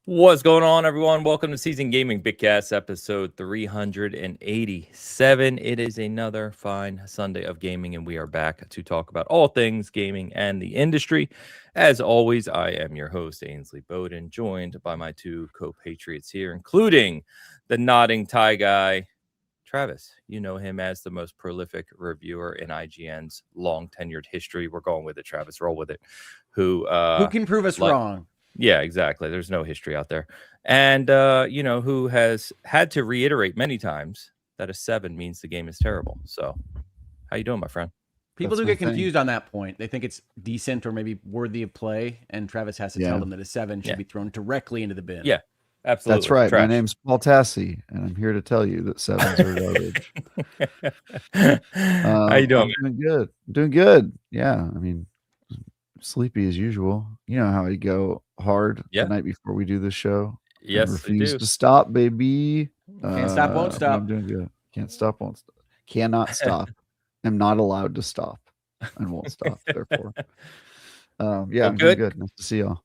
What's going on, everyone? Welcome to Season Gaming Bitcast, episode 387. It is another fine Sunday of gaming, and we are back to talk about all things gaming and the industry. As always, I am your host, Ainsley Bowden, joined by my two co-patriots here, including the nodding tie guy, Travis. You know him as the most prolific reviewer in IGN's long-tenured history. We're going with it, Travis. Roll with it. Who can prove us wrong? Yeah, exactly. There's no history out there. And, who has had to reiterate many times that a 7 means the game is terrible. So how you doing, my friend? People do get confused on that point. They think it's decent or maybe worthy of play, and Travis has to tell them that a 7 should be thrown directly into the bin. Yeah, absolutely. That's right. Trash. My name's Paul Tassi, and I'm here to tell you that 7s are garbage. How you doing? I'm doing good. Yeah, I mean, sleepy as usual. You know how I go hard the night before we do this show. Yes, refuse to stop, baby. Can't stop, won't stop. I'm doing good. Can't stop, won't stop. Cannot stop. I'm not allowed to stop and won't stop. Therefore, I'm doing good. Nice to see y'all.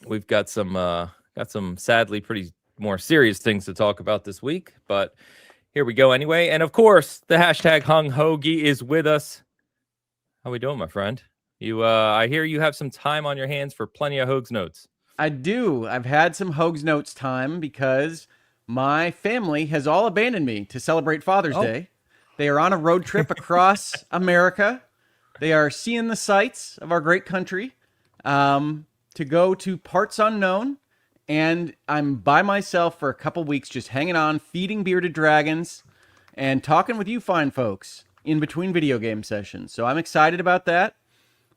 We've got some sadly pretty more serious things to talk about this week, but here we go anyway. And of course, the hashtag Hung Hoagie is with us. How we doing, my friend? I hear you have some time on your hands for plenty of Hogs Notes. I do. I've had some Hogs Notes time because my family has all abandoned me to celebrate Father's Day. They are on a road trip across America. They are seeing the sights of our great country to go to parts unknown. And I'm by myself for a couple weeks just hanging on, feeding bearded dragons, and talking with you fine folks in between video game sessions. So I'm excited about that.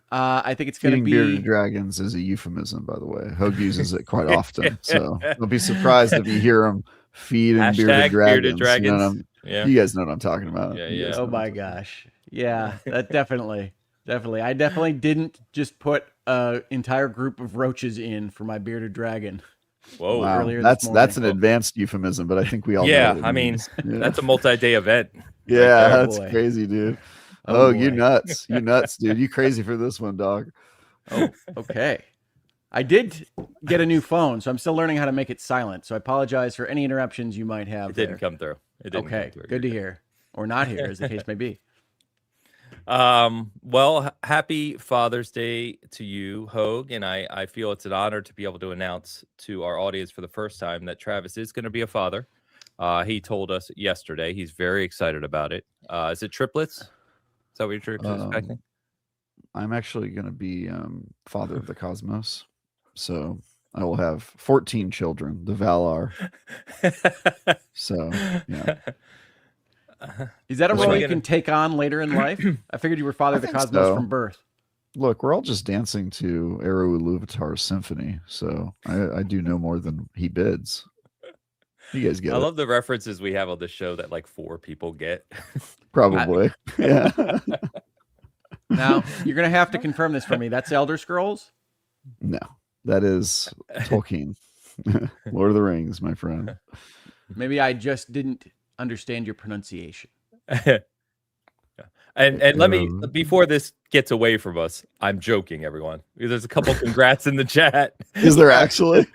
I think it's going to be... bearded dragons is a euphemism, by the way. Hogue uses it quite often. So don't be surprised if you hear him feeding bearded dragons. You guys know what I'm talking about. Yeah. Oh my gosh. Yeah, that definitely. I definitely didn't just put an entire group of roaches in for my bearded dragon. Whoa. Wow. That's an advanced euphemism, but I think we all know what it means. That's a multi-day event. Yeah, that's crazy, dude. Oh, you nuts. You nuts, dude. You crazy for this one, dog. Oh, okay. I did get a new phone, so I'm still learning how to make it silent. So I apologize for any interruptions you might have. It didn't come through. Okay, good to hear. Or not hear, as the case may be. Well, happy Father's Day to you, Hogue. And I feel it's an honor to be able to announce to our audience for the first time that Travis is going to be a father. He told us yesterday. He's very excited about it. Is it triplets? Is that what you're expecting? I'm actually going to be father of the cosmos. So I will have 14 children, the Valar. So, yeah. Is that a role you can take on later in life? I figured you were father of the cosmos from birth. Look, we're all just dancing to Eru Iluvatar's symphony. So I do no more than he bids. You guys get it. I love the references we have on the show that like 4 people get. Probably. Yeah. Now, you're going to have to confirm this for me. That's Elder Scrolls? No, that is Tolkien. Lord of the Rings, my friend. Maybe I just didn't understand your pronunciation. And let me, before this gets away from us, I'm joking, everyone. There's a couple congrats in the chat. Is there actually?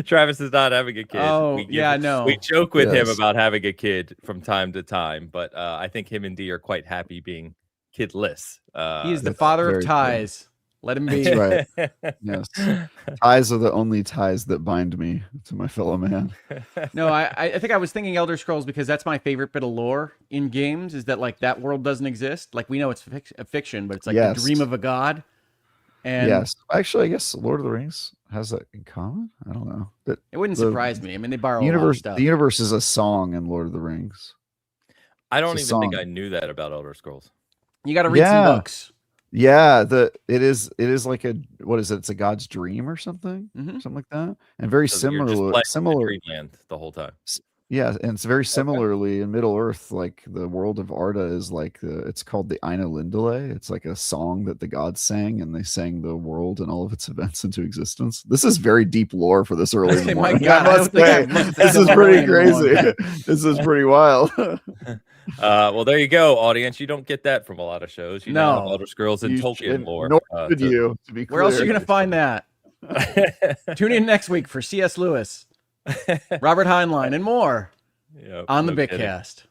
Travis is not having a kid. Oh, no. We joke with him about having a kid from time to time, but I think him and Dee are quite happy being kidless. He is the father of ties. Cool. Let him be. That's right. Yes. Ties are the only ties that bind me to my fellow man. No, I think I was thinking Elder Scrolls because that's my favorite bit of lore in games is that like that world doesn't exist. Like we know it's a fiction, but it's like the dream of a god. And yes. Actually, I guess Lord of the Rings has that in common. I don't know. But it wouldn't surprise me. I mean, they borrow a lot of stuff. The universe is a song in Lord of the Rings. I don't even think I knew that about Elder Scrolls. You got to read some books. Yeah, it is like a what is it? It's a god's dream or something, something like that, and very similar Dreamland the whole time. Yeah, and it's very similarly in Middle Earth, like the world of Arda is like it's called the Aina Lindale. It's like a song that the gods sang, and they sang the world and all of its events into existence. This is very deep lore for this early in the morning. This is pretty crazy. This is pretty wild. Well, there you go, audience. You don't get that from a lot of shows. You know, Elder Scrolls and Tolkien lore. Nor would you, to be clear. Where else are you going to find that? Tune in next week for C.S. Lewis, Robert Heinlein, and more on the Bitcast.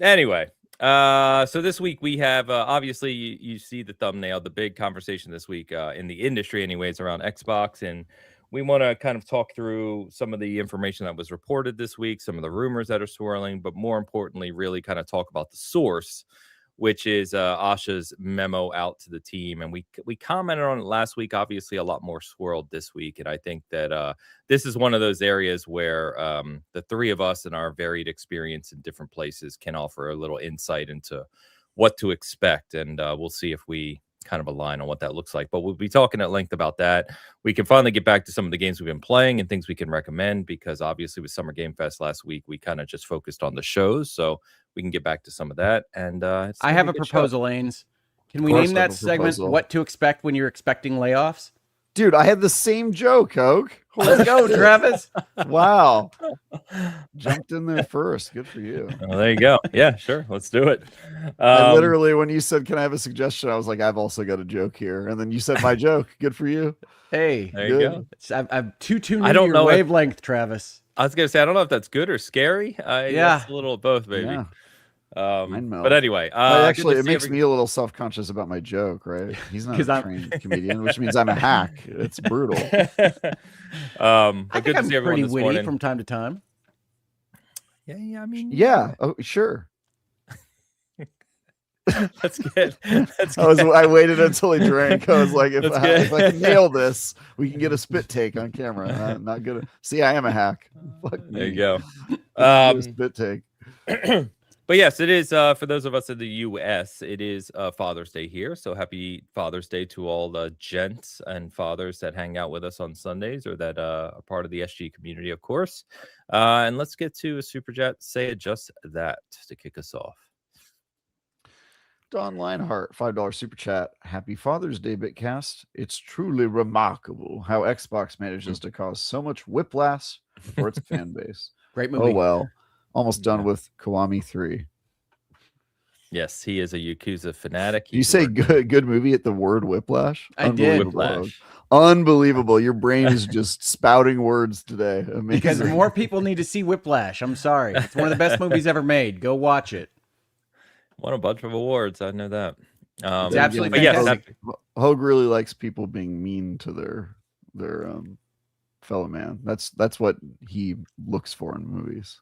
Anyway, so this week we have obviously you see the thumbnail, the big conversation this week in the industry anyways around Xbox, and we want to kind of talk through some of the information that was reported this week, some of the rumors that are swirling, but more importantly really kind of talk about the source, which is Asha's memo out to the team. And we commented on it last week. Obviously a lot more swirled this week, and I think that this is one of those areas where the three of us and our varied experience in different places can offer a little insight into what to expect, and we'll see if we kind of align on what that looks like. But we'll be talking at length about that. We can finally get back to some of the games we've been playing and things we can recommend, because obviously with Summer Game Fest last week we kind of just focused on the shows, so we can get back to some of that. And I have a proposal, Ains. Can we name that segment "What to Expect When You're Expecting Layoffs"? Dude, I had the same joke, Hogue. Let's go, Travis. Wow. Jumped in there first. Good for you. Well, there you go. Yeah, sure. Let's do it. I literally, when you said, "Can I have a suggestion?" I was like, I've also got a joke here. And then you said my joke. Good for you. Hey, there you go. I'm too tuned into your wavelength, Travis. I was going to say, I don't know if that's good or scary. Yeah. It's a little of both, baby. Yeah. But anyway, actually, it makes me a little self-conscious about my joke, right? He's not a trained comedian, which means I'm a hack. It's brutal. I think I'm pretty witty from time to time. Yeah. I mean, yeah. Oh, sure. That's good. I waited until he drank. I was like, if I can nail this, we can get a spit take on camera. Not good. See, I am a hack. Fuck me. There you go. Spit take. But yes, it is for those of us in the U.S. It is Father's Day here, so happy Father's Day to all the gents and fathers that hang out with us on Sundays, or that are part of the SG community, of course. And let's get to a super chat. Say just that to kick us off. Don Lionheart, $5 super chat. Happy Father's Day, Bitcast. It's truly remarkable how Xbox manages to cause so much whiplash for its fan base. Great movie. Oh well. Almost done with Kiwami 3. Yes, he is a Yakuza fanatic. You say good movie at the word whiplash? I did. Whiplash. Unbelievable. Your brain is just spouting words today. Amazing. Because more people need to see Whiplash. I'm sorry. It's one of the best movies ever made. Go watch it. Won a bunch of awards. I know that. It's absolutely fantastic. Hogue really likes people being mean to their fellow man. That's what he looks for in movies.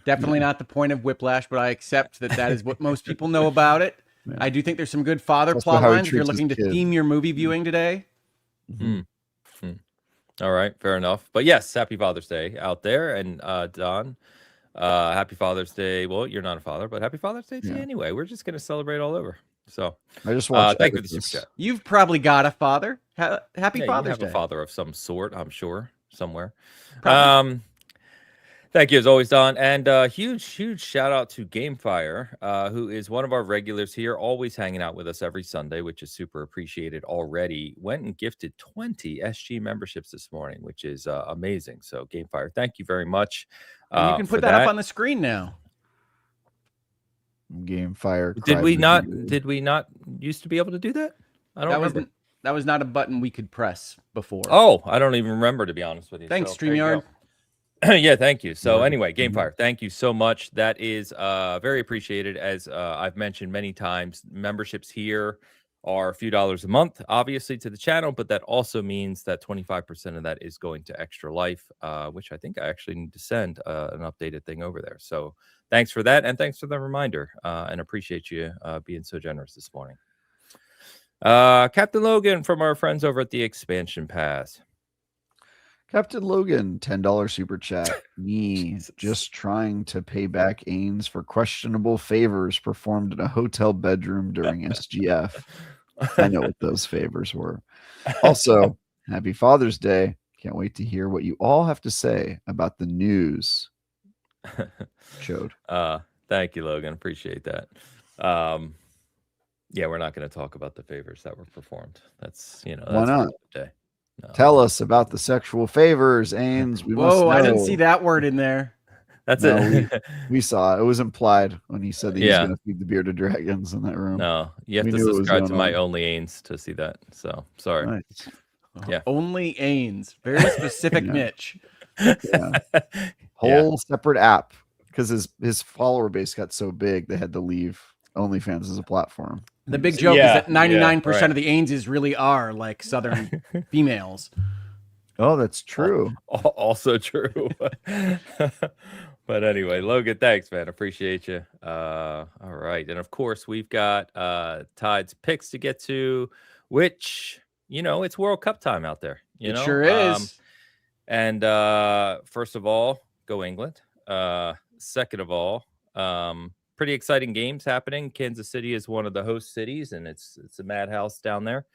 Definitely not the point of Whiplash, but I accept that is what most people know about it. Yeah. I do think there's some good father plot lines if you're looking to theme your movie viewing today. All right, fair enough. But yes, happy Father's Day out there. And Don, happy Father's Day. Well, you're not a father, but happy Father's Day to you anyway. We're just going to celebrate all over. So I just want thank you for the super chat. You've probably got a father. Happy Father's Day. A father of some sort, I'm sure, somewhere. Thank you as always, Don. And huge shout out to Gamefire, who is one of our regulars here, always hanging out with us every Sunday, which is super appreciated already. Went and gifted 20 SG memberships this morning, which is amazing. So Gamefire, thank you very much. And you can put that up on the screen now. Gamefire. Did we not used to be able to do that? I don't remember. That was not a button we could press before. Oh, I don't even remember, to be honest with you. Thanks, StreamYard. Yeah, thank you. So anyway, Gamefire, thank you so much. That is very appreciated. As I've mentioned many times, memberships here are a few dollars a month, obviously, to the channel, but that also means that 25% of that is going to Extra Life, which I think I actually need to send an updated thing over there. So thanks for that, and thanks for the reminder, and appreciate you being so generous this morning. Captain Logan from our friends over at the Expansion Pass. Captain Logan, $10 super chat. Me, just trying to pay back Ains for questionable favors performed in a hotel bedroom during SGF. I know what those favors were. Also, happy Father's Day. Can't wait to hear what you all have to say about the news. Chode. Thank you, Logan. Appreciate that. Yeah, we're not going to talk about the favors that were performed. That's, that's why not? Day. No. Tell us about the sexual favors, Ains. Whoa, I didn't see that word in there. That's it. we saw it. It was implied when he said that he's going to feed the bearded dragons in that room. No, you have to subscribe to my only Ains to see that. So sorry. Nice. Yeah. Only Ains. Very specific Yeah. niche. Yeah. Whole separate app because his follower base got so big they had to leave OnlyFans as a platform. The big joke is that 99% right. of the Ainses really are like Southern females. Oh, that's true. Also true. But anyway, Logan, thanks, man. Appreciate you. All right. And of course, we've got Tide's picks to get to, which, it's World Cup time out there. It sure is. And first of all, go England. Second of all, pretty exciting games happening. Kansas City is one of the host cities, and it's a madhouse down there.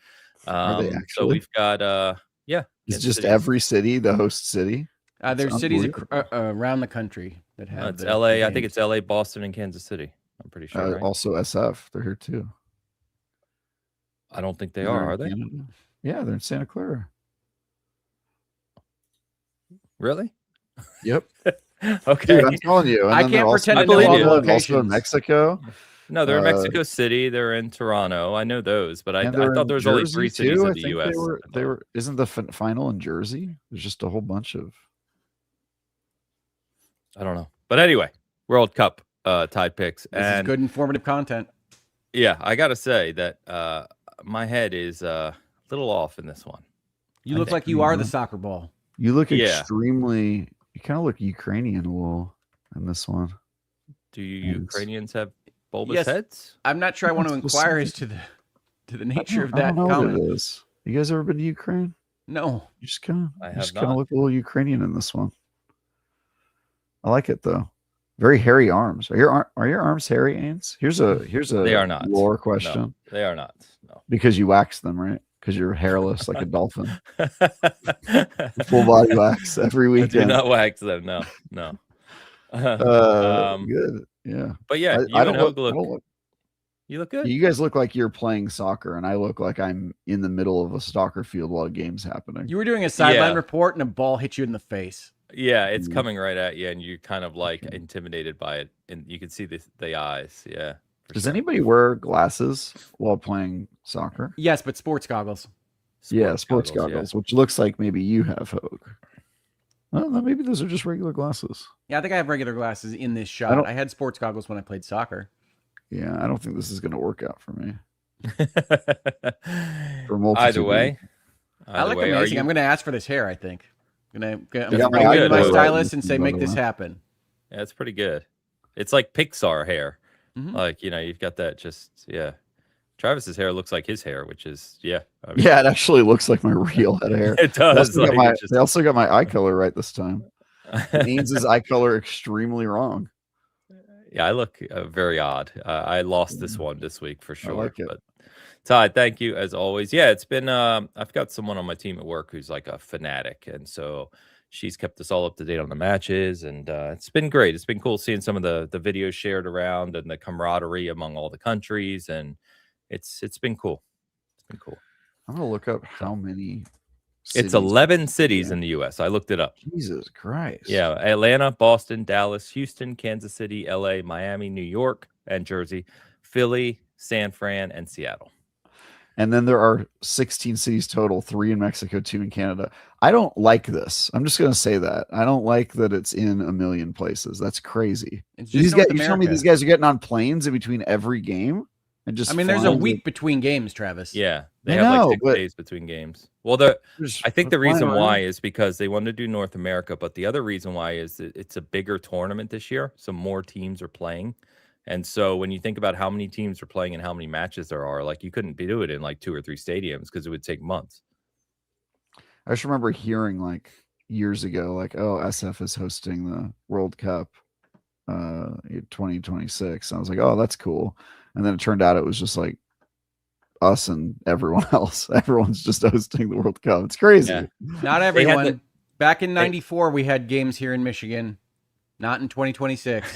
Are they actually? So we've got It's Kansas just City's- every city the host city. There's cities around the country that have. It's LA. I think it's LA, Boston, and Kansas City. I'm pretty sure. Right? Also SF, they're here too. I don't think they They're are in they? Canada. Yeah, they're in Santa Clara. Really? Yep. Okay. Dude, I'm telling you. And I then they're can't also pretend I to know believe all you. the also in locations. Mexico. No, they're in Mexico City. They're in Toronto. I know those, but I And they're thought in there was only Jersey, 3 cities too. in I the think U.S. They were. Isn't the final in Jersey? There's just a whole bunch of. I don't know, but anyway, World Cup Tide picks, This is good informative content. Yeah, I gotta say that my head is a little off in this one. You look like you are the soccer ball. You look Yeah. extremely. You kind of look Ukrainian a little in this one. Do you Ukrainians have bulbous Yes. heads? I'm not sure I want to What's inquire as to the nature of that I don't know comment. what it is. You guys ever been to Ukraine? No. You just kind I of have kind of not. look a little Ukrainian in this one. I like it though. Very hairy arms. Are your arms hairy, Ains? Here's a They are not. lore No, question. they are not. No. Because you wax them, right? Because you're hairless like a dolphin. Full body wax every I weekend. do not wax them. No. Good. Yeah. But yeah, you I and don't Hogue look. you look good. You guys look like you're playing soccer, and I look like I'm in the middle of a soccer field while a game's happening. You were doing a sideline Yeah. report and a ball hit you in the face. Yeah, it's Mm. coming right at you, and you're kind of like intimidated by it, and you can see the eyes. Yeah. for Does sure. anybody wear glasses while playing soccer? Yes, but sports goggles. Sports goggles, which looks like maybe you have, Hogue. Well, maybe those are just regular glasses. Yeah, I think I have regular glasses in this shot. I had sports goggles when I played soccer. Yeah, I don't think this is going to work out for me. Yeah. For multitude Either way, I look are amazing. you- I'm going to ask for this hair, I think. I'm That's going pretty to bring it good, to my Hogue. stylist and say, By make the this way. happen. Yeah, it's pretty good. It's like Pixar hair. Mhm. Like, you've got that Travis's hair looks like his hair, which is, I mean, Yeah, it actually looks like my real head of hair. it They does. also, got Like, my, it's just- they also got my eye color right this time. Ains' eye color extremely wrong. Yeah, I look very odd. I lost this one this week for sure. like it. But Todd, thank you as always. Yeah, it's been. I've got someone on my team at work who's like a fanatic, and so she's kept us all up to date on the matches, and it's been great. It's been cool seeing some of the videos shared around and the camaraderie among all the countries, and it's been cool. It's been cool. I'm gonna look up how many. It's cities- 11 cities Yeah. in the U.S. I looked it up. Jesus Christ. Yeah, Atlanta, Boston, Dallas, Houston, Kansas City, LA, Miami, New York, and Jersey, Philly, San Fran, and Seattle. And then there are 16 cities total, 3 in Mexico, 2 in Canada. I don't like this. I'm just gonna say that. I don't like that it's in a million places. That's crazy. It's These just guys, North you tell me America. these guys are getting on planes in between every game and just. I mean, there's a flying week between games, Travis. Yeah, they I have know, like 6 but- days between games. Well, just I think the flying reason around. why is because they wanted to do North America, but the other reason why is that it's a bigger tournament this year, so more teams are playing. And so when you think about how many teams are playing and how many matches there are, like you couldn't do it in like 2 or 3 stadiums because it would take months. I just remember hearing like years ago, like, oh, SF is hosting the World Cup in 2026. And I was like, oh, that's cool. And then it turned out it was just like us and everyone else. Everyone's just hosting the World Cup. It's crazy. Yeah. Not They had everyone. Back in 94, we had games here in Michigan. Not in 2026.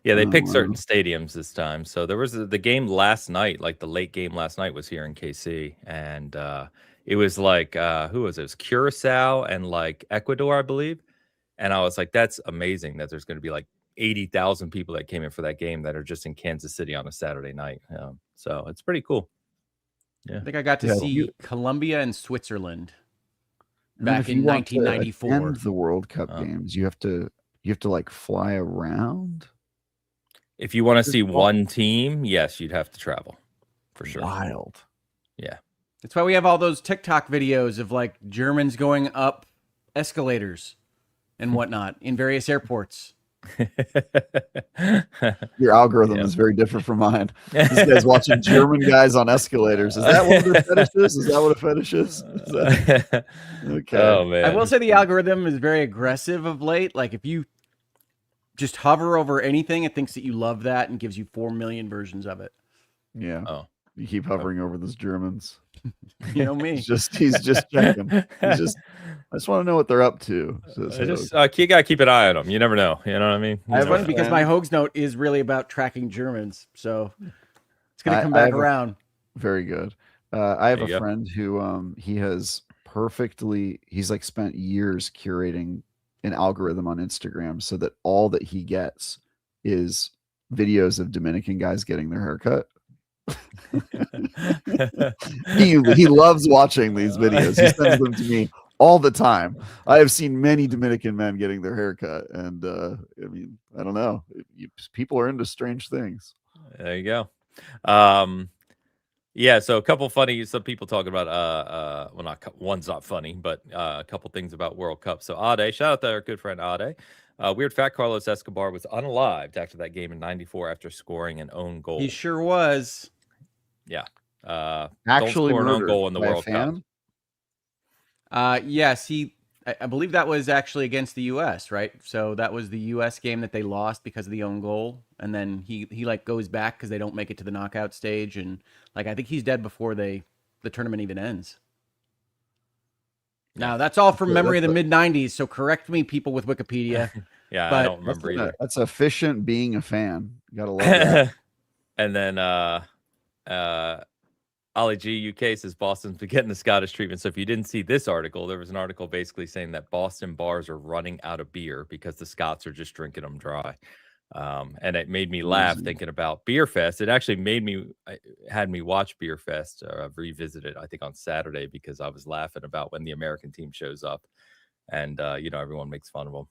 Yeah, they Oh, picked wow. certain stadiums this time. So there was the game last night, like the late game last night was here in KC. And it was like, who was it? It was Curacao and like Ecuador, I believe. And I was like, that's amazing that there's going to be like 80,000 people that came in for that game that are just in Kansas City on a Saturday night. So it's pretty cool. I think I got to see Colombia and Switzerland back in you want to 1994. attend the World Cup games, you have to like fly around. If you want to see one team, yes, you'd have to travel for sure. Wild. Yeah. That's why we have all those TikTok videos of like Germans going up escalators and whatnot in various airports. Your algorithm is very different from mine. This guy's watching German guys on escalators. Is that one of their fetishes? Is that what a fetish is? Okay. Oh man. I will say the algorithm is very aggressive of late. Like if you just hover over anything, it thinks that you love that and gives you 4 million versions of it. Yeah. Oh. You keep hovering over those Germans. You know me. he's just checking. I just want to know what they're up to. You gotta keep an eye on them. You never know. You know what I mean? I have one because my Hogs note is really about tracking Germans, so it's gonna come back around. Very good. I have a friend who he's like spent years curating an algorithm on Instagram so that all that he gets is videos of Dominican guys getting their haircut. he loves watching these videos. He sends them to me all the time. I have seen many Dominican men getting their haircut, and I mean, I don't know. People are into strange things. There you go. Yeah, so a couple funny, some people talking about well, one's not funny, but a couple things about World Cup. So Ade, shout out to our good friend Ade. Weird fact, Carlos Escobar was unalived after that game in '94 after scoring an own goal. He sure was. Yeah. Actually don't score an own goal in the World Cup. Yes, I believe that was actually against the U.S., right? So that was the U.S. game that they lost because of the own goal, and then he like goes back because they don't make it to the knockout stage, and like I think he's dead before the tournament even ends. Now that's all from memory of the mid '90s, so correct me, people with Wikipedia. Yeah, I don't remember either. That's efficient being a fan. You gotta love that. And then Ollie G UK says Boston's been getting the Scottish treatment. So if you didn't see this article, there was an article basically saying that Boston bars are running out of beer because the Scots are just drinking them dry. And it made me laugh thinking about Beer Fest. It actually had me watch Beer Fest. I've revisited, I think, on Saturday because I was laughing about when the American team shows up and, everyone makes fun of them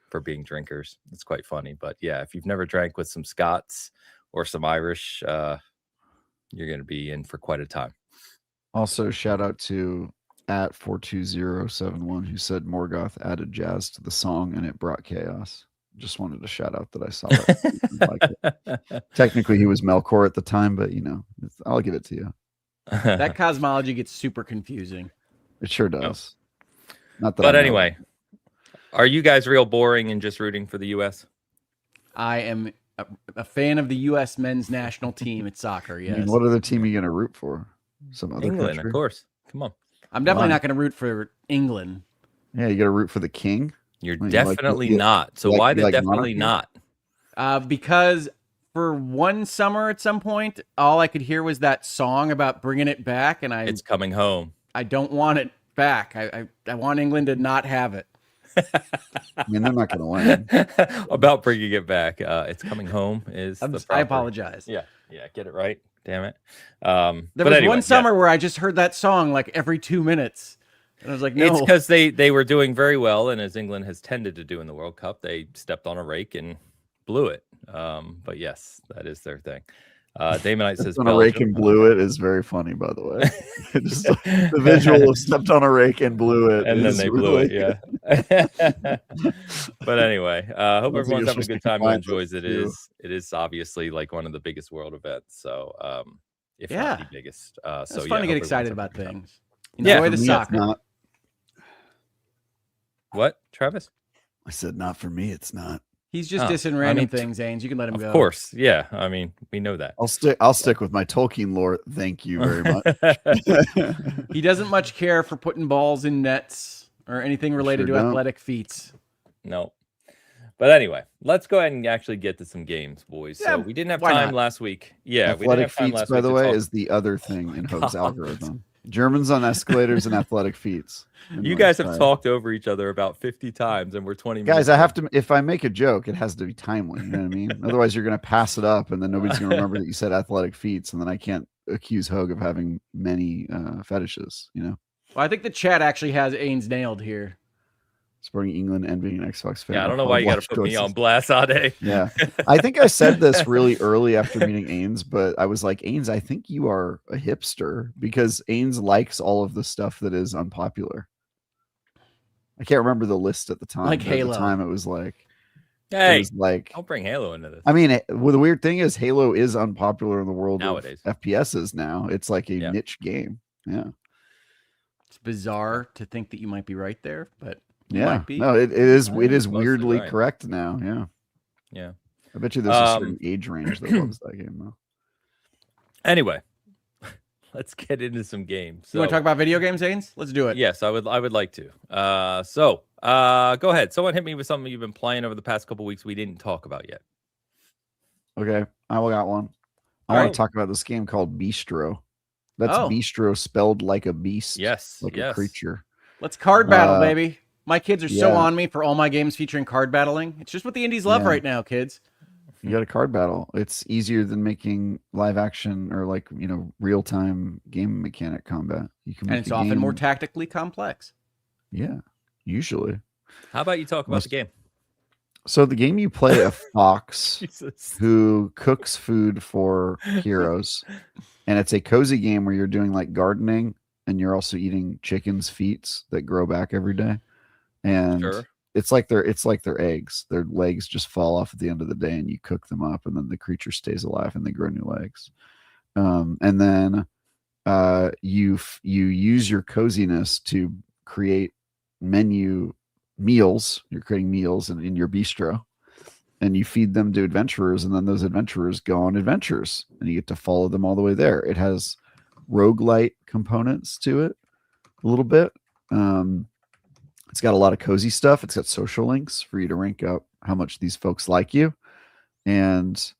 for being drinkers. It's quite funny. But yeah, if you've never drank with some Scots or some Irish, you're going to be in for quite a time. Also, shout out to @42071 who said Morgoth added jazz to the song and it brought chaos. Just wanted to shout out that I saw that. Technically, he was Melkor at the time, but I'll give it to you. That cosmology gets super confusing. It sure does. Not that. But anyway, are you guys real boring and just rooting for the U.S.? I am a fan of the U.S. men's national team at soccer. Yes. I mean, what other team are you going to root for? Some other England, country? Of course. Come on. I'm definitely not going to root for England. Yeah, you got to root for the king. You're definitely not. So why the definitely not? Because for one summer at some point, all I could hear was that song about bringing it back, and it's coming home. I don't want it back. I want England to not have it. I mean, they're not going to win. About bringing it back. It's coming home is the proper... I apologize. Yeah, get it right. Damn it. There was one summer where I just heard that song like every 2 minutes. And I was like, no. It's because they were doing very well, and as England has tended to do in the World Cup, they stepped on a rake and blew it. But yes, that is their thing. Damonite says on a rake and blew it is very funny, by the way. Just the visual of stepped on a rake and blew it, and then they blew it. Yeah. But anyway, hope everyone's having a good time and enjoys it. It is obviously like one of the biggest world events. So if not the biggest. So it's fun to get excited about things. Enjoy the soccer. What, Travis? I said not for me. It's not. He's just dissing random things, Ains. You can let him go. Of course, yeah. I mean, we know that. I'll stick with my Tolkien lore. Thank you very much. He doesn't much care for putting balls in nets or anything related to athletic feats. No. But anyway, let's go ahead and actually get to some games, boys. Yeah, so we didn't have time last week. Yeah, athletic we didn't have time feats, last by week. the way, is the other thing in Hope's algorithm. Germans on escalators and athletic feats. You guys have talked over each other about 50 times, and we're 20 minutes. Guys, I have to. If I make a joke, it has to be timely. You know what I mean? Otherwise, you're going to pass it up, and then nobody's going to remember that you said athletic feats, and then I can't accuse Hogue of having many fetishes. You know, Well, I think the chat actually has Ains nailed here. supporting England and being an Xbox fan. Yeah, I don't know why you got to put me on blast all day. Yeah, I think I said this really early after meeting Ains, but I was like, Ains, I think you are a hipster because Ains likes all of the stuff that is unpopular. I can't remember the list at the time. Like but Halo. At the time, it was like, Hey, don't bring Halo into this. I mean, well, the weird thing is Halo is unpopular in the world nowadays. of FPSs now. It's like a niche game. Yeah. It's bizarre to think that you might be right there, but you yeah, might be. No, it is mostly weirdly right. correct now. Yeah. Yeah. I bet you there's a certain age range that loves that game though. Anyway, let's get into some games. You want to talk about video games, Ains? Let's do it. Yes, I would like to. Go ahead. Someone hit me with something you've been playing over the past couple weeks we didn't talk about yet. Okay, I got one. I want to talk about this game called Bistro. That's Bistro spelled like a beast. Yes. Like a creature. Let's card battle, baby. My kids are so on me for all my games featuring card battling. It's just what the indies love right now, kids. You got a card battle. It's easier than making live action or like, real time game mechanic combat. You can, and it's often more tactically complex. Yeah, usually. How about you talk about the game? So the game, you play a fox who cooks food for heroes, and it's a cozy game where you're doing like gardening, and you're also eating chickens' feet that grow back every day, and it's like their eggs. Their legs just fall off at the end of the day, and you cook them up, and then the creature stays alive, and they grow new legs. And then you use your coziness to create meals. You're creating meals in your bistro, and you feed them to adventurers, and then those adventurers go on adventures, and you get to follow them all the way there. It has roguelite components to it a little bit. It's got a lot of cozy stuff. It's got social links for you to rank up how much these folks like you, and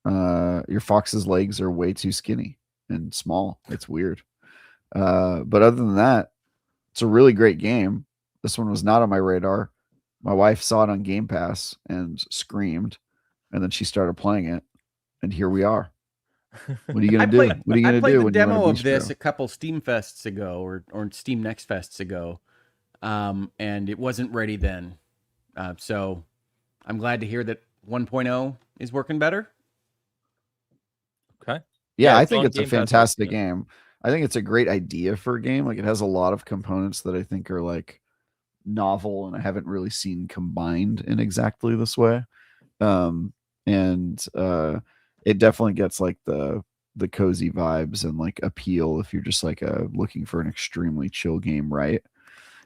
your fox's legs are way too skinny and small. It's weird. But other than that, it's a really great game. This one was not on my radar. My wife saw it on Game Pass and screamed, and then she started playing it, and here we are. What are you going to do? What are you going to do? I played the demo of this a couple Steam Fests ago or Steam Next Fests ago, and it wasn't ready then. So I'm glad to hear that 1.0 is working better. Okay. Yeah, I think it's a fantastic game. I think it's a great idea for a game. Like, it has a lot of components that I think are like novel, and I haven't really seen combined in exactly this way. It definitely gets like the cozy vibes and like appeal if you're just like looking for an extremely chill game, right?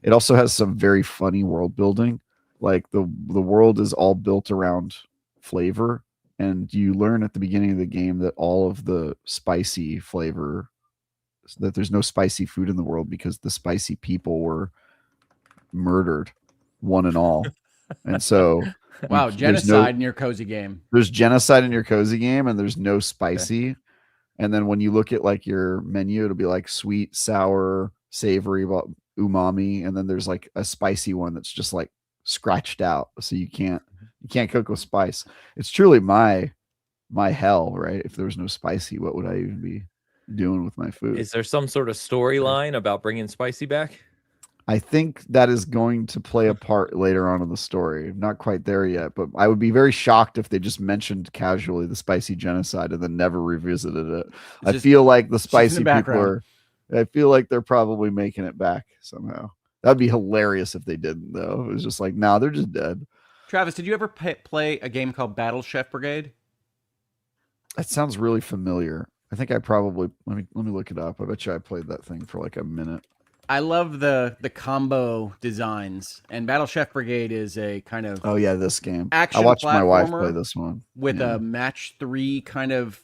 It also has some very funny world building. Like the world is all built around flavor, and you learn at the beginning of the game that all of the spicy flavor, that there's no spicy food in the world because the spicy people were murdered, one and all. And so wow, genocide in your cozy game. There's genocide in your cozy game, and there's no spicy. Okay. And then when you look at like your menu, it'll be like sweet, sour, savory, umami, and then there's like a spicy one that's just like scratched out, so you can't cook with spice. It's truly my hell, right? If there was no spicy, what would I even be doing with my food? Is there some sort of storyline about bringing spicy back? I think that is going to play a part later on in the story. Not quite there yet, but I would be very shocked if they just mentioned casually the spicy genocide and then never revisited it. I feel like the spicy people I feel like they're probably making it back somehow. That'd be hilarious if they didn't, though. It was just like, nah, they're just dead. Travis, did you ever play a game called Battle Chef Brigade? That sounds really familiar. I think I probably let me look it up. I bet you I played that thing for like a minute. I love the combo designs, and Battle Chef Brigade is a kind of this game. Action I watched my wife play this one with a match 3 kind of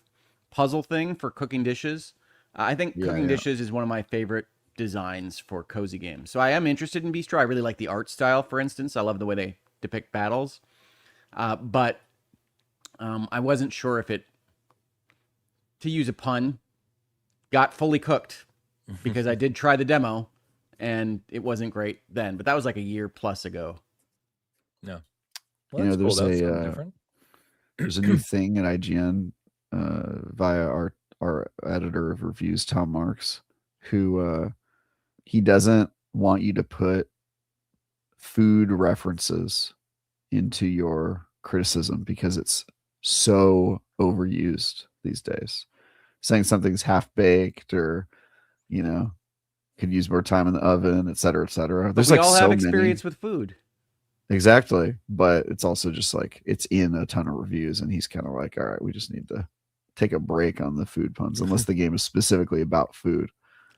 puzzle thing for cooking dishes. I think cooking dishes is one of my favorite designs for cozy games. So I am interested in Bistro. I really like the art style, for instance. I love the way they depict battles, but I wasn't sure if it, to use a pun, got fully cooked. Because I did try the demo, and it wasn't great then. But that was like a year plus ago. No, well, that's there's a new thing at IGN via our editor of reviews, Tom Marks, who he doesn't want you to put food references into your criticism because it's so overused these days. Saying something's half baked or, could use more time in the oven, et cetera, et cetera. There's we like all so have many. experience with food. Exactly. But it's also just like it's in a ton of reviews, and he's kind of like, all right, we just need to take a break on the food puns unless the game is specifically about food.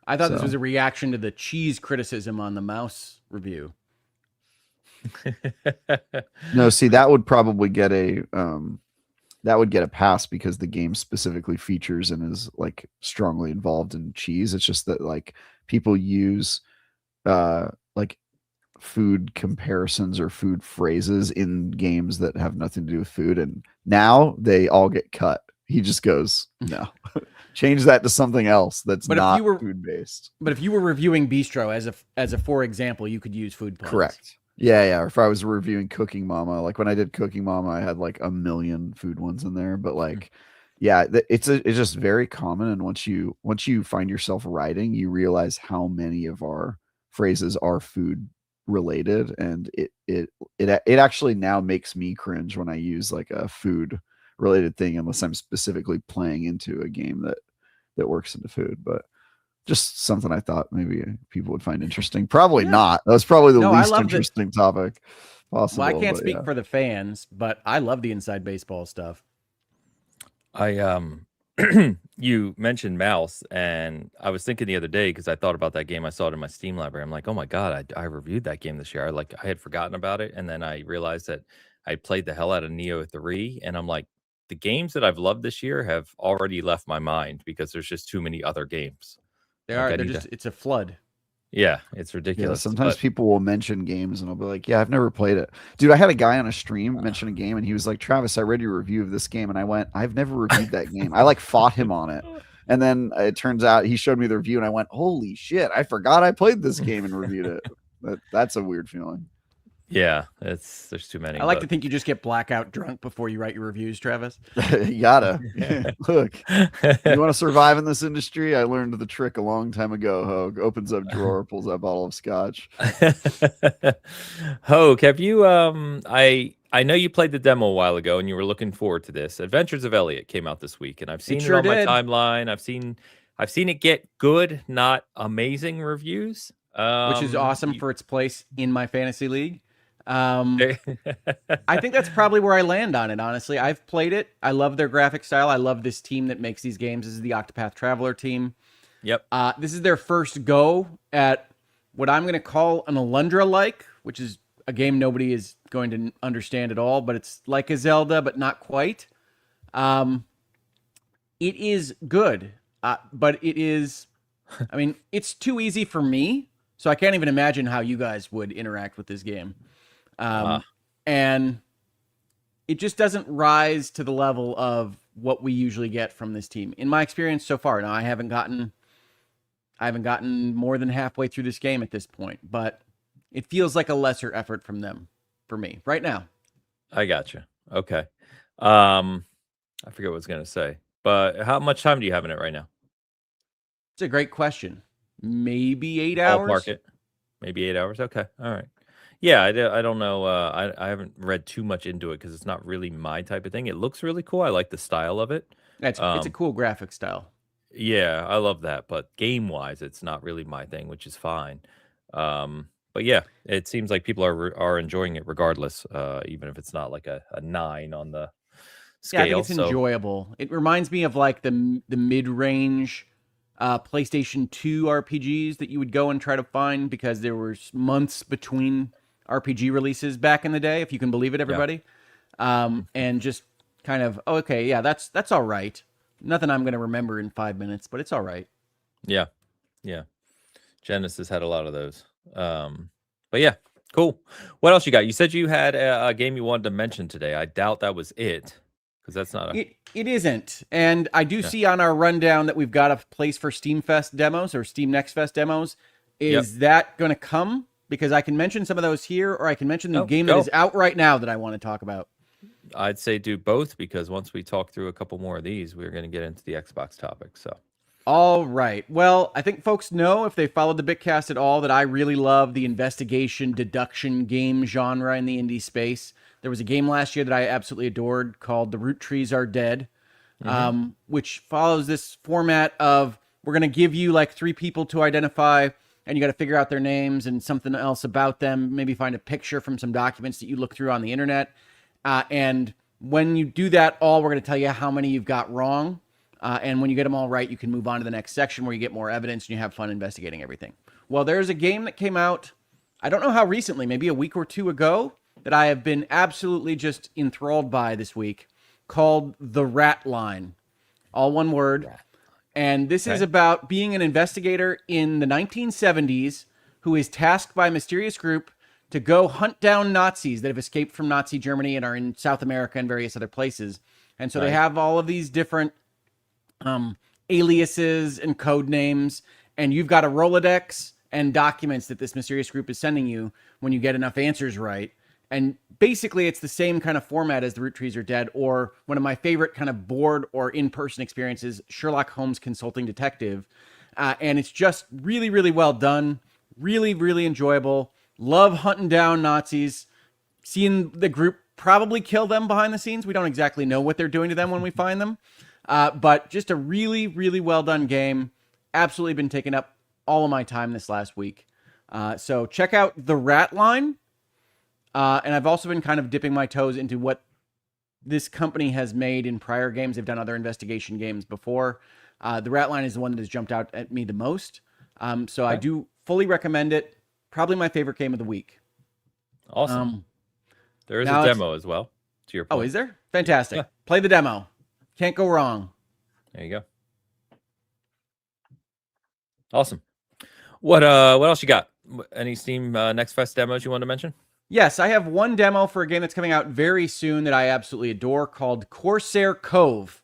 I thought this was a reaction to the cheese criticism on the mouse review. No, see, that would probably get a pass because the game specifically features and is like strongly involved in cheese. It's just that like people use like food comparisons or food phrases in games that have nothing to do with food, and now they all get cut. He just goes, no, change that to something else that's not food based. But if you were reviewing Bistro as a for example, you could use food puns. Correct. Yeah. Or if I was reviewing Cooking Mama, like when I did Cooking Mama, I had like a million food ones in there. But like, yeah, it's just very common. And once you find yourself writing, you realize how many of our phrases are food related, and it actually now makes me cringe when I use like a food related thing unless I'm specifically playing into a game that works into food. But just something I thought maybe people would find interesting. Probably not. That was probably the least interesting topic possible. Well, I can't speak for the fans, but I love the inside baseball stuff. You mentioned mouse, and I was thinking the other day because I thought about that game. I saw it in my Steam library. I'm like, oh my god, I reviewed that game this year. I had forgotten about it, and then I realized that I played the hell out of Neo 3, and I'm like, the games that I've loved this year have already left my mind because there's just too many other games. It's a flood. Yeah, it's ridiculous. Yeah, sometimes people will mention games and I'll be like, yeah, I've never played it. Dude, I had a guy on a stream mention a game and he was like, Travis, I read your review of this game. And I went, I've never reviewed that game. I like fought him on it. And then it turns out he showed me the review and I went, holy shit, I forgot I played this game and reviewed it. That's a weird feeling. Yeah, there's too many. I like to think you just get blackout drunk before you write your reviews, Travis. You gotta. Look, you want to survive in this industry? I learned the trick a long time ago. Hogue opens up drawer, pulls out a bottle of scotch. Hogue, have you? I know you played the demo a while ago, and you were looking forward to this. Adventures of Elliot came out this week, and I've seen it on my timeline. I've seen it get good, not amazing reviews, which is awesome for its place in my fantasy league. I think that's probably where I land on it, honestly. I've played it. I love their graphic style. I love this team that makes these games. This is the Octopath Traveler team. Yep. This is their first go at what I'm going to call an Alundra-like, which is a game nobody is going to understand at all, but it's like a Zelda, but not quite. It is good, but it is, I mean, it's too easy for me, so I can't even imagine how you guys would interact with this game. And it just doesn't rise to the level of what we usually get from this team in my experience so far. Now I haven't gotten more than halfway through this game at this point, but it feels like a lesser effort from them for me right now. I gotcha. Okay. I forget what I was going to say, but how much time do you have in it right now? It's a great question. Maybe 8 hours. Market. Maybe 8 hours. Okay. All right. Yeah, I don't know. I haven't read too much into it because it's not really my type of thing. It looks really cool. I like the style of it. It's a cool graphic style. Yeah, I love that. But game-wise, it's not really my thing, which is fine. But yeah, it seems like people are enjoying it regardless, even if it's not like a 9 on the scale. Yeah, I think it's enjoyable. It reminds me of like the mid-range PlayStation 2 RPGs that you would go and try to find because there were months between RPG releases back in the day, if you can believe it, everybody. Yeah. And just kind of, okay, yeah, that's all right. Nothing I'm going to remember in 5 minutes, but it's all right. Yeah. Yeah. Genesis had a lot of those. But yeah, cool. What else you got? You said you had a game you wanted to mention today. I doubt that was it. Because that's not It isn't. And I do see on our rundown that we've got a place for Steam Fest demos or Steam Next Fest demos. Is that going to come? Because I can mention some of those here, or I can mention the game that is out right now that I want to talk about. I'd say do both, because once we talk through a couple more of these, we're going to get into the Xbox topic. So, All right. Well, I think folks know, if they followed the Bitcast at all, that I really love the investigation deduction game genre in the indie space. There was a game last year that I absolutely adored called The Root Trees Are Dead, which follows this format of, we're going to give you like 3 people to identify, and you got to figure out their names and something else about them, maybe find a picture from some documents that you look through on the internet. And when you do that, we're going to tell you how many you've got wrong. And when you get them all right, you can move on to the next section where you get more evidence and you have fun investigating everything. Well, there's a game that came out, I don't know how recently, maybe a week or 2 ago, that I have been absolutely just enthralled by this week, called The Rat Line. All one word. And this is about being an investigator in the 1970s who is tasked by a mysterious group to go hunt down Nazis that have escaped from Nazi Germany and are in South America and various other places. And so they have all of these different aliases and code names, and you've got a Rolodex and documents that this mysterious group is sending you when you get enough answers right. And basically it's the same kind of format as The Root Trees Are Dead, or one of my favorite kind of board or in-person experiences, Sherlock Holmes Consulting Detective. And it's just really, really well done. Really, really enjoyable. Love hunting down Nazis, seeing the group probably kill them behind the scenes. We don't exactly know what they're doing to them when we find them. But just a really, really well done game. Absolutely been taking up all of my time this last week. So check out The Rat Line. And I've also been kind of dipping my toes into what this company has made in prior games. They've done other investigation games before. The Rat Line is the one that has jumped out at me the most. So I do fully recommend it. Probably my favorite game of the week. Awesome. There is a demo as well, to your point. Oh, is there? Fantastic. Yeah. Play the demo. Can't go wrong. There you go. Awesome. What else you got? Any Steam Next Fest demos you want to mention? Yes, I have one demo for a game that's coming out very soon that I absolutely adore, called Corsair Cove.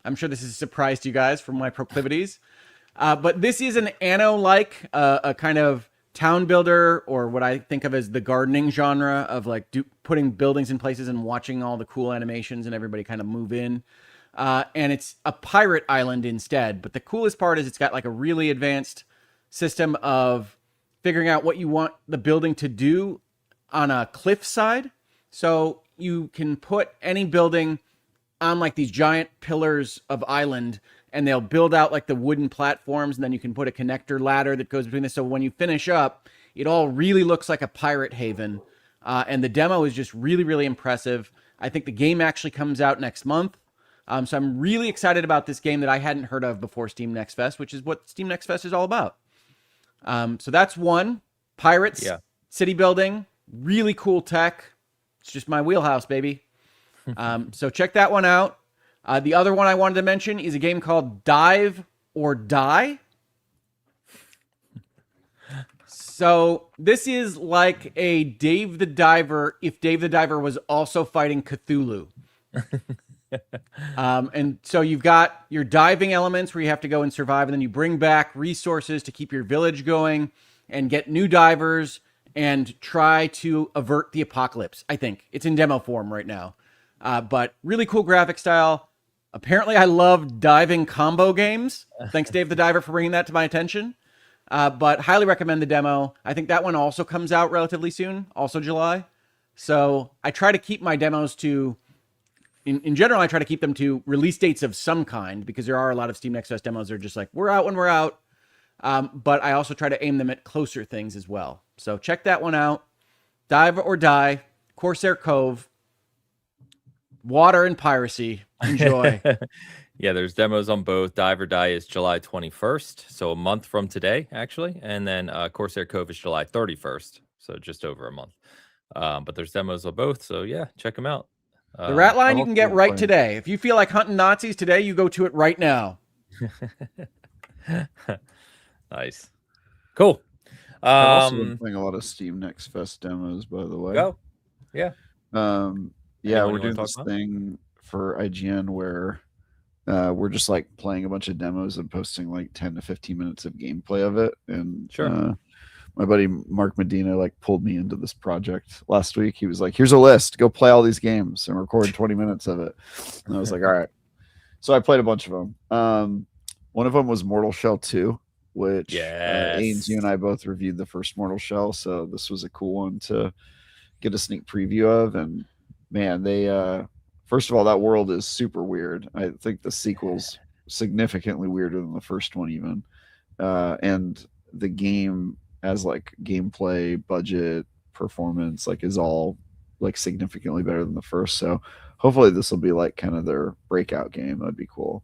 I'm sure this is a surprise to you guys from my proclivities. But this is an Anno-like, a kind of town builder, or what I think of as the gardening genre of like putting buildings in places and watching all the cool animations and everybody kind of move in. And it's a pirate island instead. But the coolest part is it's got like a really advanced system of figuring out what you want the building to do on a cliffside. So you can put any building on like these giant pillars of island, and they'll build out like the wooden platforms, and then you can put a connector ladder that goes between this. So when you finish up, it all really looks like a pirate haven. And the demo is just really, really impressive. I think the game actually comes out next month. So I'm really excited about this game that I hadn't heard of before Steam Next Fest, which is what Steam Next Fest is all about. So that's one. Pirates, city building, really cool tech. It's just my wheelhouse, baby. So check that one out. The other one I wanted to mention is a game called Dive or Die. So this is like a Dave the Diver if Dave the Diver was also fighting Cthulhu. And so you've got your diving elements where you have to go and survive, and then you bring back resources to keep your village going and get new divers and try to avert the apocalypse. I think it's in demo form right now. But really cool graphic style. Apparently I love diving combo games. Thanks, Dave the Diver, for bringing that to my attention. But highly recommend the demo. I think that one also comes out relatively soon, also July. So I try to keep my demos to, in general, I try to keep them to release dates of some kind, because there are a lot of Steam Next Fest demos that are just like, we're out when we're out. But I also try to aim them at closer things as well. So check that one out. Dive or Die, Corsair Cove, water and piracy. Enjoy. Yeah, there's demos on both. Dive or Die is July 21st, so a month from today, actually. And then Corsair Cove is July 31st, so just over a month. But there's demos on both, so yeah, check them out. The Rat Line you can get right today. If you feel like hunting Nazis today, you go to it right now. Nice. Cool. I've also been playing a lot of Steam Next Fest demos, by the way. Go. Yeah. Yeah, we're doing this thing for IGN where we're just like playing a bunch of demos and posting like 10 to 15 minutes of gameplay of it. And My buddy Mark Medina like pulled me into this project last week. He was like, "Here's a list. Go play all these games and record 20 minutes of it." And I was like, "All right." So I played a bunch of them. One of them was Mortal Shell 2, which Ains, you and I both reviewed the first Mortal Shell, so this was a cool one to get a sneak preview of. And man, they first of all, that world is super weird. I think the sequel's significantly weirder than the first one even. And the game as like gameplay, budget, performance, like is all like significantly better than the first. So hopefully this will be like kind of their breakout game. That'd be cool.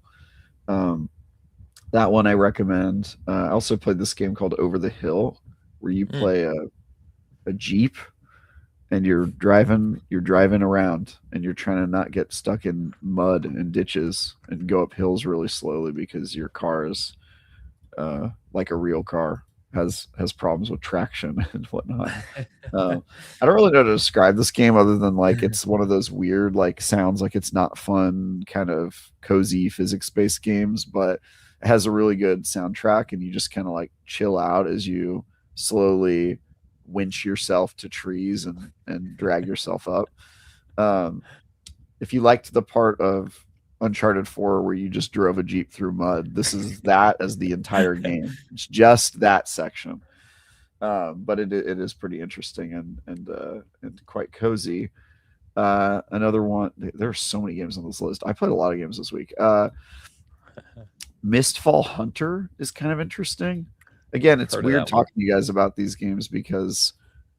That one I recommend. I also played this game called Over the Hill, where you play a Jeep and you're driving around and you're trying to not get stuck in mud and ditches and go up hills really slowly because your car is like a real car has problems with traction and whatnot. I don't really know how to describe this game other than like it's one of those weird like sounds like it's not fun kind of cozy physics-based games, but it has a really good soundtrack and you just kind of like chill out as you slowly winch yourself to trees and drag yourself up. If you liked the part of Uncharted 4 where you just drove a Jeep through mud, this is that as the entire game. It's just that section. But it is pretty interesting and quite cozy. Another one, there are so many games on this list. I played a lot of games this week. Mistfall Hunter is kind of interesting. Again, it's weird talking to you guys about these games because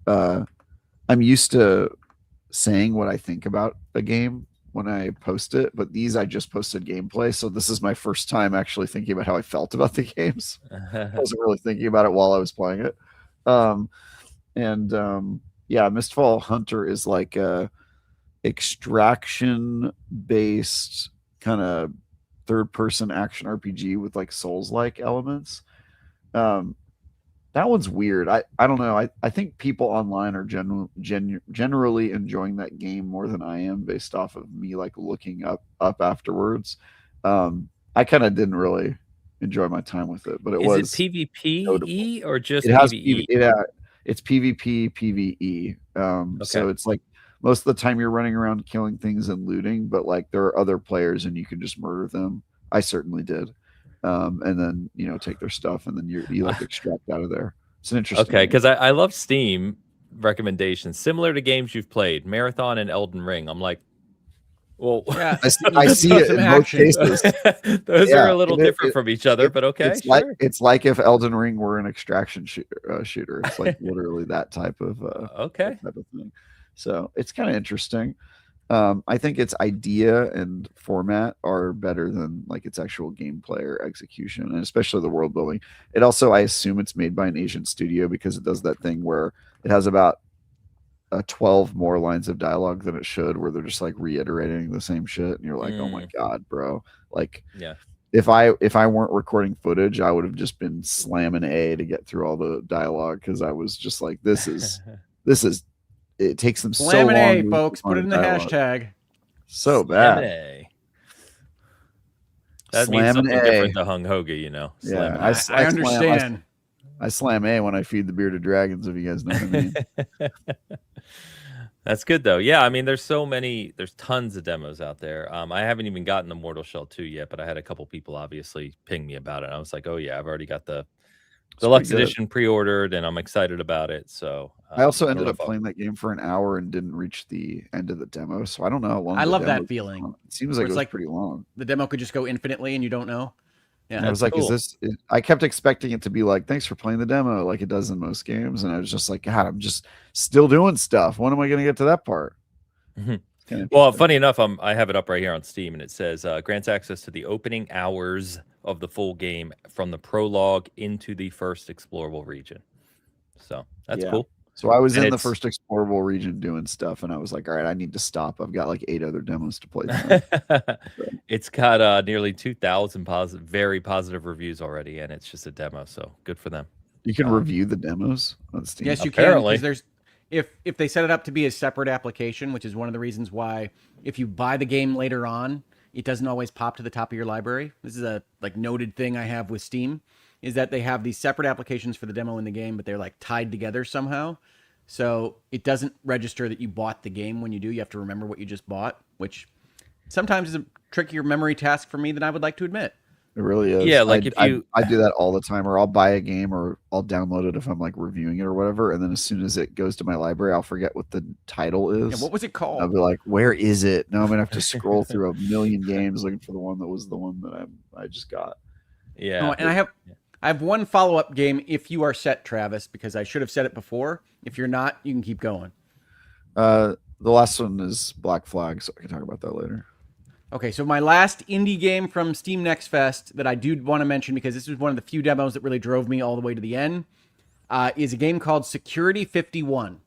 I'm used to saying what I think about a game when I post it, but these I just posted gameplay, so this is my first time actually thinking about how I felt about the games. I wasn't really thinking about it while I was playing it. Yeah, Mistfall Hunter is like a extraction based kind of third person action RPG with like Souls-like elements. That one's weird. I don't know. I think people online are generally enjoying that game more than I am based off of me like looking up afterwards. I kind of didn't really enjoy my time with it, but it was PvP or just it has PvE? It's PvP, PvE. Okay. So it's like most of the time you're running around killing things and looting, but like there are other players and you can just murder them. I certainly did. And then take their stuff and then you like extract out of there. It's an interesting Okay, because I love Steam recommendations similar to games you've played, Marathon and Elden Ring. I'm like, well, Yeah, I see it in most cases. Those are a little different from each other, but okay, it's like if Elden Ring were an extraction shooter. It's like literally that type of okay type of thing. So it's kind of interesting. I think its idea and format are better than like its actual gameplay or execution, and especially the world building. It also, I assume it's made by an Asian studio because it does that thing where it has about 12 more lines of dialogue than it should, where they're just like reiterating the same shit, and you're like, oh my god, bro! Like, yeah. If I weren't recording footage, I would have just been slamming A to get through all the dialogue because I was just like, this is. It takes them so long. A, folks, put it in the hashtag. So bad. That means something different to Hung Hoga, Yeah, I understand. I slam A when I feed the bearded dragons, if you guys know what I mean. That's good though. Yeah, I mean, there's tons of demos out there. I haven't even gotten the Mortal Shell 2 yet, but I had a couple people obviously ping me about it. I was like, oh yeah, I've already got the Deluxe Edition pre-ordered, and I'm excited about it. So I also ended up playing that game for an hour and didn't reach the end of the demo. So I don't know how long. I love that feeling. It seems like it was pretty long. The demo could just go infinitely, and you don't know. Yeah, and I was like, cool. I kept expecting it to be like, thanks for playing the demo, like it does in most games, and I was just like, God, I'm just still doing stuff. When am I going to get to that part? Well, funny enough, I have it up right here on Steam, and it says grants access to the opening hours of the full game from the prologue into the first explorable region. So that's cool. So I was in the first explorable region doing stuff, and I was like, all right, I need to stop. I've got like 8 other demos to play through. It's got nearly 2,000 very positive reviews already, and it's just a demo, so good for them. You can review the demos on Steam. Yes, you can. Because there's if they set it up to be a separate application, which is one of the reasons why if you buy the game later on, it doesn't always pop to the top of your library. This is a like noted thing I have with Steam. is that they have these separate applications for the demo in the game, but they're like tied together somehow. So it doesn't register that you bought the game when you do. You have to remember what you just bought, which sometimes is a trickier memory task for me than I would like to admit. It really is. Yeah, like if you I do that all the time, or I'll buy a game or I'll download it if I'm like reviewing it or whatever, and then as soon as it goes to my library, I'll forget what the title is. Yeah, what was it called? I'll be like, where is it? Now I'm gonna have to scroll through a million games looking for the one that was the one that I just got. Yeah. Oh, and I have one follow-up game if you are set, Travis, because I should have said it before. If you're not, you can keep going. The last one is Black Flag, so I can talk about that later. Okay, so my last indie game from Steam Next Fest that I do want to mention, because this was one of the few demos that really drove me all the way to the end, is a game called Security 51.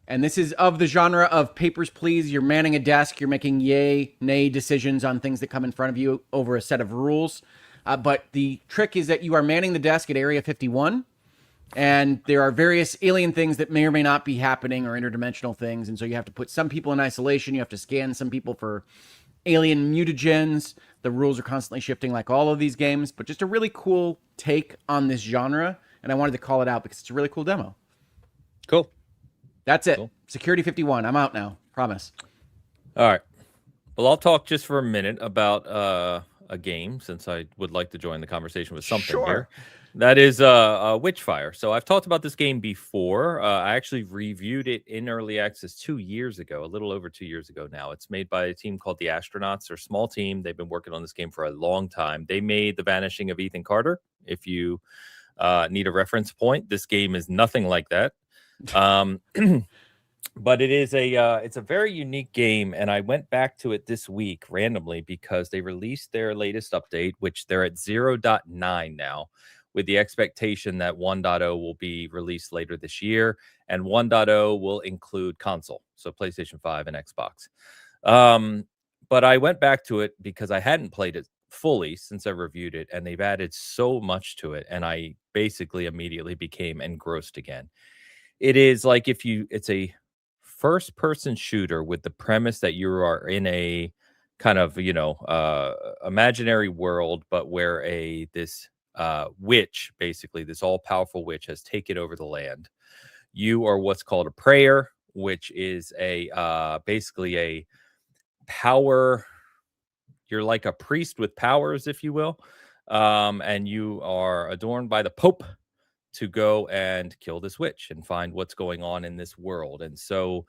And this is of the genre of Papers, Please. You're manning a desk. You're making yay, nay decisions on things that come in front of you over a set of rules. But the trick is that you are manning the desk at Area 51. And there are various alien things that may or may not be happening, or interdimensional things. And so you have to put some people in isolation. You have to scan some people for alien mutagens. The rules are constantly shifting like all of these games, but just a really cool take on this genre. And I wanted to call it out because it's a really cool demo. Cool. That's it. Cool. Security 51. I'm out now. Promise. All right. Well, I'll talk just for a minute about a game, since I would like to join the conversation with something here. That is Witchfire. So I've talked about this game before. I actually reviewed it in early access 2 years ago, a little over 2 years ago now. It's made by a team called the Astronauts. They're a small team. They've been working on this game for a long time. They made The Vanishing of Ethan Carter. If you need a reference point, this game is nothing like that. But it is it's a very unique game, and I went back to it this week randomly because they released their latest update, which they're at 0.9 now, with the expectation that 1.0 will be released later this year, and 1.0 will include console, so PlayStation 5 and Xbox. But I went back to it because I hadn't played it fully since I reviewed it, and they've added so much to it, and I basically immediately became engrossed again. It is like it's a first-person shooter with the premise that you are in a kind of, imaginary world, but where this witch, basically this all-powerful witch, has taken over the land. You are what's called a prayer, which is basically a power. You're like a priest with powers, if you will, and you are adorned by the Pope to go and kill this witch and find what's going on in this world. And so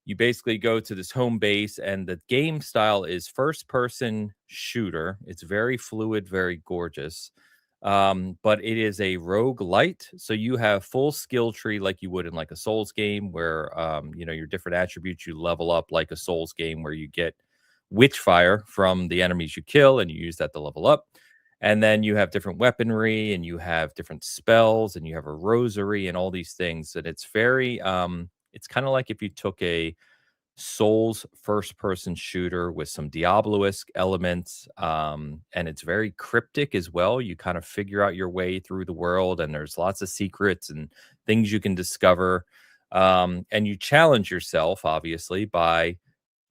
you basically go to this home base, and the game style is first-person shooter. It's very fluid, very gorgeous. But it is a roguelite. So you have full skill tree like you would in like a Souls game, where your different attributes you level up, like a Souls game where you get Witchfire from the enemies you kill, and you use that to level up. And then you have different weaponry, and you have different spells, and you have a rosary and all these things. And it's very, it's kind of like if you took a Souls first-person shooter with some Diablo-esque elements, and it's very cryptic as well. You kind of figure out your way through the world, and there's lots of secrets and things you can discover. And you challenge yourself, obviously, by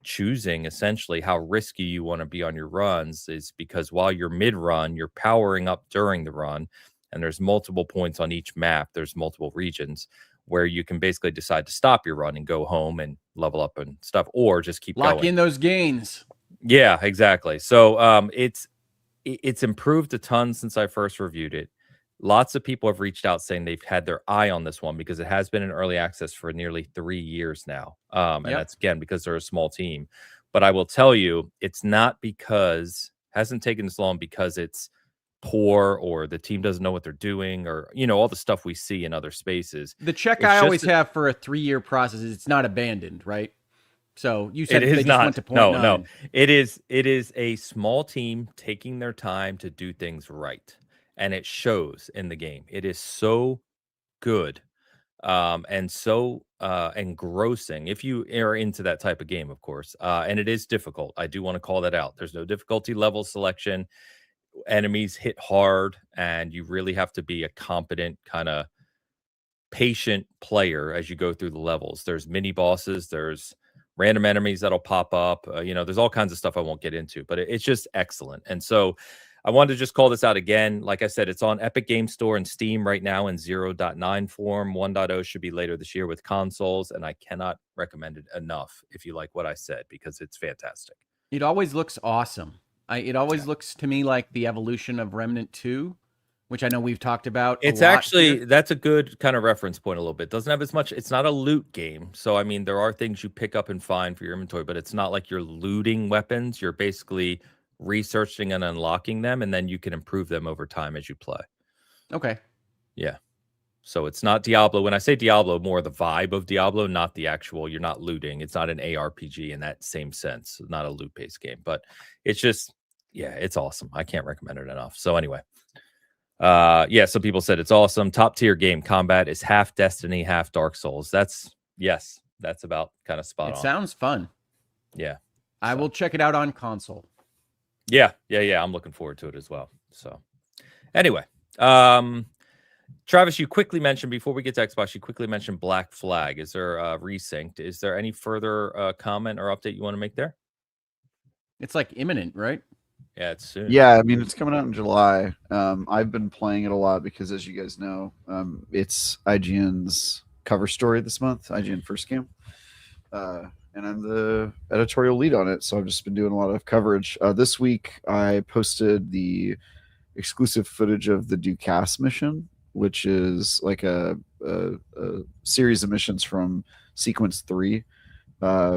choosing essentially how risky you want to be on your runs, is because while you're mid-run, you're powering up during the run, and there's multiple points on each map. There's multiple regions where you can basically decide to stop your run and go home and level up and stuff, or just keep lock going. In those gains. Yeah, exactly. So it's improved a ton since I first reviewed it. Lots of people have reached out saying they've had their eye on this one because it has been in early access for nearly 3 years now. And that's, again, because they're a small team. But I will tell you, it's not hasn't taken this long because it's poor or the team doesn't know what they're doing, or, all the stuff we see in other spaces. The check I always have for a 3-year process is it's not abandoned, right? So you said they just went to point 9. No. It is a small team taking their time to do things right. And it shows in the game. It is so good, and so engrossing if you are into that type of game, of course. And it is difficult. I do want to call that out. There's no difficulty level selection. Enemies hit hard, and you really have to be a competent, kind of patient player as you go through the levels. There's mini bosses. There's random enemies that'll pop up. There's all kinds of stuff I won't get into, but it's just excellent. And so I wanted to just call this out again. Like I said, it's on Epic Game Store and Steam right now in 0.9 form. 1.0 should be later this year with consoles, and I cannot recommend it enough if you like what I said, because it's fantastic. It always looks awesome. It always looks to me like the evolution of Remnant 2, which I know we've talked about. It's a lot actually, here. that's a good kind of reference point a little bit. Doesn't have as much, it's not a loot game. So, I mean, there are things you pick up and find for your inventory, but it's not like you're looting weapons. You're basically researching and unlocking them, and then you can improve them over time as you play. Okay. Yeah. So it's not Diablo. When I say Diablo, more the vibe of Diablo, not the actual, you're not looting. It's not an ARPG in that same sense, not a loot-based game, but it's just, yeah, it's awesome. I can't recommend it enough. So anyway, yeah, some people said it's awesome. Top tier game. Combat is half Destiny, half Dark Souls. That's about kind of spot on. It sounds fun. Yeah. I will check it out on console. Yeah. I'm looking forward to it as well. So anyway, Travis, you quickly mentioned, before we get to Xbox, you quickly mentioned Black Flag. Is there resynced? Is there any further comment or update you want to make there? It's like imminent, right? Yeah, it's soon. Yeah, I mean, it's coming out in July. I've been playing it a lot because, as you guys know, it's IGN's cover story this month, IGN First Game. And I'm the editorial lead on it, so I've just been doing a lot of coverage. This week, I posted the exclusive footage of the Ducasse mission, which is like a series of missions from Sequence 3,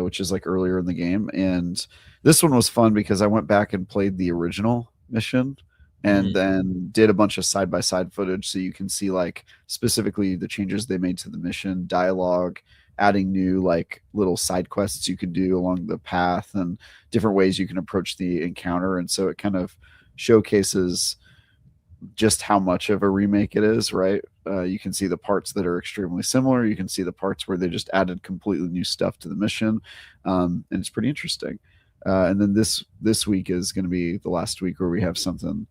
which is like earlier in the game. And this one was fun because I went back and played the original mission and then did a bunch of side-by-side footage, so you can see like specifically the changes they made to the mission, dialogue, adding new like little side quests you could do along the path, and different ways you can approach the encounter. And so it kind of showcases just how much of a remake it is, right? You can see the parts that are extremely similar. You can see the parts where they just added completely new stuff to the mission, and it's pretty interesting. And then this week is going to be the last week where we have something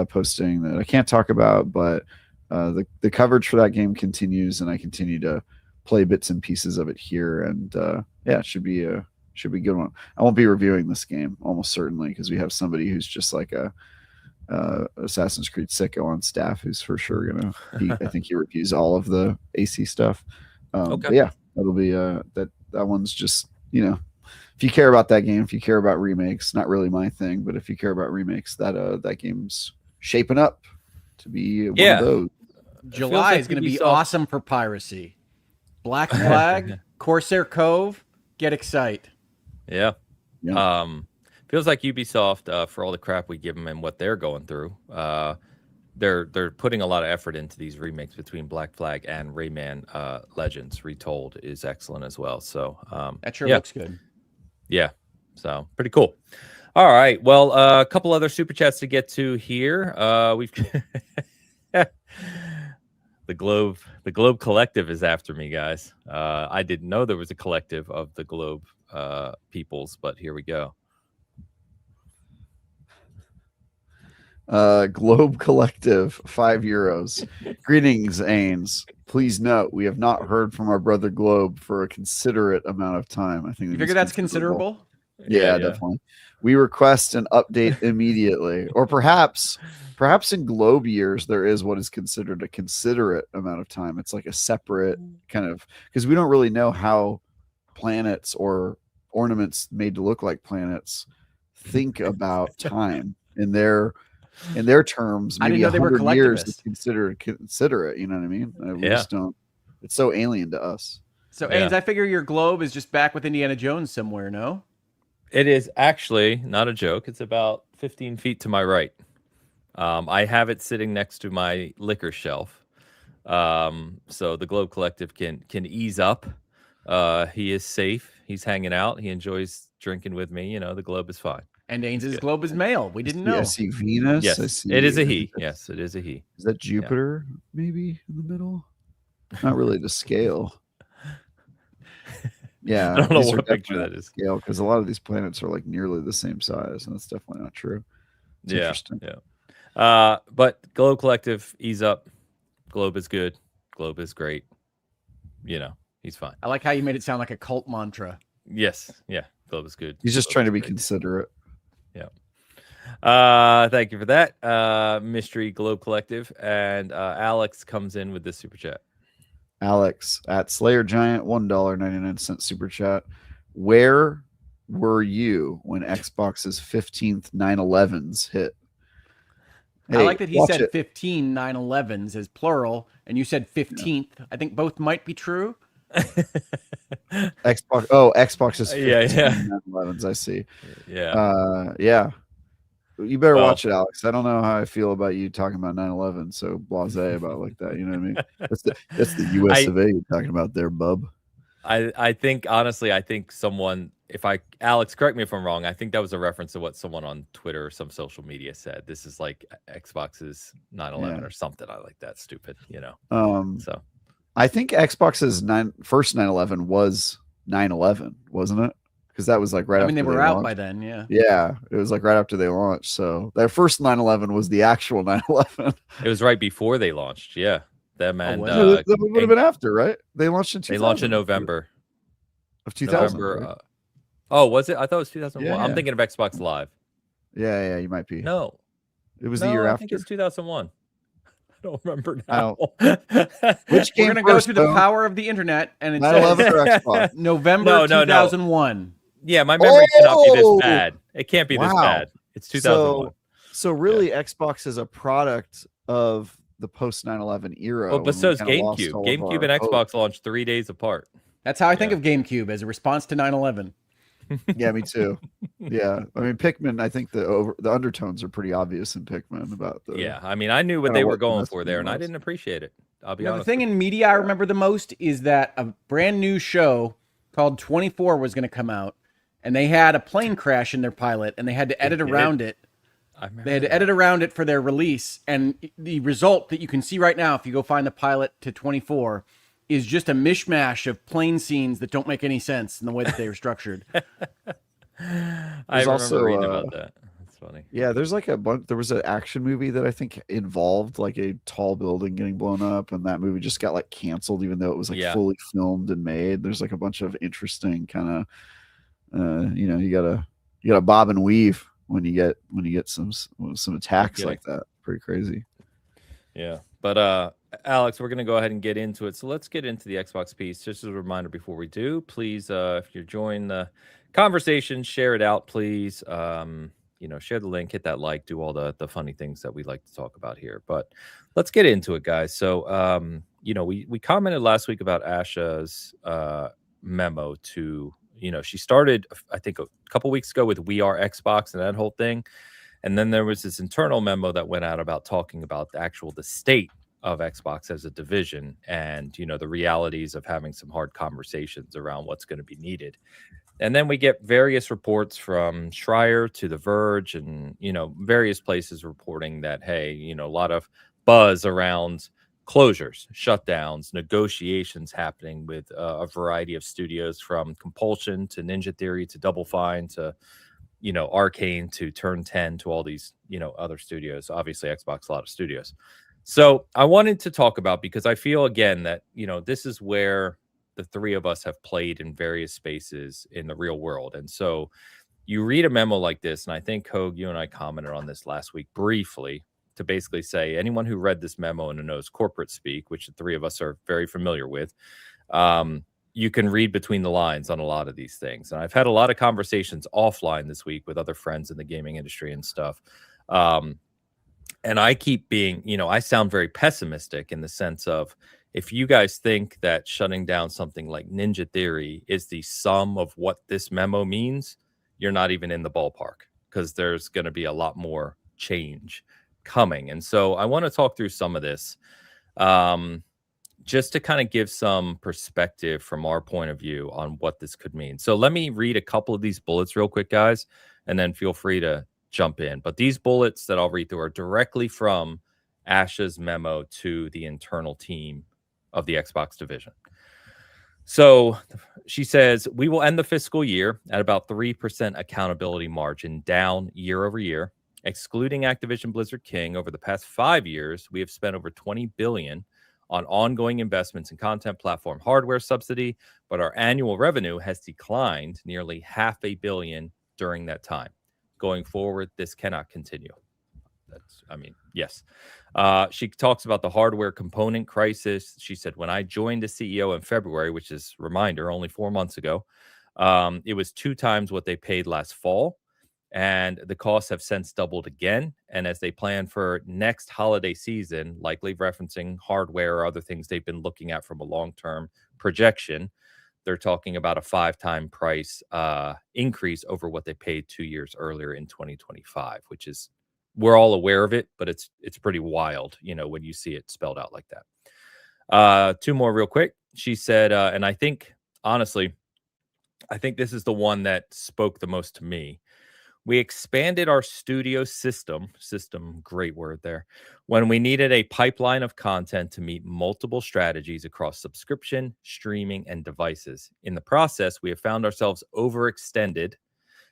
posting that I can't talk about, but the coverage for that game continues, and I continue to play bits and pieces of it here. And yeah, it should be a good one. I won't be reviewing this game almost certainly, because we have somebody who's just like a Assassin's Creed sicko on staff who's for sure gonna I think he reviews all of the AC stuff. Okay. But yeah, that'll be that one's just, you know, if you care about that game, if you care about remakes, not really my thing, but if you care about remakes, that game's shaping up to be one of those. July is going to be awesome for piracy. Black Flag, Corsair Cove, get excited. Yeah. Feels like Ubisoft, for all the crap we give them and what they're going through, they're putting a lot of effort into these remakes between Black Flag and Rayman Legends Retold is excellent as well. So that sure looks good. Yeah. So pretty cool. All right. Well, a couple other super chats to get to here. We've the Globe Collective is after me, guys. I didn't know there was a collective of the Globe peoples, but here we go. Globe Collective, €5. Greetings, Ains. Please note we have not heard from our brother Globe for a considerate amount of time. I think you figure that's considerable. Yeah, definitely. We request an update immediately, or perhaps in Globe years there is what is considered a considerate amount of time. It's like a separate kind of, because we don't really know how planets or ornaments made to look like planets think about time in their terms. Maybe 100 years is considered considerate. You know what I mean? We just don't. It's so alien to us. So, Ains, I figure your globe is just back with Indiana Jones somewhere. No, it is actually not a joke. It's about 15 feet to my right. I have it sitting next to my liquor shelf. So the Globe Collective can ease up. He is safe. He's hanging out. He enjoys drinking with me. You know, the Globe is fine. And Ains's globe is male. We didn't know. I see Venus. Yes, I see, it is a he. Yes, it is a he. Is that Jupiter maybe in the middle? Not really to scale. Yeah, I don't know what picture that is. Scale, because a lot of these planets are like nearly the same size, and that's definitely not true. It's interesting. Yeah. But Globe Collective, ease up. Globe is good. Globe is great. You know, he's fine. I like how you made it sound like a cult mantra. Yes. Yeah. Globe is good. He's just trying to be considerate. Yeah. Thank you for that, Mystery Globe Collective. And Alex comes in with this super chat. Alex at Slayer Giant, $1.99 super chat. Where were you when Xbox's 15th 911s hit? I like that he watch said it. 15 911s as plural, and you said 15th. Yeah. I think both might be true. Xbox's 15 yeah. 911s. I see. Yeah. Yeah. You better watch it, Alex. I don't know how I feel about you talking about 9/11 so blasé about like that. You know what I mean? That's the U.S. of A. You're talking about there, bub. I think honestly, I think someone, Alex, correct me if I'm wrong. I think that was a reference to what someone on Twitter or some social media said. This is like Xbox's 9/11 or something. I like that stupid, So I think Xbox's first 9/11 was 9/11, wasn't it? Because that was like right after they were out launched. by then, yeah. Yeah, it was like right after they launched. So their first 9/11 was the actual 9/11. It was right before they launched. Yeah, them and that would have been after, right? They launched in 2000. They launched in November of 2000. November. Right? Oh, was it? I thought it was 2001. Yeah. I'm thinking of Xbox Live. Yeah, you might be. No, it was the year after. I think it's 2001. I don't remember now. Which we're gonna go through the power of the internet, and it's 9/11 or Xbox. November 2001. Yeah, my memory cannot be this bad. It can't be this bad. It's 2001. So really, Xbox is a product of the post 9/11 era. Well, but so is GameCube. GameCube and Xbox launched 3 days apart. That's how I think of GameCube, as a response to 9/11. Yeah, me too. Yeah, I mean Pikmin. I think the undertones are pretty obvious in Pikmin about the. Yeah, I mean I knew what they were going for there, and I didn't appreciate it. I'll be honest. The thing in media I remember the most is that a brand new show called 24 was going to come out, and they had a plane crash in their pilot, and they had to edit around it. They had to edit around it for their release, and the result that you can see right now, if you go find the pilot to 24, is just a mishmash of plane scenes that don't make any sense in the way that they were structured. I remember reading about that. That's funny. Yeah, there's like a bunch. There was an action movie that I think involved like a tall building getting blown up, and that movie just got like canceled, even though it was like fully filmed and made. There's like a bunch of interesting kind of, you gotta bob and weave when you get some attacks like that. Pretty crazy. Yeah, but Alex, we're going to go ahead and get into it. So let's get into the Xbox piece. Just as a reminder before we do, please, if you're joining the conversation, share it out, please. Share the link, hit that like, do all the funny things that we like to talk about here. But let's get into it, guys. So, we commented last week about Asha's memo to, she started, I think, a couple weeks ago with We Are Xbox and that whole thing. And then there was this internal memo that went out about talking about the state of Xbox as a division and, the realities of having some hard conversations around what's going to be needed. And then we get various reports from Schreier to The Verge and, various places reporting that, hey, a lot of buzz around closures, shutdowns, negotiations happening with a variety of studios, from Compulsion to Ninja Theory to Double Fine to Arcane to Turn 10 to all these, other studios. Obviously, Xbox, a lot of studios. So I wanted to talk about, because I feel, again, that, this is where the three of us have played in various spaces in the real world. And so you read a memo like this, and I think, Hogue, you and I commented on this last week briefly, to basically say anyone who read this memo and knows corporate speak, which the three of us are very familiar with, you can read between the lines on a lot of these things. And I've had a lot of conversations offline this week with other friends in the gaming industry and stuff. And I keep being, I sound very pessimistic in the sense of, if you guys think that shutting down something like Ninja Theory is the sum of what this memo means, you're not even in the ballpark, because there's going to be a lot more change coming. And so I want to talk through some of this. Just to kind of give some perspective from our point of view on what this could mean. So let me read a couple of these bullets real quick, guys, and then feel free to jump in. But these bullets that I'll read through are directly from Asha's memo to the internal team of the Xbox division. So she says, we will end the fiscal year at about 3% accountability margin down year over year. Excluding Activision Blizzard King, over the past 5 years, we have spent over $20 billion on ongoing investments in content platform hardware subsidy, but our annual revenue has declined nearly $500 million during that time. going forward. This cannot continue. Yes. She talks about the hardware component crisis. She said, when I joined as CEO in February, which is, reminder, only 4 months ago, it was 2 times what they paid last fall. And the costs have since doubled again. And as they plan for next holiday season, likely referencing hardware or other things they've been looking at from a long-term projection, they're talking about a 5-time price increase over what they paid 2 years earlier in 2025, which is, we're all aware of it, but it's pretty wild, when you see it spelled out like that. 2 more real quick. She said, and I think, honestly, I think this is the one that spoke the most to me. We expanded our studio system, great word there, when we needed a pipeline of content to meet multiple strategies across subscription, streaming, and devices. In the process, we have found ourselves overextended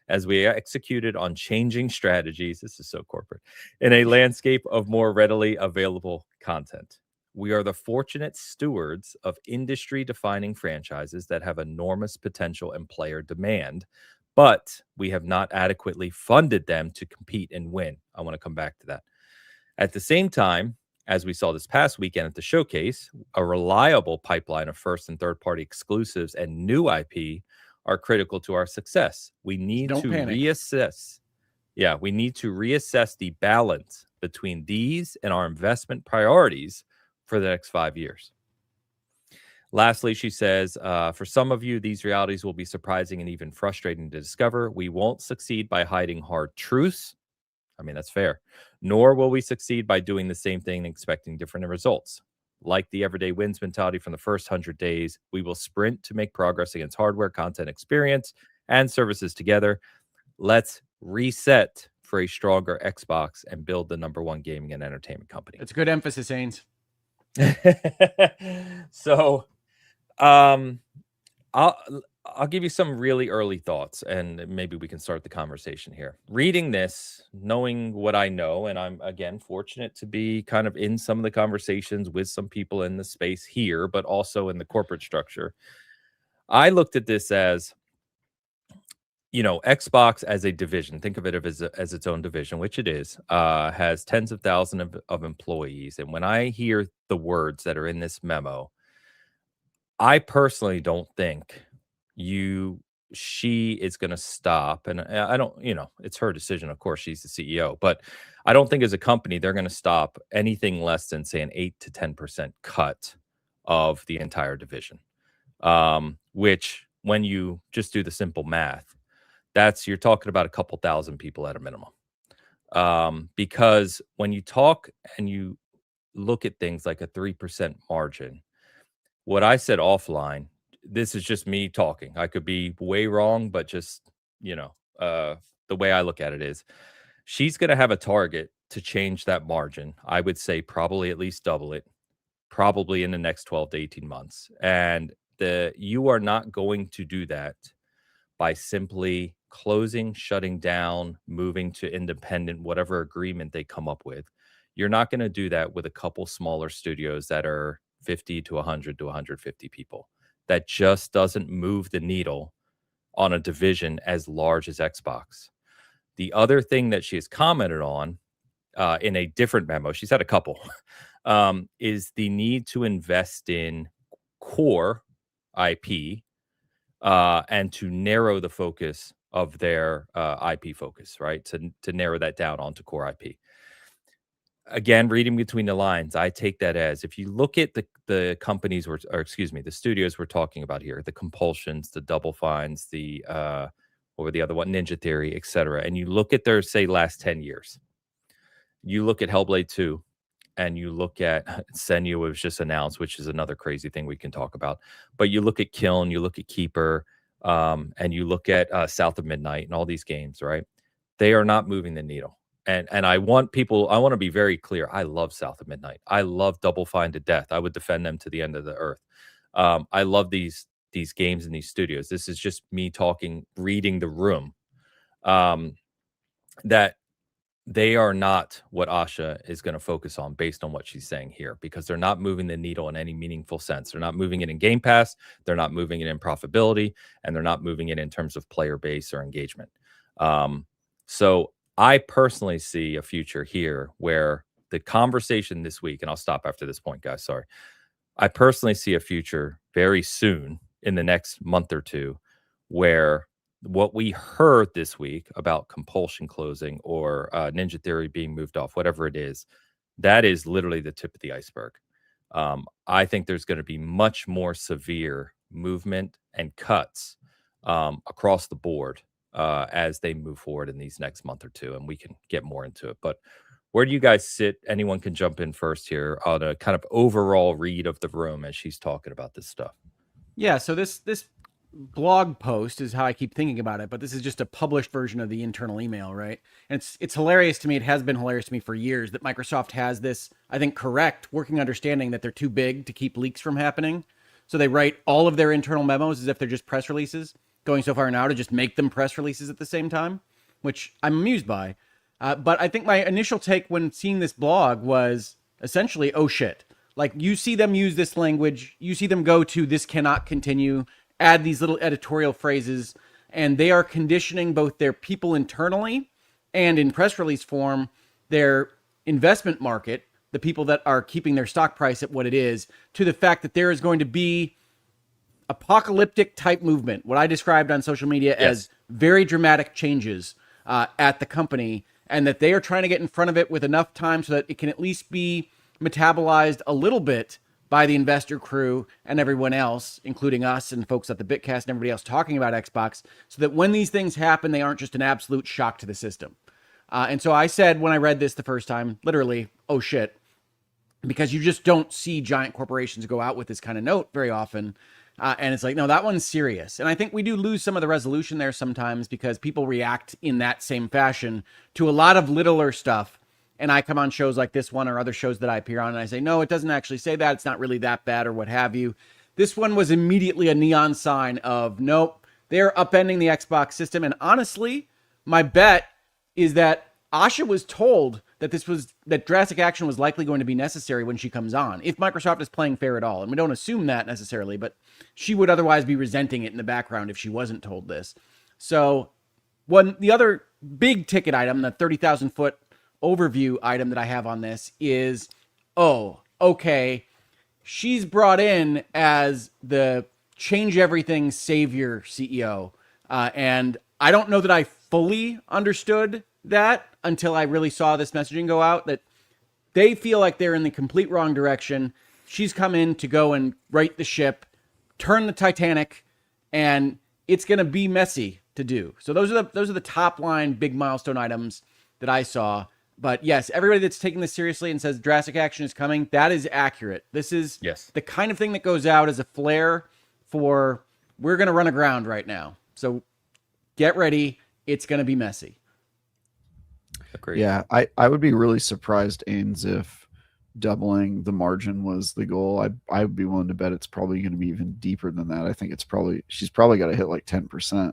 as we executed on changing strategies. This is so corporate, in a landscape of more readily available content. We are the fortunate stewards of industry-defining franchises that have enormous potential and player demand, but we have not adequately funded them to compete and win. I want to come back to that. At the same time, as we saw this past weekend at the showcase, a reliable pipeline of first and third-party exclusives and new IP are critical to our success. We need to reassess. Yeah, we need to reassess the balance between these and our investment priorities for the next 5 years. Lastly, she says, for some of you, these realities will be surprising and even frustrating to discover. We won't succeed by hiding hard truths. I mean, that's fair. Nor will we succeed by doing the same thing and expecting different results. Like the everyday wins mentality from the first 100 days, we will sprint to make progress against hardware, content, experience, and services together. Let's reset for a stronger Xbox and build the #1 gaming and entertainment company. It's good emphasis, Ains. So, I'll give you some really early thoughts, and maybe we can start the conversation here. Reading this, knowing what I know, and I'm, again, fortunate to be kind of in some of the conversations with some people in the space here, but also in the corporate structure. I looked at this as, Xbox as a division. Think of it as its own division, which it is, has tens of thousands of employees. And when I hear the words that are in this memo, I personally don't think she is going to stop. And I don't, it's her decision. Of course, she's the CEO, but I don't think as a company, they're going to stop anything less than, say, an 8 to 10% cut of the entire division. Which, when you just do the simple math, you're talking about a couple thousand people at a minimum. Because when you talk and you look at things like a 3% margin, what I said offline, this is just me talking. I could be way wrong, but just, the way I look at it is she's going to have a target to change that margin. I would say probably at least double it, probably in the next 12 to 18 months. And you are not going to do that by simply closing, shutting down, moving to independent, whatever agreement they come up with. You're not going to do that with a couple smaller studios that are 50 to 100 to 150 people. That just doesn't move the needle on a division as large as Xbox. The other thing that she has commented on in a different memo, she's had a couple, is the need to invest in core IP and to narrow the focus of their IP focus, right? To narrow that down onto core IP. Again, reading between the lines, I take that as, if you look at the companies the studios we're talking about here, the Compulsions, the Double Fines, the what were the other one, Ninja Theory, etc., and you look at their, say, last 10 years, you look at Hellblade 2, and you look at Senua was just announced, which is another crazy thing we can talk about. But you look at Kiln, you look at Keeper, and you look at South of Midnight and all these games, right? They are not moving the needle. And I want to be very clear. I love South of Midnight. I love Double Fine to death. I would defend them to the end of the earth. I love these games and these studios. This is just me talking, reading the room. That they are not what Asha is going to focus on based on what she's saying here, because they're not moving the needle in any meaningful sense. They're not moving it in Game Pass. They're not moving it in profitability, and they're not moving it in terms of player base or engagement. So I personally see a future here where the conversation this week, and I'll stop after this point, guys. Sorry. I personally see a future very soon in the next month or two where what we heard this week about compulsion closing or Ninja Theory being moved off, whatever it is, that is literally the tip of the iceberg. I think there's going to be much more severe movement and cuts across the board as they move forward in these next month or two, and we can get more into it. But where do you guys sit? Anyone can jump in first here on a kind of overall read of the room as she's talking about this stuff. Yeah, so this blog post is how I keep thinking about it, but this is just a published version of the internal email, right? And it's hilarious to me. It has been hilarious to me for years that Microsoft has this, I think, correct working understanding that they're too big to keep leaks from happening. So they write all of their internal memos as if they're just press releases, going so far now to just make them press releases at the same time, which I'm amused by. But I think my initial take when seeing this blog was essentially, oh shit. Like, you see them use this language, you see them go to this cannot continue, add these little editorial phrases, and they are conditioning both their people internally and in press release form, their investment market, the people that are keeping their stock price at what it is, to the fact that there is going to be apocalyptic type movement, what I described on social media as very dramatic changes at the company, and that they are trying to get in front of it with enough time so that it can at least be metabolized a little bit by the investor crew and everyone else, including us and folks at the Bitcast and everybody else talking about Xbox, so that when these things happen, they aren't just an absolute shock to the system. And so I said when I read this the first time, literally, oh shit, because you just don't see giant corporations go out with this kind of note very often. And it's like, no, that one's serious. And I think we do lose some of the resolution there sometimes because people react in that same fashion to a lot of littler stuff. And I come on shows like this one or other shows that I appear on and I say, no, it doesn't actually say that. It's not really that bad or what have you. This one was immediately a neon sign of, nope, they're upending the Xbox system. And honestly, my bet is that Asha was told that that drastic action was likely going to be necessary when she comes on, if Microsoft is playing fair at all. And we don't assume that necessarily, but she would otherwise be resenting it in the background if she wasn't told this. So the other big ticket item, the 30,000 foot overview item that I have on this is, oh, okay, she's brought in as the change everything savior CEO. And I don't know that I fully understood that until I really saw this messaging go out, that they feel like they're in the complete wrong direction. She's come in to go and right the ship, turn the Titanic, and it's going to be messy to do. So those are the top line big milestone items that I saw. But yes, everybody that's taking this seriously and says drastic action is coming, that is accurate. This is the kind of thing that goes out as a flare for, we're going to run aground right now. So get ready. It's going to be messy. Agreed. Yeah, I would be really surprised, Ains, if doubling the margin was the goal. I would be willing to bet it's probably going to be even deeper than that. I think she's probably got to hit like 10%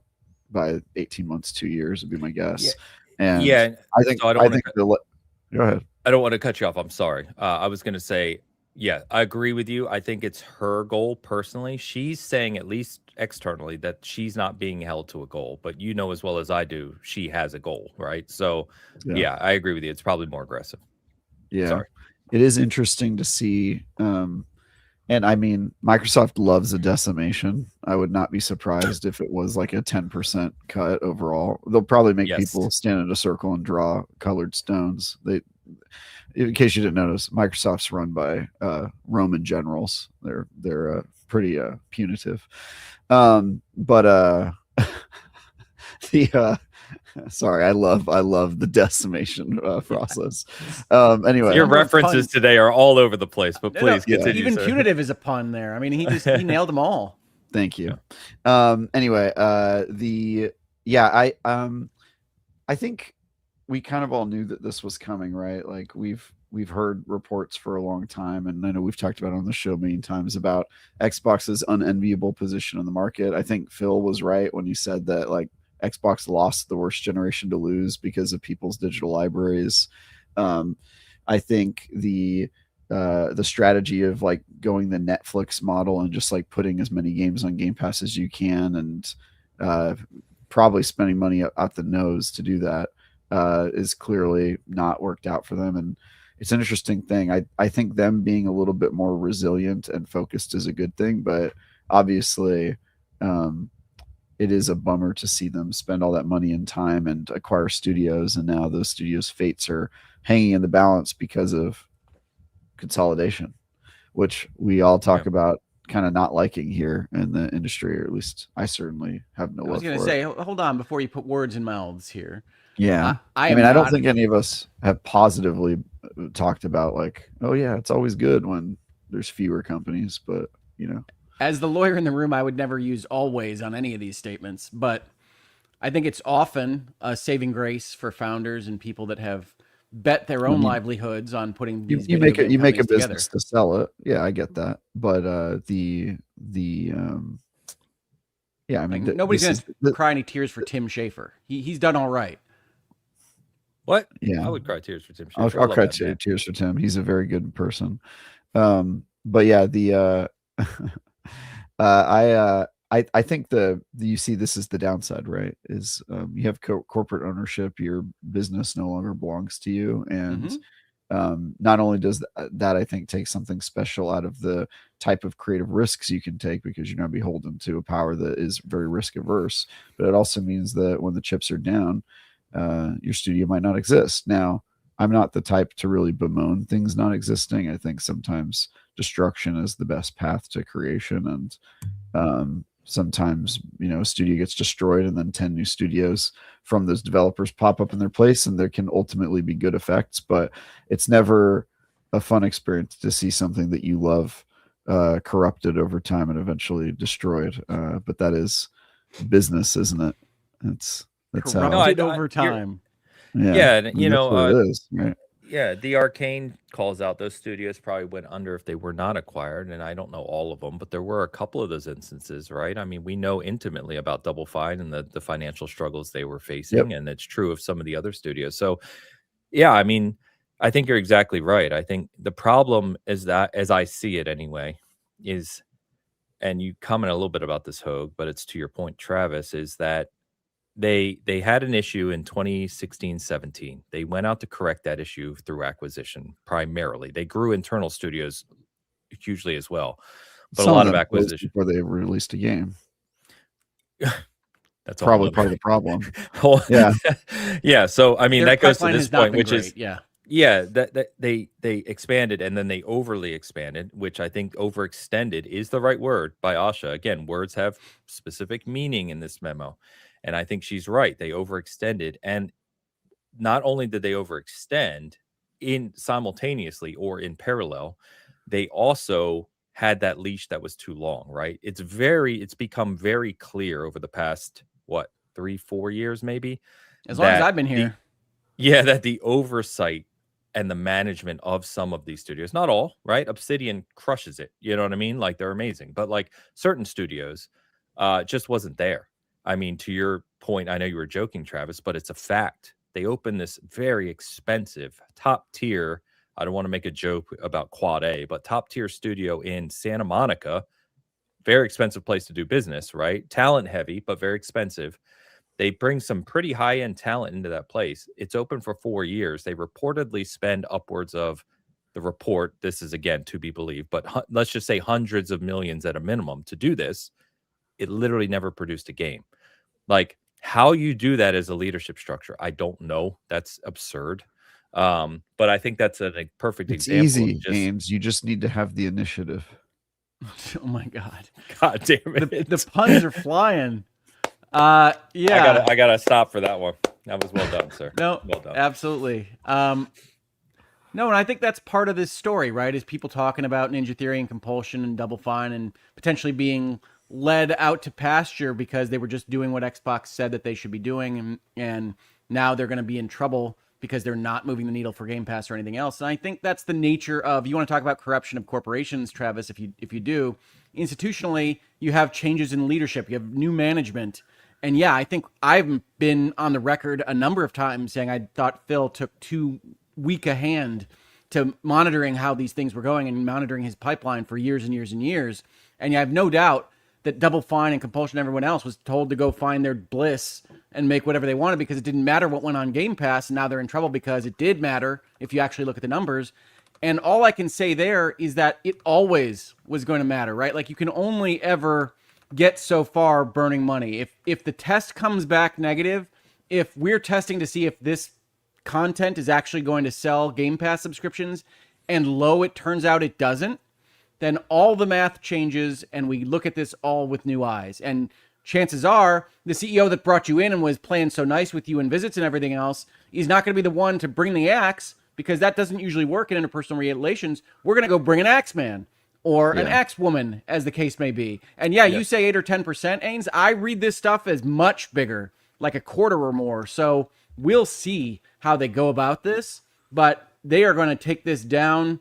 by 18 months, 2 years would be my guess. And I think go ahead. I don't want to cut you off. I'm sorry. I was going to say, yeah, I agree with you. I think it's her goal personally. She's saying, at least externally, that she's not being held to a goal. But you know as well as I do, she has a goal, right? So, yeah, I agree with you. It's probably more aggressive. Yeah. Sorry. It is interesting to see. And I mean, Microsoft loves a decimation. I would not be surprised if it was like a 10% cut overall. They'll probably make people stand in a circle and draw colored stones. In case you didn't notice, Microsoft's run by Roman generals. They're pretty punitive. Sorry, I love the decimation process. Anyway, your references today are all over the place, but please continue. Even punitive is a pun there. I mean, he nailed them all. Thank you. Anyway, I think we kind of all knew that this was coming, right? Like we've heard reports for a long time, and I know we've talked about it on the show many times about Xbox's unenviable position in the market. I think Phil was right when he said that like Xbox lost the worst generation to lose because of people's digital libraries. I think the strategy of like going the Netflix model and just like putting as many games on Game Pass as you can, and probably spending money out the nose to do that. is clearly not worked out for them. And it's an interesting thing. I think them being a little bit more resilient and focused is a good thing, but obviously, it is a bummer to see them spend all that money and time and acquire studios, and now those studios' fates are hanging in the balance because of consolidation, which we all talk about kind of not liking here in the industry, or at least I certainly have no love for it. I was going to say, hold on before you put words in mouths here. Yeah. I mean, I don't think any of us have positively talked about like, oh yeah, it's always good when there's fewer companies, but you know. As the lawyer in the room, I would never use always on any of these statements, but I think it's often a saving grace for founders and people that have bet their own livelihoods on putting these you make a together. business to sell it. Yeah, I get that. But yeah, I mean, like, nobody's gonna cry any tears for Tim Schafer. He's done all right. What? Yeah, I would cry tears for Tim Schafer. I'll cry tears for Tim. He's a very good person. But yeah, the I think you see this is the downside, right? Is you have corporate ownership, your business no longer belongs to you, and not only does that I think take something special out of the type of creative risks you can take because you're not beholden to a power that is very risk averse, but it also means that when the chips are down, your studio might not exist. Now, I'm not the type to really bemoan things not existing. I think sometimes destruction is the best path to creation, and sometimes a studio gets destroyed and then 10 new studios from those developers pop up in their place, and there can ultimately be good effects, but it's never a fun experience to see something that you love corrupted over time and eventually destroyed. But that is business, isn't it? That's corrupted over time. Yeah, and it is, right? Yeah, the Arcane calls out those studios probably went under if they were not acquired, and I don't know all of them, but there were a couple of those instances, right? I mean, we know intimately about Double Fine and the financial struggles they were facing, and it's true of some of the other studios. So, yeah, I mean, I think you're exactly right. I think the problem is that, as I see it anyway, is, and you comment a little bit about this, Hogue, but it's to your point, Travis, is that they had an issue in 2016-17. They went out to correct that issue through acquisition primarily. They grew internal studios hugely as well, but a lot of acquisition before they released a game. That's probably part of the problem. Yeah. So I mean, that goes to this point, which is that they expanded and then they overly expanded, which I think overextended is the right word by Asha. Again, words have specific meaning in this memo. And I think she's right. They overextended. And not only did they overextend in simultaneously or in parallel, they also had that leash that was too long, right? It's become very clear over the past, 3-4 years, maybe? As long as I've been here. That the oversight and the management of some of these studios, not all, right? Obsidian crushes it. You know what I mean? Like, they're amazing. But like certain studios just wasn't there. I mean, to your point, I know you were joking, Travis, but it's a fact. They opened this very expensive, top tier, I don't want to make a joke about Quad A, but top tier studio in Santa Monica. Very expensive place to do business, right? Talent heavy, but very expensive. They bring some pretty high-end talent into that place. It's open for 4 years. They reportedly spend upwards of, the report, this is again to be believed, but let's just say hundreds of millions at a minimum to do this. It literally never produced a game. Like, how you do that as a leadership structure, I don't know. That's absurd. But I think that's a perfect example. It's easy, James. You just need to have the initiative. Oh my God. God damn it. The puns are flying. I gotta stop for that one. That was well done, sir. No, well done. Absolutely. No, and I think that's part of this story, right? Is people talking about Ninja Theory and Compulsion and Double Fine and potentially being led out to pasture because they were just doing what Xbox said that they should be doing, and now they're going to be in trouble because they're not moving the needle for Game Pass or anything else. And I think that's the nature of, you want to talk about corruption of corporations, Travis, if you do, institutionally, you have changes in leadership, you have new management. And yeah, I think I've been on the record a number of times saying I thought Phil took too weak a hand to monitoring how these things were going and monitoring his pipeline for years and years and years. And I have no doubt that Double Fine and Compulsion and everyone else was told to go find their bliss and make whatever they wanted because it didn't matter what went on Game Pass. And now they're in trouble because it did matter if you actually look at the numbers. And all I can say there is that it always was going to matter, right? Like you can only ever get so far burning money. If the test comes back negative, if we're testing to see if this content is actually going to sell Game Pass subscriptions and it turns out it doesn't, then all the math changes and we look at this all with new eyes. And chances are the CEO that brought you in and was playing so nice with you and visits and everything else is not going to be the one to bring the axe, because that doesn't usually work in interpersonal relations. We're going to go bring an axe man or an axe woman, as the case may be. And you say 8 or 10%, Ains. I read this stuff as much bigger, like a quarter or more. So we'll see how they go about this, but they are going to take this down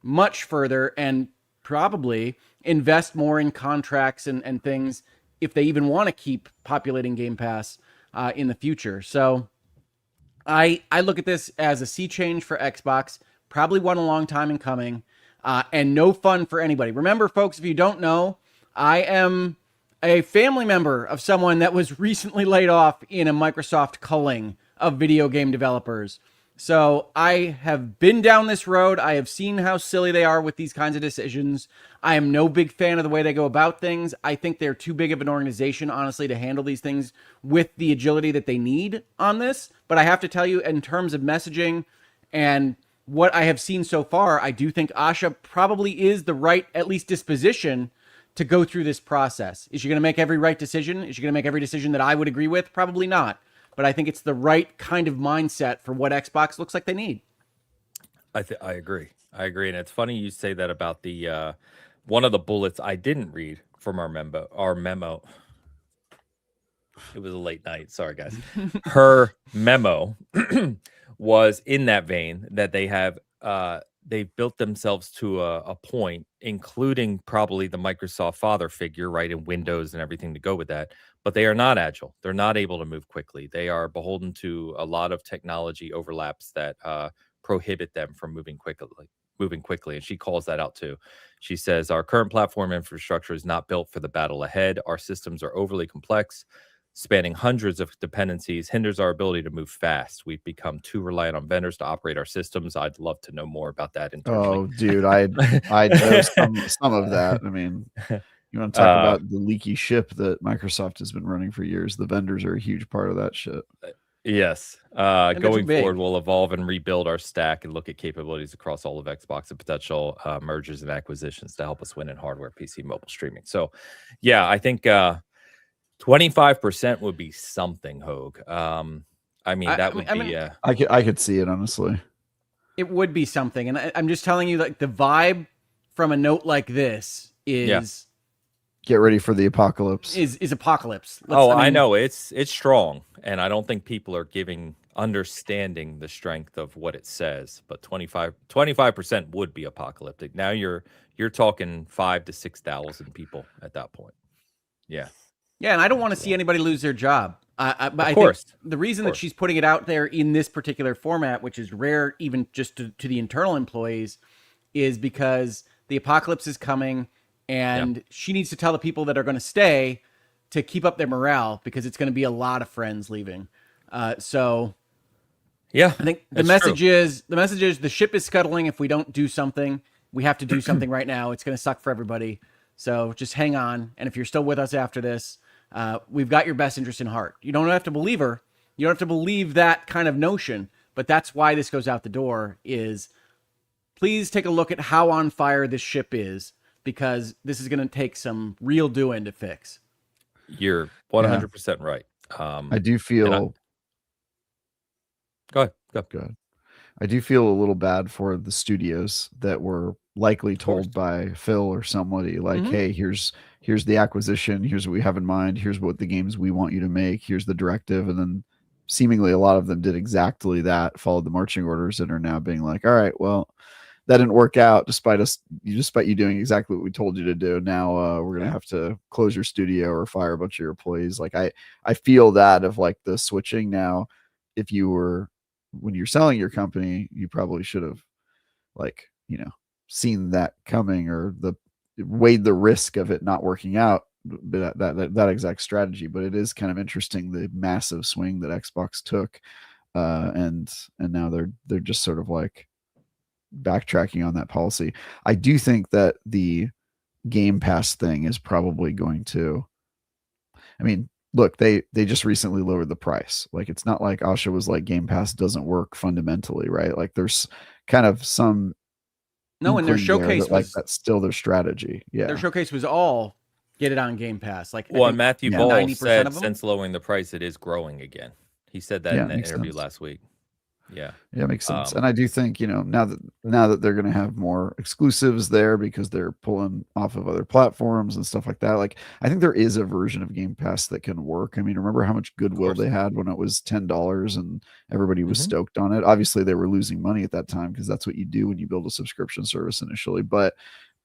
much further and probably invest more in contracts and things if they even want to keep populating Game Pass in the future. So I look at this as a sea change for Xbox, probably one a long time in coming, and no fun for anybody. Remember, folks, if you don't know, I am a family member of someone that was recently laid off in a Microsoft culling of video game developers. So I have been down this road. I have seen how silly they are with these kinds of decisions. I am no big fan of the way they go about things. I think they're too big of an organization, honestly, to handle these things with the agility that they need on this. But I have to tell you, in terms of messaging and what I have seen so far, I do think Asha probably is the right, at least disposition, to go through this process. Is she going to make every right decision? Is she going to make every decision that I would agree with? Probably not. But I think it's the right kind of mindset for what Xbox looks like they need. I agree. And it's funny you say that about the one of the bullets I didn't read from our memo. It was a late night. Sorry, guys. Her memo was in that vein that they have they've built themselves to a point, including probably the Microsoft father figure, right, in Windows and everything to go with that. But they are not agile. They're not able to move quickly. They are beholden to a lot of technology overlaps that prohibit them from moving quickly. And she calls that out too. She says, our current platform infrastructure is not built for the battle ahead. Our systems are overly complex, spanning hundreds of dependencies, hinders our ability to move fast. We've become too reliant on vendors to operate our systems. I'd love to know more about that internally. Oh, dude, I know some of that. I mean, you want to talk about the leaky ship that Microsoft has been running for years? The vendors are a huge part of that shit. Yes. Going forward, we'll evolve and rebuild our stack and look at capabilities across all of Xbox and potential mergers and acquisitions to help us win in hardware, PC, mobile streaming. So, yeah, I think 25% would be something, Hogue. I mean, that would be. I could see it, honestly. It would be something, and I'm just telling you, like, the vibe from a note like this is get ready for the apocalypse. Is apocalypse. I know it's strong, and I don't think people are understanding the strength of what it says. But 25% would be apocalyptic. Now you're talking 5,000 to 6,000 people at that point. Yeah. Yeah, and I don't want to see anybody lose their job. But I think the reason that she's putting it out there in this particular format, which is rare even just to the internal employees, is because the apocalypse is coming, and she needs to tell the people that are going to stay to keep up their morale, because it's going to be a lot of friends leaving. So I think the message is the ship is scuttling. If we don't do something, we have to do something right now. It's going to suck for everybody. So just hang on. And if you're still with us after this, we've got your best interest in heart. You don't have to believe her. You don't have to believe that kind of notion, but that's why this goes out the door. Is please take a look at how on fire this ship is, because this is going to take some real doing to fix. You're 100% right. I do feel. Go ahead. I do feel a little bad for the studios that were likely told by Phil or somebody, like, hey, here's the acquisition, here's what we have in mind, here's what the games we want you to make, here's the directive. And then seemingly a lot of them did exactly that, followed the marching orders, and are now being like, all right, well, that didn't work out despite you doing exactly what we told you to do. Now we're going to have to close your studio or fire a bunch of your employees. Like I feel that of like the switching now. When you're selling your company, you probably should have, seen that coming, or weighed the risk of it not working out that exact strategy. But it is kind of interesting the massive swing that Xbox took, and now they're just sort of like backtracking on that policy. I do think that the Game Pass thing is probably going to. I mean, look, they just recently lowered the price. Like, it's not like Asha was like Game Pass doesn't work fundamentally, right? Like, there's kind of some No, and their inkling there showcase that like was that's still their strategy. their Yeah, showcase was all get it on Game Pass. Like I Well, and think Matthew Yeah. Ball 90% said of them. since lowering the price, it is growing again. He said that yeah, in it that makes interview sense. last week. Yeah. Yeah, it makes sense. Um, And I do think, now that they're going to have more exclusives there because they're pulling off of other platforms and stuff like that. Like, I think there is a version of Game Pass that can work. I mean, remember how much of goodwill course. they had when it was $10 and everybody was Mhm. stoked on it. Obviously, they were losing money at that time because that's what you do when you build a subscription service initially. But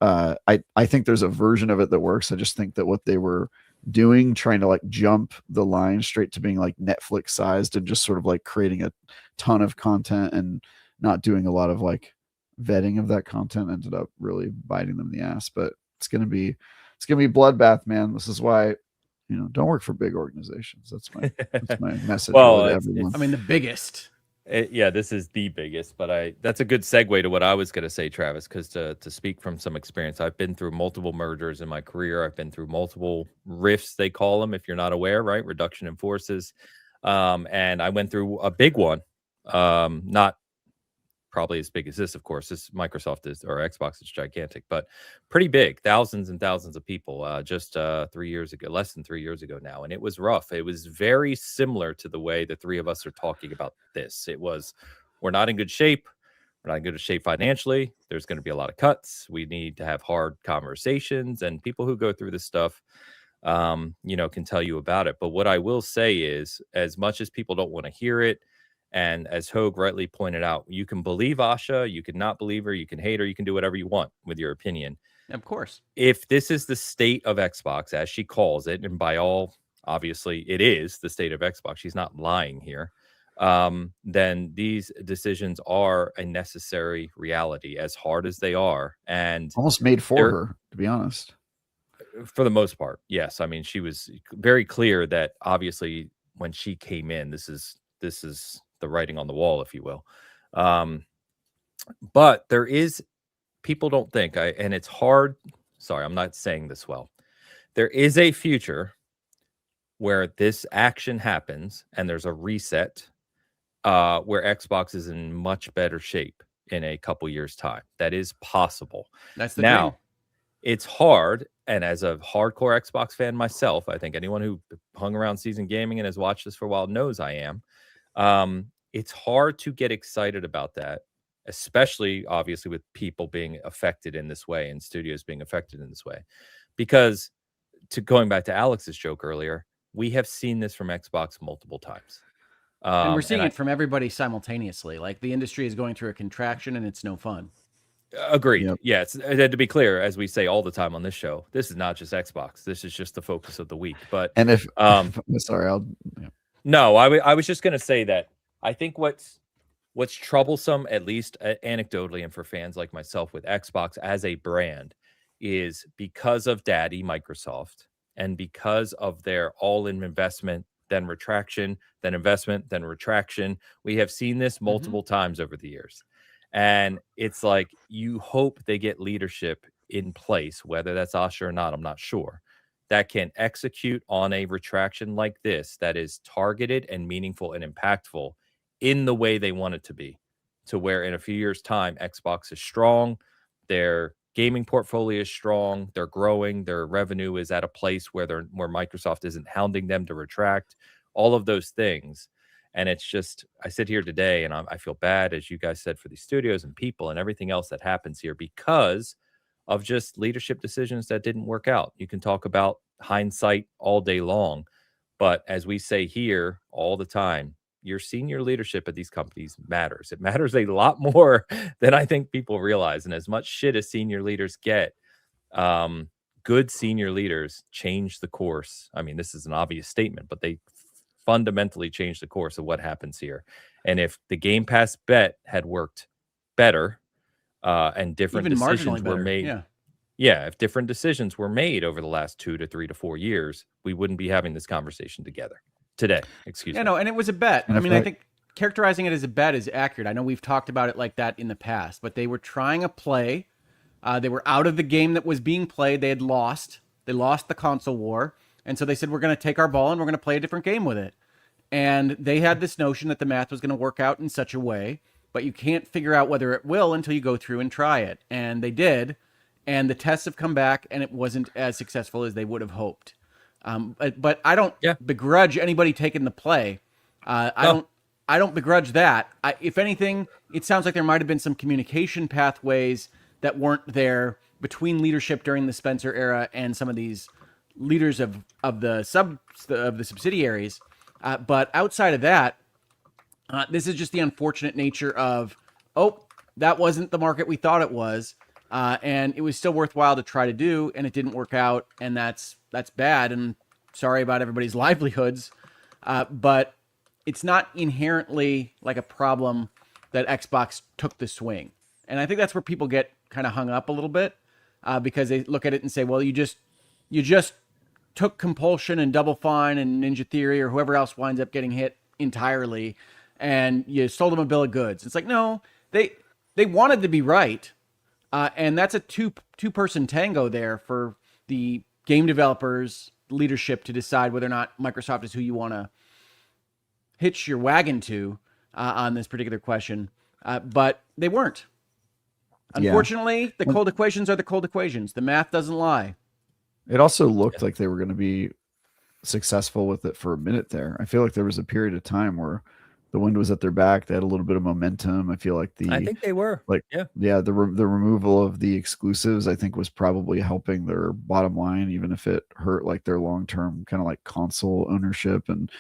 I think there's a version of it that works. I just think that what they were doing, trying to like jump the line straight to being like Netflix sized and just sort of like creating a ton of content and not doing a lot of like vetting of that content, ended up really biting them in the ass. But it's gonna be bloodbath, man. This is why, don't work for big organizations. That's my message Well, really to it's everyone. I mean, the biggest. yeah, this is the biggest, but that's a good segue to what I was going to say, Travis, because to speak from some experience, I've been through multiple mergers in my career. I've been through multiple rifts, they call them, if you're not aware, right? Reduction in forces. And I went through a big one, not probably as big as this, of course. This Microsoft is, or Xbox is gigantic, but pretty big, thousands and thousands of people. Just 3 years ago, less than 3 years ago now, and it was rough. It was very similar to the way the three of us are talking about this. It was, we're not in good shape. We're not in good shape financially. There's going to be a lot of cuts. We need to have hard conversations, and people who go through this stuff, can tell you about it. But what I will say is, as much as people don't want to hear it, and as Hogue rightly pointed out, you can believe Asha, you can not believe her, you can hate her, you can do whatever you want with your opinion. Of course. If this is the state of Xbox, as she calls it, and by all, obviously, it is the state of Xbox, she's not lying here, then these decisions are a necessary reality, as hard as they are. And Almost made for they're, her, to be honest. for the most part, yes. I mean, she was very clear that obviously when she came in, this is the writing on the wall, if you will. But there is, people don't think, and it's hard. Sorry, I'm not saying this well. There is a future where this action happens and there's a reset, where Xbox is in much better shape in a couple years' time. That is possible. That's the Now, dream. it's hard, and as a hardcore Xbox fan myself, I think anyone who hung around Season Gaming and has watched this for a while knows I am. It's hard to get excited about that, especially obviously with people being affected in this way and studios being affected in this way. Because, to going back to Alex's joke earlier, we have seen this from Xbox multiple times. And we're And seeing it from everybody simultaneously. Like the industry is going through a contraction and it's no fun. Agreed. Yep. Yeah, to be clear, as we say all the time on this show, this is not just Xbox. This is just the focus of the week. But And if um, sorry, yeah. no, I was just going to say that I think what's troublesome, at least anecdotally, and for fans like myself with Xbox as a brand, is because of Daddy Microsoft and because of their all-in investment, then retraction, then investment, then retraction. We have seen this multiple times over the years. And it's like, you hope they get leadership in place, whether that's Asha or not, I'm not sure, that can execute on a retraction like this that is targeted and meaningful and impactful in the way they want it to be, to where in a few years' time, Xbox is strong, their gaming portfolio is strong, they're growing, their revenue is at a place where Microsoft isn't hounding them to retract, all of those things. And it's just, I sit here today and I feel bad, as you guys said, for these studios and people and everything else that happens here because of just leadership decisions that didn't work out. You can talk about hindsight all day long, but as we say here all the time, your senior leadership at these companies matters. It matters a lot more than I think people realize. And as much shit as senior leaders get, good senior leaders change the course. I mean, this is an obvious statement, but they fundamentally change the course of what happens here. And if the Game Pass bet had worked better, and different Even decisions marginally were better. made, Yeah. yeah, if different decisions were made over the last 2 to 3 to 4 years, we wouldn't be having this conversation today. Excuse me. No, and it was a bet. And I if mean, I think characterizing it as a bet is accurate. I know we've talked about it like that in the past, but they were trying a play. They were out of the game that was being played. They had lost. They lost the console war. And so they said, we're going to take our ball and we're going to play a different game with it. And they had this notion that the math was going to work out in such a way, but you can't figure out whether it will until you go through and try it. And they did. And the tests have come back and it wasn't as successful as they would have hoped. But I don't begrudge anybody taking the play. I don't begrudge that. If anything, it sounds like there might have been some communication pathways that weren't there between leadership during the Spencer era and some of these leaders of the subsidiaries. But outside of that, this is just the unfortunate nature of, that wasn't the market we thought it was. And it was still worthwhile to try to do, and it didn't work out, and that's bad, and sorry about everybody's livelihoods. But it's not inherently like a problem that Xbox took the swing. And I think that's where people get kind of hung up a little bit, because they look at it and say, well, you just took Compulsion and Double Fine and Ninja Theory or whoever else winds up getting hit entirely, and you sold them a bill of goods. It's like, no, they wanted to be right. And that's a two-person tango there for the game developers leadership to decide whether or not Microsoft is who you want to hitch your wagon to on this particular question. But they weren't. Unfortunately, the cold equations are the cold equations. The math doesn't lie. It also looked like they were going to be successful with it for a minute there. I feel like there was a period of time where the wind was at their back. They had a little bit of momentum. I feel like I think they were. The removal of the exclusives, I think, was probably helping their bottom line, even if it hurt like their long-term kind of like console ownership. And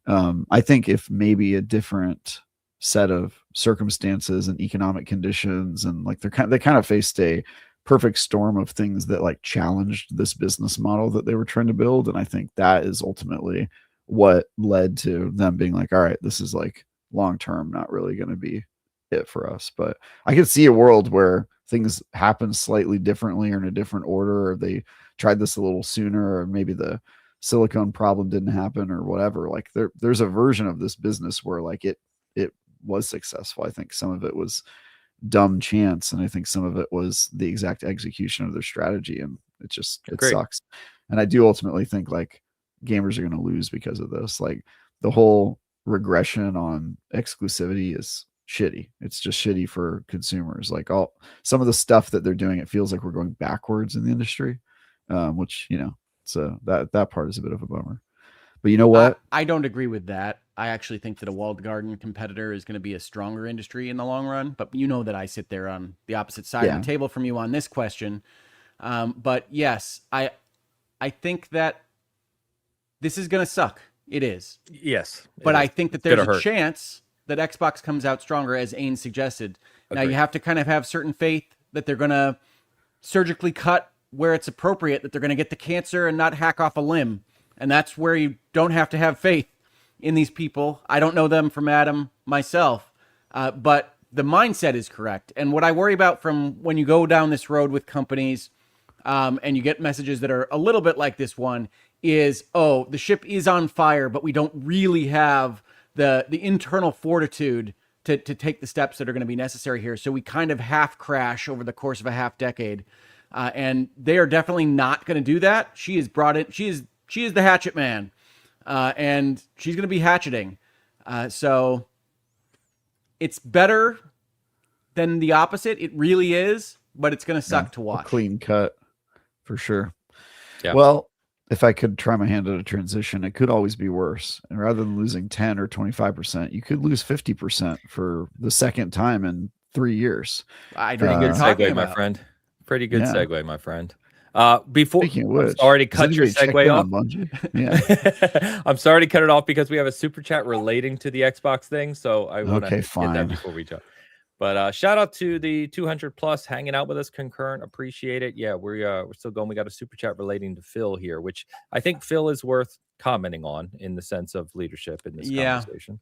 I think if maybe a different set of circumstances and economic conditions, and like they kind of faced a perfect storm of things that like challenged this business model that they were trying to build. And I think that is ultimately what led to them being like, all right, this is like long-term, not really going to be it for us. But I could see a world where things happen slightly differently or in a different order, or they tried this a little sooner, or maybe the silicone problem didn't happen or whatever. Like there's a version of this business where like it was successful. I think some of it was dumb chance, and I think some of it was the exact execution of their strategy, and it sucks. And I do ultimately think like gamers are going to lose because of this. Like the whole regression on exclusivity is shitty. It's just shitty for consumers. Like some of the stuff that they're doing, it feels like we're going backwards in the industry, which, so that part is a bit of a bummer. But you know what? I don't agree with that. I actually think that a walled garden competitor is going to be a stronger industry in the long run. But you know that I sit there on the opposite side of the table from you on this question. But yes, I think that this is going to suck. It is. Yes. But I think that there's a chance that Xbox comes out stronger, as Ain suggested. Now, you have to kind of have certain faith that they're going to surgically cut where it's appropriate, that they're going to get the cancer and not hack off a limb. And that's where you don't have to have faith in these people. I don't know them from Adam myself, but the mindset is correct. And what I worry about from when you go down this road with companies and you get messages that are a little bit like this one is, the ship is on fire, but we don't really have the internal fortitude to take the steps that are going to be necessary here. So we kind of half crash over the course of a half decade. And they are definitely not going to do that. She is brought in. She is the hatchet man. And she's going to be hatcheting. So it's better than the opposite. It really is, but it's going to suck to watch. A clean cut for sure. Yeah. Well, if I could try my hand at a transition, it could always be worse. And rather than losing 10 or 25%, you could lose 50% for the second time in 3 years. I Pretty know good what you're talking segue, my about. friend. Pretty good segue, my friend. Speaking of which, I'm sorry to cut your segue off. Bungie? Yeah. I'm sorry to cut it off because we have a super chat relating to the Xbox thing. So I want to get fine. that before we jump. But shout out to the 200 plus hanging out with us concurrent. Appreciate it. Yeah, we're still going. We got a super chat relating to Phil here, which I think Phil is worth commenting on in the sense of leadership in this conversation.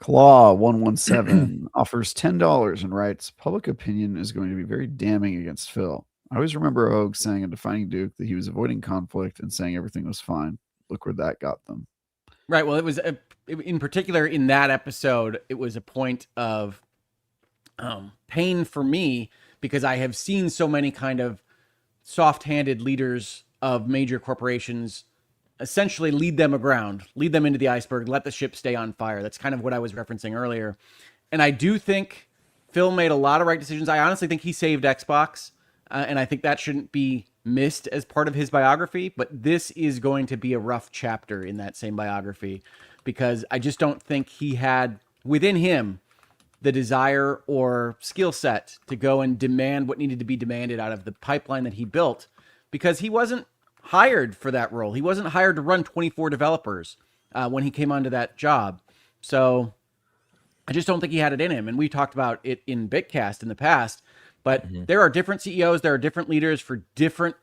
Claw117 offers $10 and writes, public opinion is going to be very damning against Phil. I always remember Hogue saying in Defining Duke that he was avoiding conflict and saying everything was fine. Look where that got them. Right. Well, it was in particular in that episode, it was a point of pain for me because I have seen so many kind of soft-handed leaders of major corporations essentially lead them aground, lead them into the iceberg, let the ship stay on fire. That's kind of what I was referencing earlier. And I do think Phil made a lot of right decisions. I honestly think he saved Xbox, and I think that shouldn't be missed as part of his biography. But this is going to be a rough chapter in that same biography because I just don't think he had within him the desire or skill set to go and demand what needed to be demanded out of the pipeline that he built because he wasn't hired for that role. He wasn't hired to run 24 developers when he came onto that job. So I just don't think he had it in him. And we talked about it in Bitcast in the past, but there are different CEOs, there are different leaders for different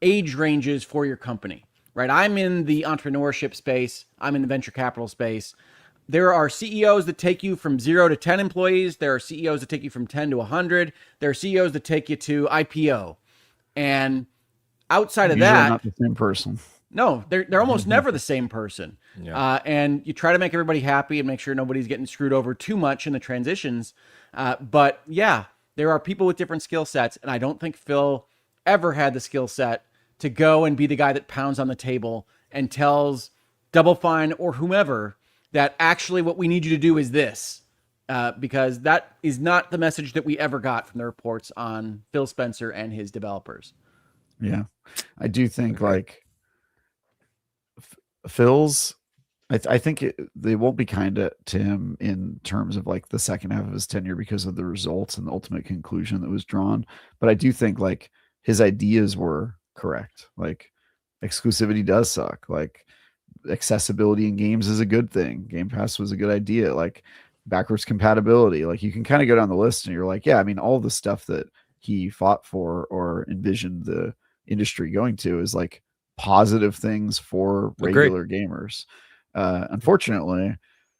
age ranges for your company, right? I'm in the entrepreneurship space. I'm in the venture capital space. There are CEOs that take you from 0 to 10 employees. There are CEOs that take you from 10 to 100. There are CEOs that take you to IPO. And outside of Usually that, not the same person. no, they're almost never the same person. Yeah. And you try to make everybody happy and make sure nobody's getting screwed over too much in the transitions. But yeah, there are people with different skill sets. And I don't think Phil ever had the skill set to go and be the guy that pounds on the table and tells Double Fine or whomever that actually what we need you to do is this. Because that is not the message that we ever got from the reports on Phil Spencer and his developers. Yeah. I do think Okay. like Phil's, I think they won't be kind to him in terms of like the second half of his tenure because of the results and the ultimate conclusion that was drawn. But I do think like his ideas were correct. Like exclusivity does suck. Like accessibility in games is a good thing. Game Pass was a good idea. Like backwards compatibility. Like you can kind of go down the list and you're like, yeah, I mean, all the stuff that he fought for or envisioned the industry going to is like positive things for Agreed. regular gamers. Unfortunately,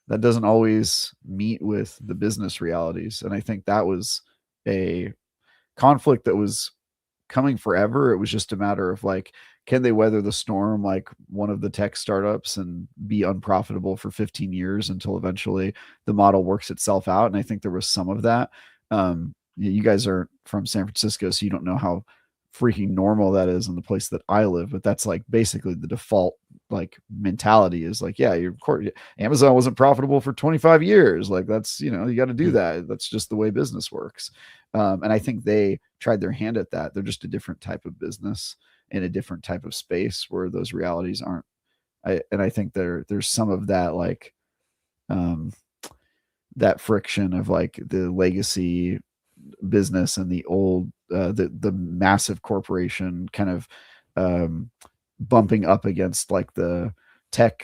that doesn't always meet with the business realities. And I think that was a conflict that was coming forever. It was just a matter of like, can they weather the storm like one of the tech startups and be unprofitable for 15 years until eventually the model works itself out? And I think there was some of that. You guys are from San Francisco, so you don't know how freaking normal that is in the place that I live, but that's like basically the default like mentality is like, yeah, Amazon wasn't profitable for 25 years. Like that's, you got to do that. That's just the way business works. And I think they tried their hand at that. They're just a different type of business in a different type of space where those realities aren't. I think there's some of that, like, that friction of like the legacy business and the old, the massive corporation kind of, bumping up against like the tech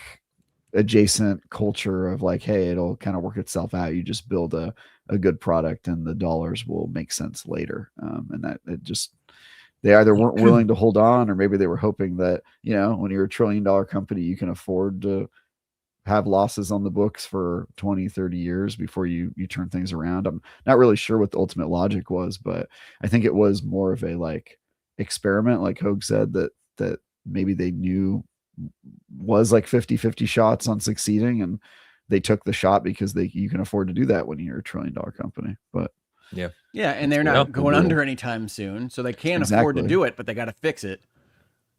adjacent culture of like, hey, it'll kind of work itself out. You just build a good product and the dollars will make sense later. And that it just, they either weren't willing to hold on, or maybe they were hoping that, when you're $1 trillion company, you can afford to have losses on the books for 20, 30 years before you turn things around. I'm not really sure what the ultimate logic was, but I think it was more of a like experiment, like Hogue said, that maybe they knew was like 50-50 shots on succeeding, and they took the shot because you can afford to do that when you're $1 trillion company. But Yeah. Yeah, and they're not going under anytime soon, so they can't afford to do it, but they got to fix it.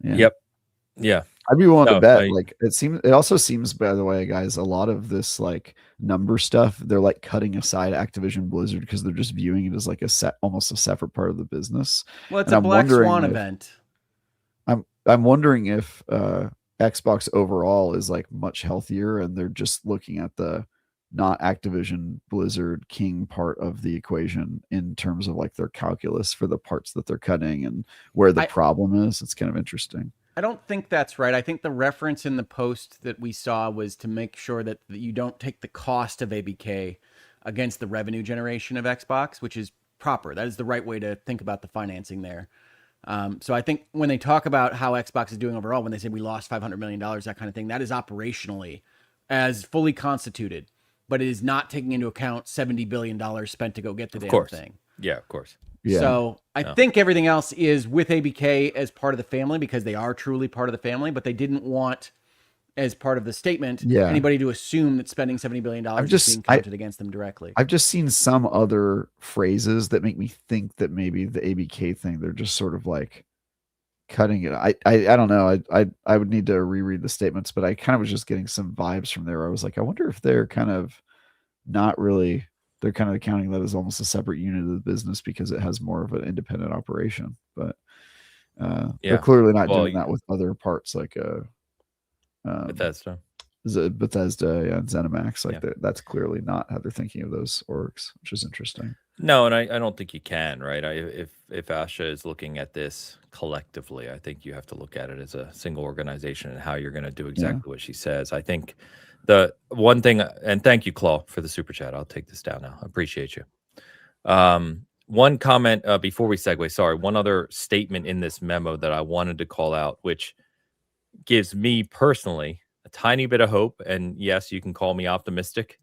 Yeah. Yep. Yeah. I'd be willing to bet. Like it also seems, by the way, guys, a lot of this like number stuff, they're like cutting aside Activision Blizzard because they're just viewing it as like almost a separate part of the business. Well, it's a Black Swan event. I'm wondering if Xbox overall is like much healthier, and they're just looking at the not Activision Blizzard King part of the equation in terms of like their calculus for the parts that they're cutting and where the problem is. It's kind of interesting. I don't think that's right. I think the reference in the post that we saw was to make sure that you don't take the cost of ABK against the revenue generation of Xbox, which is proper. That is the right way to think about the financing there. So I think when they talk about how Xbox is doing overall, when they say we lost $500 million, that kind of thing, that is operationally as fully constituted, but it is not taking into account $70 billion spent to go get the damn thing. Yeah, of course. Yeah. So I think everything else is with ABK as part of the family because they are truly part of the family, but they didn't want, as part of the statement, anybody to assume that spending $70 billion is being counted against them directly. I've just seen some other phrases that make me think that maybe the ABK thing, they're just sort of like cutting it. I don't know. I would need to reread the statements, but I kind of was just getting some vibes from there. I was like, I wonder if they're kind of not really, they're kind of accounting that as almost a separate unit of the business because it has more of an independent operation. But they're clearly not doing that with other parts like Bethesda. Bethesda and ZeniMax. Like that's clearly not how they're thinking of those orgs, which is interesting. No, and I don't think you can, right? If Asha is looking at this collectively, I think you have to look at it as a single organization and how you're going to do exactly what she says. I think the one thing, and thank you, Claw, for the super chat. I'll take this down now. I appreciate you. One comment before we segue. Sorry, one other statement in this memo that I wanted to call out, which gives me personally a tiny bit of hope. And yes, you can call me optimistic.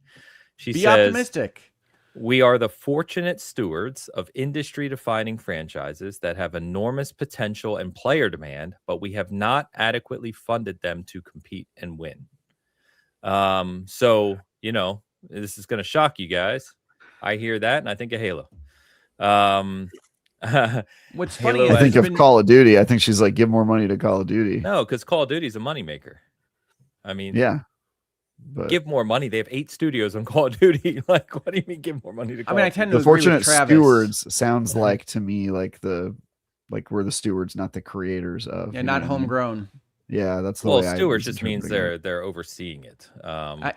She says, optimistic. We are the fortunate stewards of industry-defining franchises that have enormous potential and player demand, but we have not adequately funded them to compete and win. So, you know, this is going to shock you guys. I hear that, and I think of Halo. What's funny, I think of Call of Duty. I think she's like, give more money to Call of Duty. No, because Call of Duty is a moneymaker. I mean, yeah. But give more money. They have 8 studios on Call of Duty. Like, what do you mean give more money to Call of Duty? I tend to the fortunate stewards sounds like to me like we're the stewards, not the creators of. Yeah, not homegrown. Yeah, that's the way. Stewards just means they're overseeing it.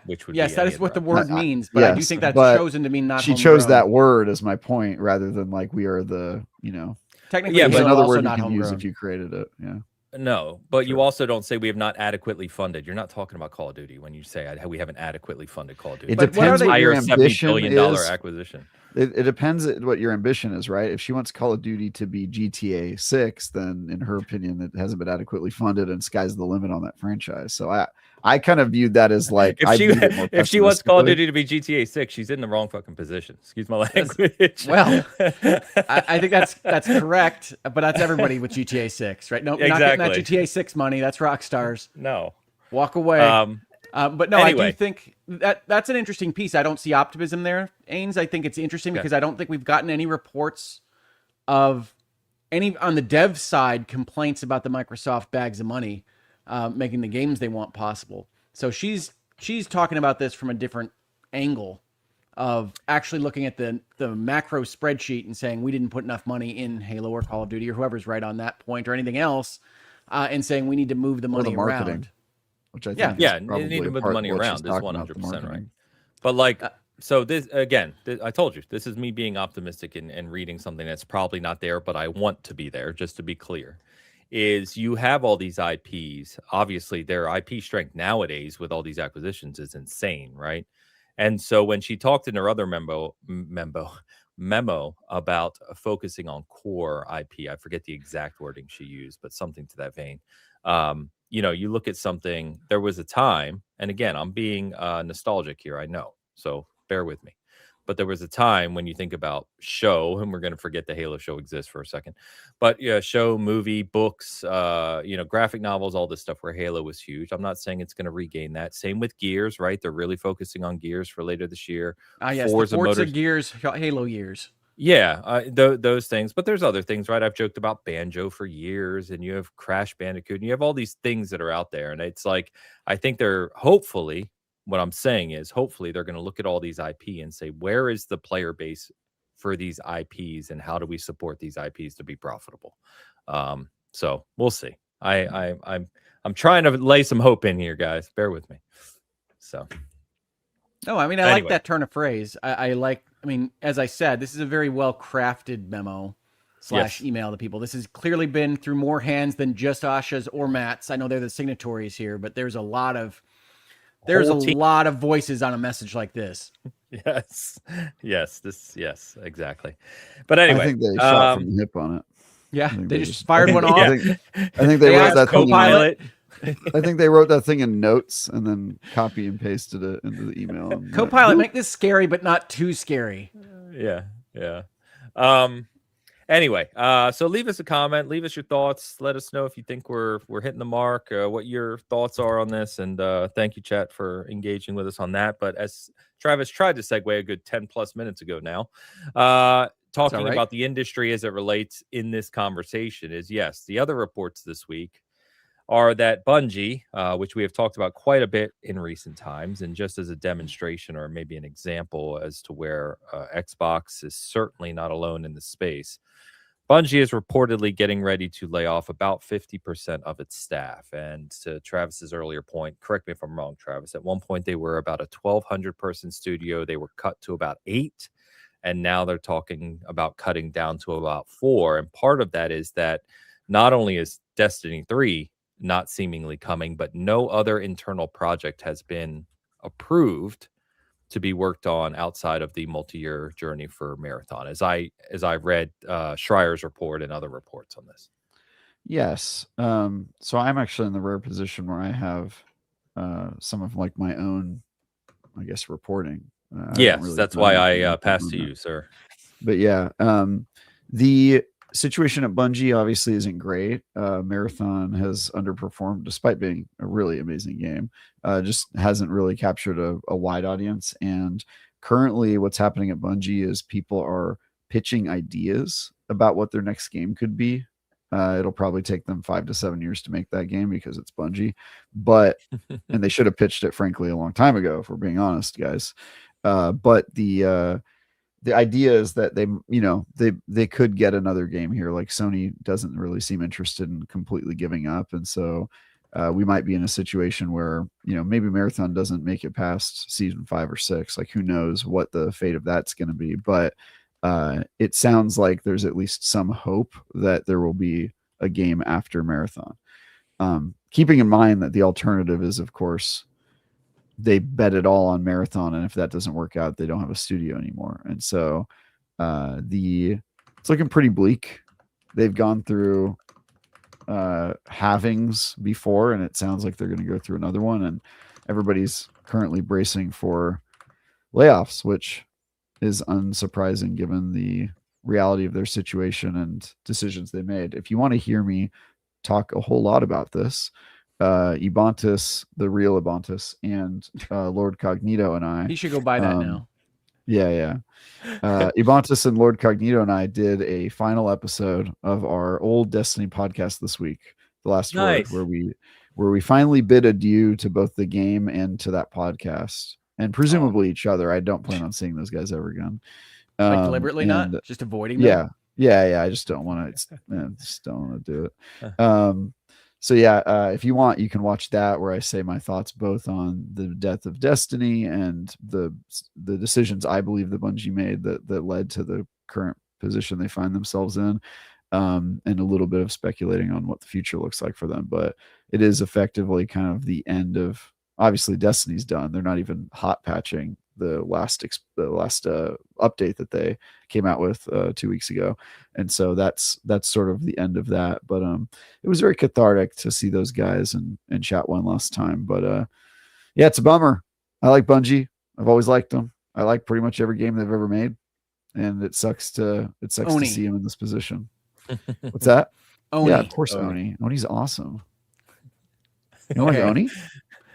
Which would that is what the word means. But yes, I do think that's chosen to mean not. She chose that word as my point rather than like we are the technically. Yeah, but another word you can use if you created it. Yeah. No, but you also don't say we have not adequately funded. You're not talking about Call of Duty when you say we haven't adequately funded Call of Duty. It depends what your ambition $70 billion acquisition. It depends what your ambition is, right? If she wants Call of Duty to be GTA 6, then in her opinion, it hasn't been adequately funded and sky's the limit on that franchise. So I kind of viewed that as like if she wants Call of Duty to be GTA 6, she's in the wrong fucking position. Excuse my language. Well, I think that's correct, but that's everybody with GTA 6, right? No, exactly. Not getting that GTA 6 money. That's Rockstar's. No, walk away. But no, anyway. I do think that's an interesting piece. I don't see optimism there, Ains. I think it's interesting because I don't think we've gotten any reports of any on the dev side complaints about the Microsoft bags of money making the games they want possible. So she's talking about this from a different angle of actually looking at the macro spreadsheet and saying we didn't put enough money in Halo or Call of Duty or whoever's right on that point or anything else, and saying we need to move the money around. Which I think you need to move the money around. Is 100% right. But like, so this again, I told you this is me being optimistic and reading something that's probably not there, but I want to be there. Just to be clear, is you have all these IPs. Obviously, their IP strength nowadays with all these acquisitions is insane, right? And so when she talked in her other memo about focusing on core IP, I forget the exact wording she used, but something to that vein. You look at something, there was a time, and again, I'm being nostalgic here, I know, so bear with me. But there was a time when you think about show, and we're going to forget the Halo show exists for a second, but show, movie, books, graphic novels, all this stuff where Halo was huge. I'm not saying it's going to regain that. Same with Gears, right? They're really focusing on Gears for later this year. Yes, Forza Gears, Halo years. Yeah, those things. But there's other things, right? I've joked about Banjo for years, and you have Crash Bandicoot, and you have all these things that are out there. And it's like, I think what I'm saying is, hopefully they're going to look at all these IP and say, where is the player base for these IPs, and how do we support these IPs to be profitable? So we'll see. I'm trying to lay some hope in here, guys. Bear with me. So. No, I mean, I like that turn of phrase. I mean, as I said, this is a very well-crafted memo / email to people. This has clearly been through more hands than just Asha's or Matt's. I know they're the signatories here, but there's a lot of voices on a message like this. Yes, exactly. But anyway, I think they shot from the hip on it. Yeah, they just fired one off. I think they wrote that Copilot. I think they wrote that thing in notes and then copy and pasted it into the email. Copilot, make this scary, but not too scary. Yeah. Anyway, so leave us a comment, leave us your thoughts, let us know if you think we're hitting the mark, what your thoughts are on this, and thank you, chat, for engaging with us on that. But as Travis tried to segue a good 10 plus minutes ago now, talking right. about the industry as it relates in this conversation is, yes, the other reports this week are that Bungie, which we have talked about quite a bit in recent times, and just as a demonstration or maybe an example as to where Xbox is certainly not alone in the space, Bungie is reportedly getting ready to lay off about 50% of its staff. And to Travis's earlier point, correct me if I'm wrong, Travis, at one point they were about a 1,200 person studio. They were cut to about 8. And now they're talking about cutting down to about 4. And part of that is that not only is Destiny 3 not seemingly coming, but no other internal project has been approved to be worked on outside of the multi-year journey for Marathon, as I read Schreier's report and other reports on this. Yes. So I'm actually in the rare position where I have some of like my own, I guess, reporting. Yes, that's why I passed to you, sir. But yeah, the situation at Bungie obviously isn't great. Marathon has underperformed despite being a really amazing game. Just hasn't really captured a wide audience. And currently, what's happening at Bungie is people are pitching ideas about what their next game could be. It'll probably take them 5 to 7 years to make that game because it's Bungie, but and they should have pitched it frankly a long time ago, if we're being honest, guys. But the idea is that they could get another game here. Like Sony doesn't really seem interested in completely giving up, and so we might be in a situation where maybe Marathon doesn't make it past season 5 or 6. Like who knows what the fate of that's going to be, but it sounds like there's at least some hope that there will be a game after Marathon. Keeping in mind that the alternative is, of course, they bet it all on Marathon, and if that doesn't work out, they don't have a studio anymore. And so it's looking pretty bleak. They've gone through halvings before, and it sounds like they're going to go through another one, and everybody's currently bracing for layoffs, which is unsurprising given the reality of their situation and decisions they made. If you want to hear me talk a whole lot about this, Ebontis, the real Ebontis, and Lord Cognito and I. He should go buy that now. Yeah. Ebontis and Lord Cognito and I did a final episode of our old Destiny podcast this week, The Last Nice. Word, where we finally bid adieu to both the game and to that podcast, and presumably each other. I don't plan on seeing those guys ever again. Like deliberately not? Just avoiding them? Yeah. I just don't want to. Just don't want to do it. So yeah, if you want, you can watch that where I say my thoughts both on the death of Destiny and the decisions I believe the Bungie made that led to the current position they find themselves in, and a little bit of speculating on what the future looks like for them. But it is effectively kind of the end of, obviously Destiny's done. They're not even hot patching the last update that they came out with 2 weeks ago, and so that's sort of the end of that. But it was very cathartic to see those guys and chat one last time. But yeah, it's a bummer. I like Bungie. I've always liked them. I like pretty much every game they've ever made, and it sucks to see him in this position. What's that? Oni. Yeah, of course, Oni. Oni's awesome. You don't like Oni?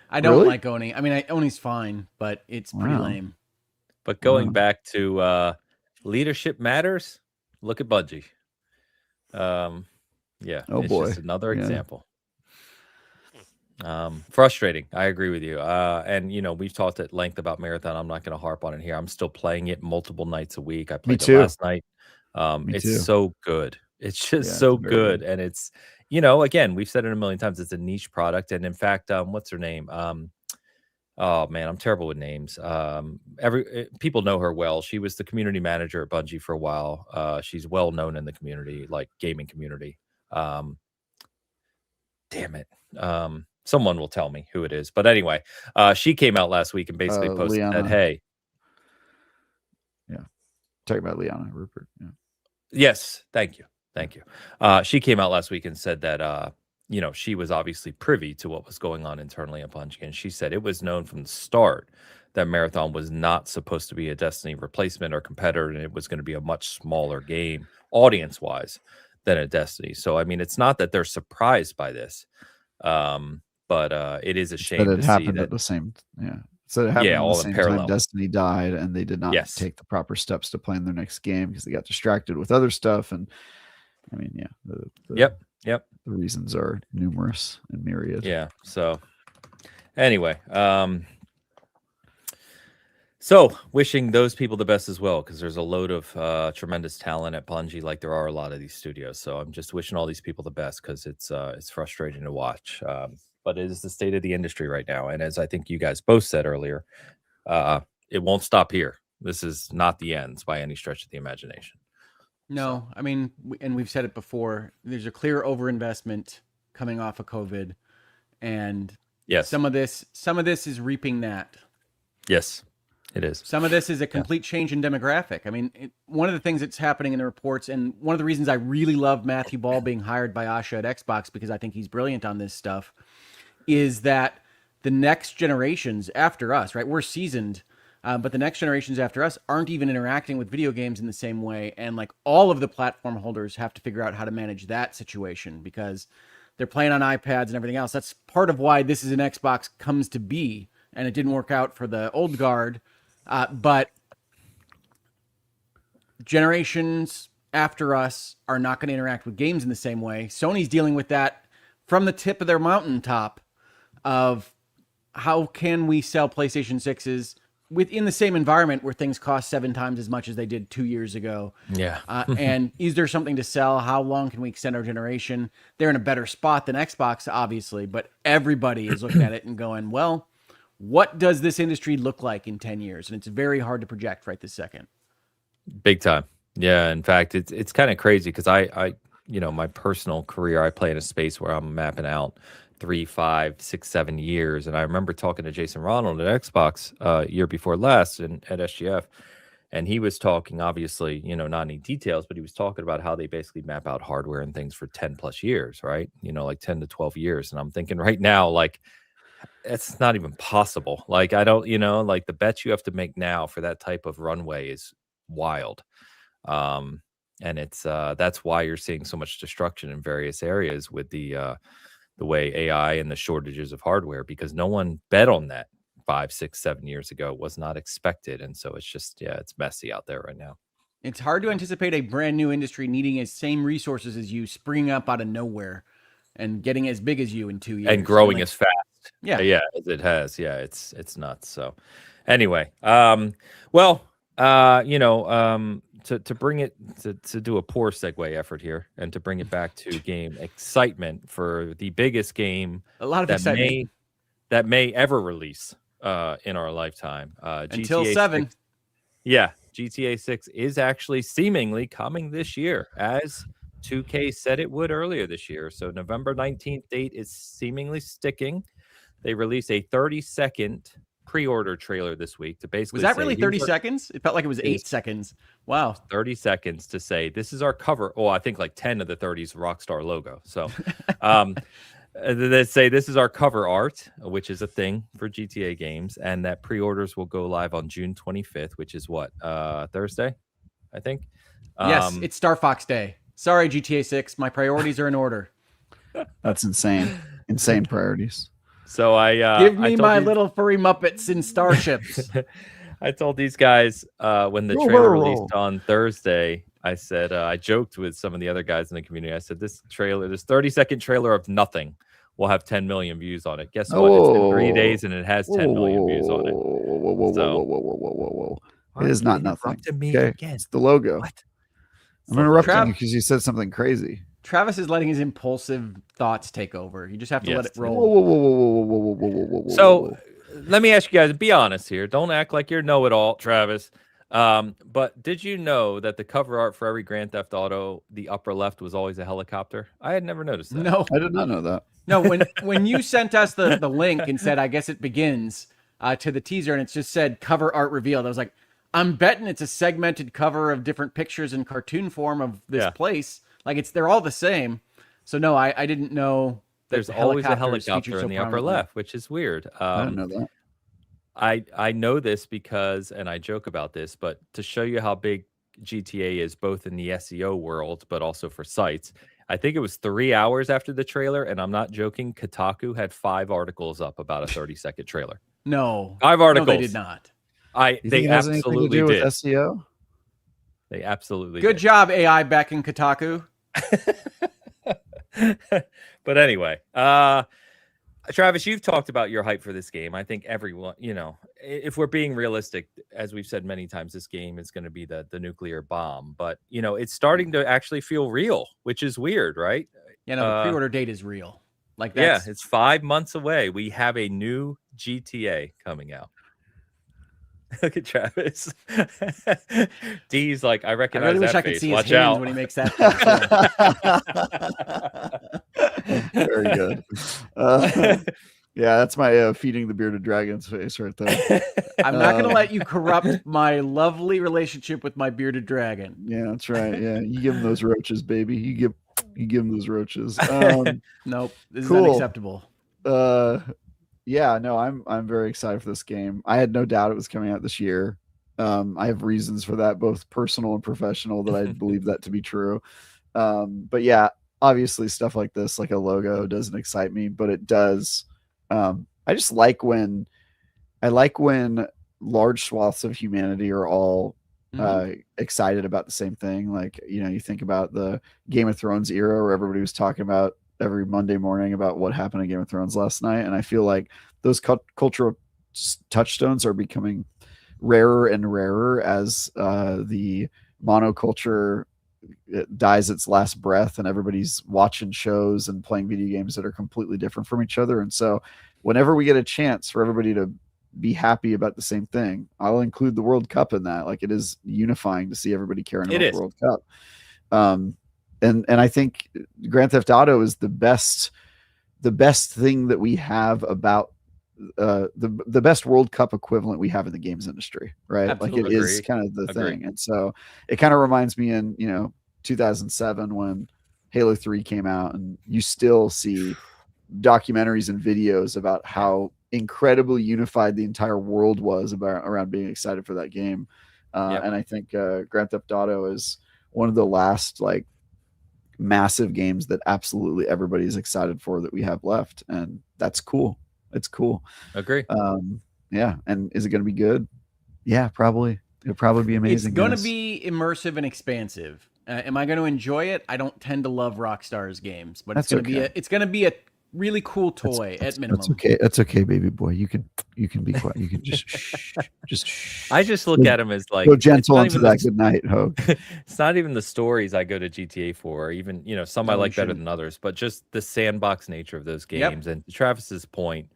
I don't like Oni. I mean, Oni's fine, but it's pretty lame. But going back to leadership matters, look at Bungie. Yeah. Oh, boy. Just another example. Frustrating. I agree with you. And we've talked at length about Marathon. I'm not going to harp on it here. I'm still playing it multiple nights a week. I played it last night. It's so good. It's just so good. And it's, again, we've said it a million times. It's a niche product. And in fact, what's her name? Oh man, I'm terrible with names. People know her well. She was the community manager at Bungie for a while. She's well known in the community, like gaming community. Damn it. Someone will tell me who it is. But anyway, she came out last week and basically posted that, hey. Yeah. Talking about Liana Rupert. Yeah. Yes. Thank you. She came out last week and said that, she was obviously privy to what was going on internally at Bungie, and she said it was known from the start that Marathon was not supposed to be a Destiny replacement or competitor, and it was going to be a much smaller game audience-wise than a Destiny. So, I mean, it's not that they're surprised by this, but it is a That shame it to see happened that. at the same, yeah. So it happened at the all in same parallel. time Destiny died, and they did not Yes. take the proper steps to plan their next game because they got distracted with other stuff. And I mean, yeah, Yep. the reasons are numerous and myriad. Yeah. So anyway, so wishing those people the best as well, because there's a load of tremendous talent at Bungie, like there are a lot of these studios. So I'm just wishing all these people the best, because it's frustrating to watch. But it is the state of the industry right now, and as I think you guys both said earlier, it won't stop here. This is not the ends by any stretch of the imagination. No, I mean, and we've said it before, there's a clear overinvestment coming off of COVID, and Yes, some of this is reaping that. yes, it is. Some of this is a complete change in demographic. I mean, one of the things that's happening in the reports, and one of the reasons I really love Matthew Ball being hired by Asha at Xbox, because I think he's brilliant on this stuff, is that the next generations after us, right? We're seasoned, but the next generations after us aren't even interacting with video games in the same way. And like all of the platform holders have to figure out how to manage that situation, because they're playing on iPads and everything else. That's part of why this is an Xbox comes to be. And it didn't work out for the old guard. But generations after us are not going to interact with games in the same way. Sony's dealing with that from the tip of their mountaintop of how can we sell PlayStation 6s within the same environment where things cost 7 times as much as they did 2 years ago. Yeah. And is there something to sell? How long can we extend our generation? They're in a better spot than Xbox, obviously, but everybody is looking at it and going, well, what does this industry look like in 10 years? And it's very hard to project right this second. Big time. Yeah. In fact, it's kind of crazy because I, my personal career, I play in a space where I'm mapping out 3, 5, 6, 7 years. And I remember talking to Jason Ronald at Xbox year before last and at SGF. And he was talking, obviously, not any details, but he was talking about how they basically map out hardware and things for 10 plus years, right? Like 10 to 12 years. And I'm thinking right now, like, it's not even possible. Like, I don't, like the bets you have to make now for that type of runway is wild. And it's that's why you're seeing so much destruction in various areas with the way AI and the shortages of hardware, because no one bet on that 5, 6, 7 years ago. It was not expected. And so it's just, it's messy out there right now. It's hard to anticipate a brand new industry needing the same resources as you, springing up out of nowhere and getting as big as you in 2 years. And growing as fast. Yeah. Yeah, as it has. Yeah, it's nuts. So anyway, to bring it to do a poor segue effort here and to bring it back to game excitement for the biggest game a lot of that excitement that may ever release in our lifetime. Until GTA 7. 6, yeah, GTA 6 is actually seemingly coming this year, as 2K said it would earlier this year. So November 19th date is seemingly sticking. They released a 30-second pre-order trailer this week to basically Was that really 30 seconds? It felt like it was 8 seconds. Wow. 30 seconds to say, this is our cover. Oh, I think like 10 of the 30s Rockstar logo. So they say this is our cover art, which is a thing for GTA games. And that pre-orders will go live on June 25th, which is what? Thursday, I think. Yes, it's Star Fox Day. Sorry, GTA 6. My priorities are in order. That's insane. Insane priorities. So give me my little furry Muppets in starships. I told these guys when the trailer released on Thursday, I said, I joked with some of the other guys in the community. I said, this 30-second trailer of nothing will have 10 million views on it. Guess what? It's been 3 days and it has 10 million views on it. Whoa. It is not nothing. Okay? It's the logo. What? I'm interrupting you because you said something crazy. Travis is letting his impulsive thoughts take over. You just have to let it roll. Whoa. So let me ask you guys, be honest here. Don't act like you're know-it-all, Travis. But did you know that the cover art for every Grand Theft Auto, the upper left was always a helicopter? I had never noticed that. No, I did not know that. No, when you sent us the link and said, I guess it begins to the teaser, and it just said cover art revealed, I was like, I'm betting it's a segmented cover of different pictures in cartoon form of this place. Like they're all the same. So no, I didn't know there's the always a helicopter is featured helicopter so in the upper prominently. left, which is weird. I didn't know that. I know this because, and I joke about this, but to show you how big GTA is, both in the SEO world, but also for sites, I think it was 3 hours after the trailer, and I'm not joking. Kotaku had 5 articles up about a 30-second trailer. No, 5 no, articles. they did not. You think They it has anything to absolutely do with did. SEO? They absolutely Good did. job, AI back in Kotaku. But anyway, Travis, you've talked about your hype for this game. I think everyone, if we're being realistic, as we've said many times, this game is going to be the nuclear bomb. But it's starting to actually feel real, which is weird, right? Yeah, no, the pre-order date is real. Like Yeah, that's it's 5 months away. We have a new GTA coming out. Look at Travis. D's like, I I recognize really wish that I could face. see his Watch hands out. when he makes that face. Yeah. Very good. Yeah, that's my feeding the bearded dragon's face right there. I'm not going to let you corrupt my lovely relationship with my bearded dragon. Yeah, that's right. Yeah, you give him those roaches, baby. You give him those roaches. Nope, this Cool. is unacceptable. Yeah, no, I'm very excited for this game. I had no doubt it was coming out this year. I have reasons for that, both personal and professional, that I believe that to be true. But yeah, obviously stuff like this, like a logo, doesn't excite me, but it does. I just like when large swaths of humanity are all excited about the same thing. Like, you think about the Game of Thrones era where everybody was talking about every Monday morning about what happened in Game of Thrones last night. And I feel like those cultural touchstones are becoming rarer and rarer as the monoculture dies its last breath and everybody's watching shows and playing video games that are completely different from each other. And so whenever we get a chance for everybody to be happy about the same thing, I'll include the World Cup in that. Like, it is unifying to see everybody caring about the World Cup. And I think Grand Theft Auto is the best thing that we have about the best World Cup equivalent we have in the games industry, right? Absolutely. Like, it is kind of the thing. And so it kind of reminds me in 2007 when Halo 3 came out, and you still see documentaries and videos about how incredibly unified the entire world was around being excited for that game. And I think Grand Theft Auto is one of the last like massive games that absolutely everybody's excited for that we have left, and that's cool. It's cool. Agree. Yeah. And is it going to be good? Yeah, probably. It'll probably be amazing. It's going to be immersive and expansive. Am I going to enjoy it? I don't tend to love Rockstar's games, but it's going to be a really cool toy at minimum. That's okay. That's okay, baby boy. You can be quiet. You can just I just look at him as like, go gentle into that. Good night, Hogue. It's not even the stories I go to GTA for, or even some I like better than others, but just the sandbox nature of those games. And to Travis's point,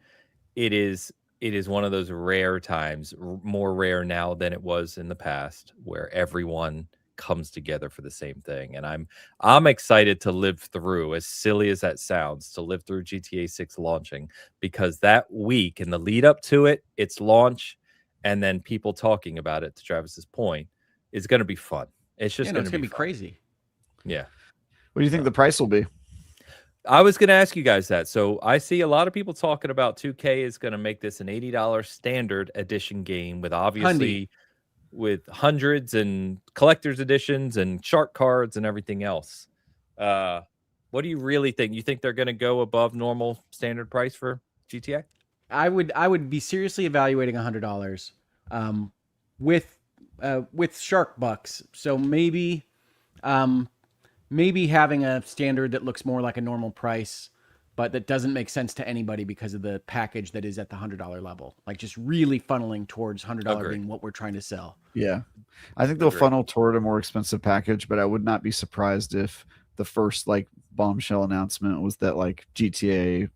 it is one of those rare times, more rare now than it was in the past, where everyone comes together for the same thing. And I'm excited to live through, as silly as that sounds, to live through GTA 6 launching, because that week and the lead up to it, its launch, and then people talking about it, to Travis's point, is going to be fun. It's just going to be crazy. Yeah. What do you think the price will be? I was going to ask you guys that. So I see a lot of people talking about 2K is going to make this an $80 standard edition game with obviously with hundreds and collector's editions and shark cards and everything else. What do you really think? You think they're going to go above normal standard price for GTA? I would be seriously evaluating $100 with shark bucks. So maybe having a standard that looks more like a normal price, but that doesn't make sense to anybody because of the package that is at the $100 level. Like, just really funneling towards $100 being what we're trying to sell. Yeah. I think they'll funnel toward a more expensive package, but I would not be surprised if the first like bombshell announcement was that like GTA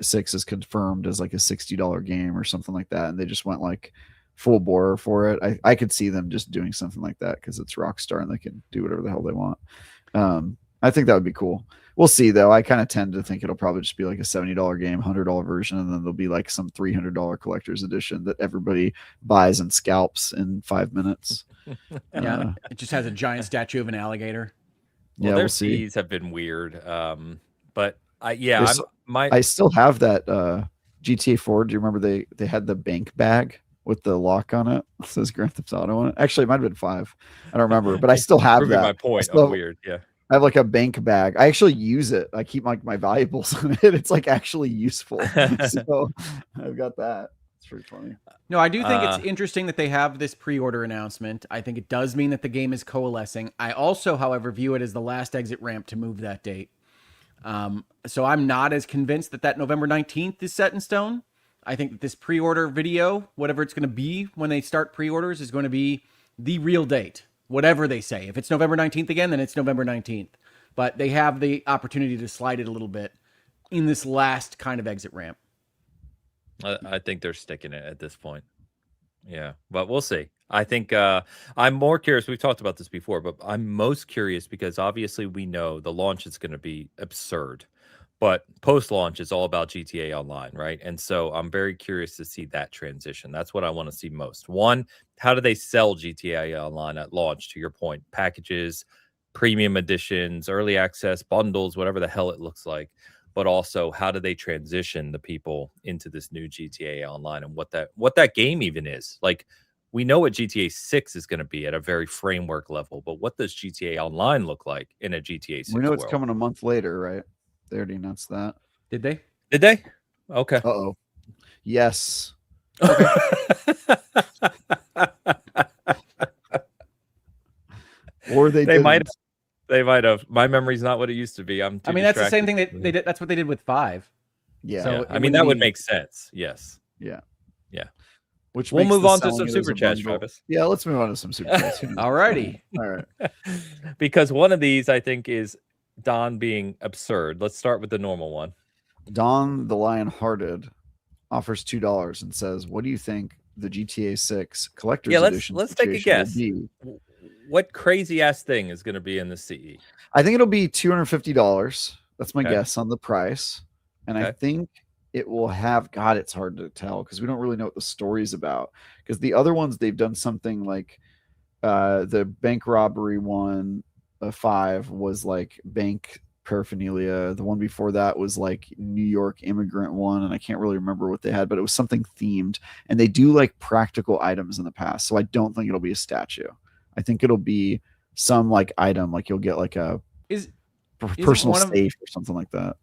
6 is confirmed as like a $60 game or something like that. And they just went like full bore for it. I could see them just doing something like that because it's Rockstar and they can do whatever the hell they want. I think that would be cool. We'll see, though. I kind of tend to think it'll probably just be like a $70 game, $100 version, and then there'll be like some $300 collector's edition that everybody buys and scalps in 5 minutes. Yeah, it just has a giant statue of an alligator. Well, their fees have been weird, but I still have that GTA 4. Do you remember they had the bank bag with the lock on it? It says Grand Theft Auto on it. Actually, it might have been 5. I don't remember, but I still have proving my that. point of weird. Yeah. I have like a bank bag. I actually use it. I keep my valuables in it. It's like actually useful. So I've got that. It's pretty funny. No, I do think it's interesting that they have this pre-order announcement. I think it does mean that the game is coalescing. I also, however, view it as the last exit ramp to move that date. So I'm not as convinced that November 19th is set in stone. I think that this pre-order video, whatever it's going to be when they start pre-orders, is going to be the real date, whatever they say. If it's November 19th again, then it's November 19th. But they have the opportunity to slide it a little bit in this last kind of exit ramp. I think they're sticking it at this point. Yeah, but we'll see. I think I'm more curious. We've talked about this before, but I'm most curious because obviously we know the launch is going to be absurd, but post-launch is all about GTA Online, right? And so I'm very curious to see that transition. That's what I want to see most. One, how do they sell GTA Online at launch? To your point, packages, premium editions, early access, bundles, whatever the hell it looks like. But also, how do they transition the people into this new GTA Online and what that game even is? Like, we know what GTA 6 is going to be at a very framework level, but what does GTA Online look like in a GTA 6 We know it's world? coming a month later, right? They already announced that. Did they? Did they? Okay. Uh-oh. Yes. Okay. Or they might have. They might have. My memory's not what it used to be. I mean, that's the same thing that they did. That's what they did with 5. Yeah. So yeah. I mean, that would make sense. Yes. Yeah. Yeah. Which we'll makes move the on to selling some it super as a chats, bundle. Travis. Yeah, let's move on to some super chats. All righty. All right. Because one of these, I think, is Don being absurd. Let's start with the normal one. Don the Lion-Hearted offers $2 and says, "What do you think the GTA 6 collector's edition let's take a guess. will be?" What crazy ass thing is going to be in the CE? I think it'll be $250. That's my Okay. guess on the price. And I think it will have, God, it's hard to tell because we don't really know what the story's about. Because the other ones, they've done something like the bank robbery one, 5 was like bank paraphernalia. The one before that was like New York immigrant one. And I can't really remember what they had, but it was something themed. And they do like practical items in the past. So I don't think it'll be a maybe I think it'll be some like item, like you'll get like a personal safe or something like that.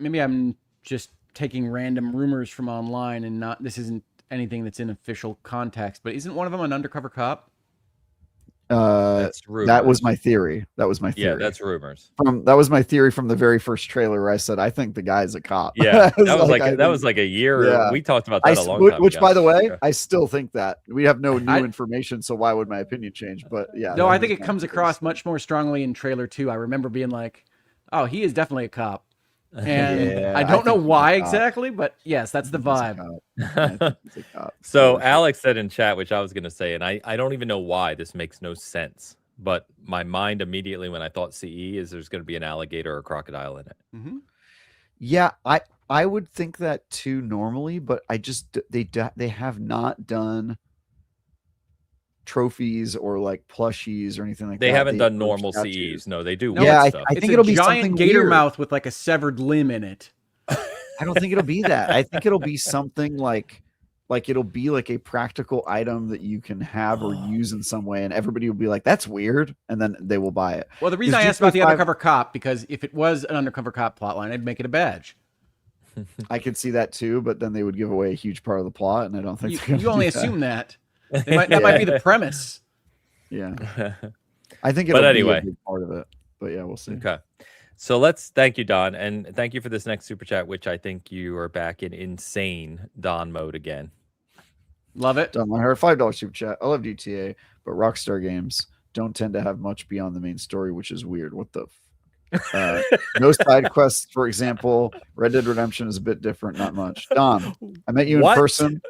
Maybe I'm just taking random rumors from online and this isn't anything that's in official context, but isn't one of them an undercover cop? That's rumors. That was my theory. Yeah, that's rumors. That was my theory from the very first trailer where I said I think the guy's a cop. Yeah, that was like a year. Yeah. We talked about that a long time which ago. By the way, I still think that we have no new information, so why would my opinion change? But yeah, no, I think it comes across much more strongly in trailer 2. I remember being like, "Oh, he is definitely a cop." And I don't know why exactly, but yes, that's the vibe. So Alex said in chat, which I was going to say, and I don't even know why this makes no sense, but my mind immediately when I thought CE is there's going to be an alligator or a crocodile in it. Mm-hmm. Yeah, I would think that too normally, but I just they have not done trophies or like plushies or anything like that. They haven't done normal CEs. No, they do. Yeah, I think it'll be giant something gator weird. mouth with like a severed limb in it. I don't think it'll be that. I think it'll be something like it'll be like a practical item that you can have or use in some way, and everybody will be like, "That's weird," and then they will buy it. Well, the reason I asked about the undercover cop because if it was an undercover cop plotline, I'd make it a badge. I could see that too, but then they would give away a huge part of the plot, and I don't think you only assume that. That might be the premise. Yeah, I think it'll be a big part of it, but yeah, we'll see. Okay, so thank you, Don, and thank you for this next super chat, which I think you are back in insane Don mode again. Love it. Don, I heard $5 super chat. I love GTA, but Rockstar games don't tend to have much beyond the main story, which is weird. What the? No side quests, for example. Red Dead Redemption is a bit different, not much. Don, I met you in person.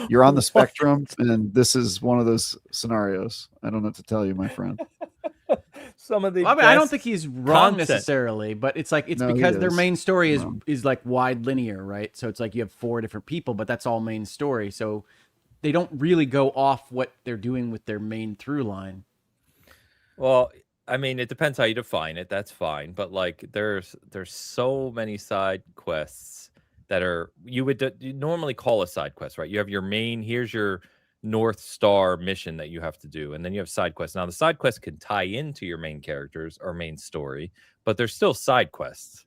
You're on the spectrum, and this is one of those scenarios. I don't know what to tell you, my friend. Some of the I don't think he's wrong necessarily, but it's because their main story is like wide linear, right? So it's like you have 4 different people, but that's all main story. So they don't really go off what they're doing with their main through line. Well, I mean, it depends how you define it. That's fine, but like, there's so many side quests that are you normally call a side quest, right? You have your main. Here's your North Star mission that you have to do, and then you have side quests. Now, the side quests can tie into your main characters or main story, but they're still side quests.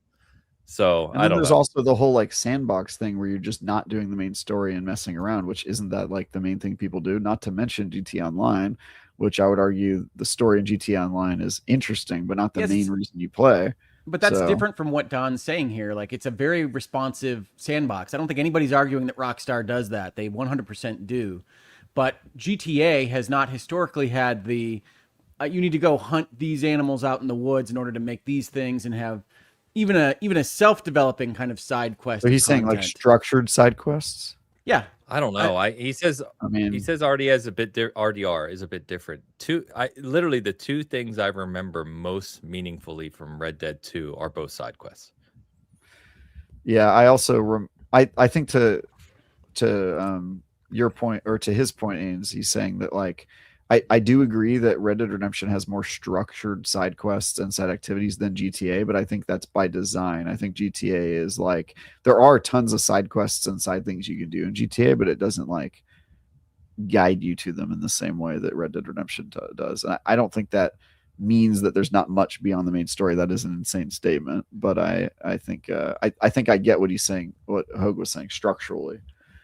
So And I then don't there's know. also the whole like sandbox thing where you're just not doing the main story and messing around, which isn't that like the main thing people do. Not to mention GT Online, which I would argue the story in GT Online is interesting, but not the Yes, main reason you play. but that's So different from what Don's saying here. Like, it's a very responsive sandbox. I don't think anybody's arguing that Rockstar does that. They 100% do. But GTA has not historically had the you need to go hunt these animals out in the woods in order to make these things, and have even a self-developing kind of side quest. so of he's saying like content. structured side quests. Yeah, I don't know. He says I mean, RD has a bit RDR is a bit different. Literally the two things I remember most meaningfully from Red Dead 2 are both side quests. yeah, I also I think to your point, or to his point, Ains, he's saying that like I do agree that Red Dead Redemption has more structured side quests and side activities than GTA, but I think that's by design. I think GTA is like there are tons of side quests and side things you can do in GTA, but it doesn't like guide you to them in the same way that Red Dead Redemption does. And I don't think that means that there's not much beyond the main story. That is an insane statement, but I think I think I get what he's saying, what Hogue was saying structurally.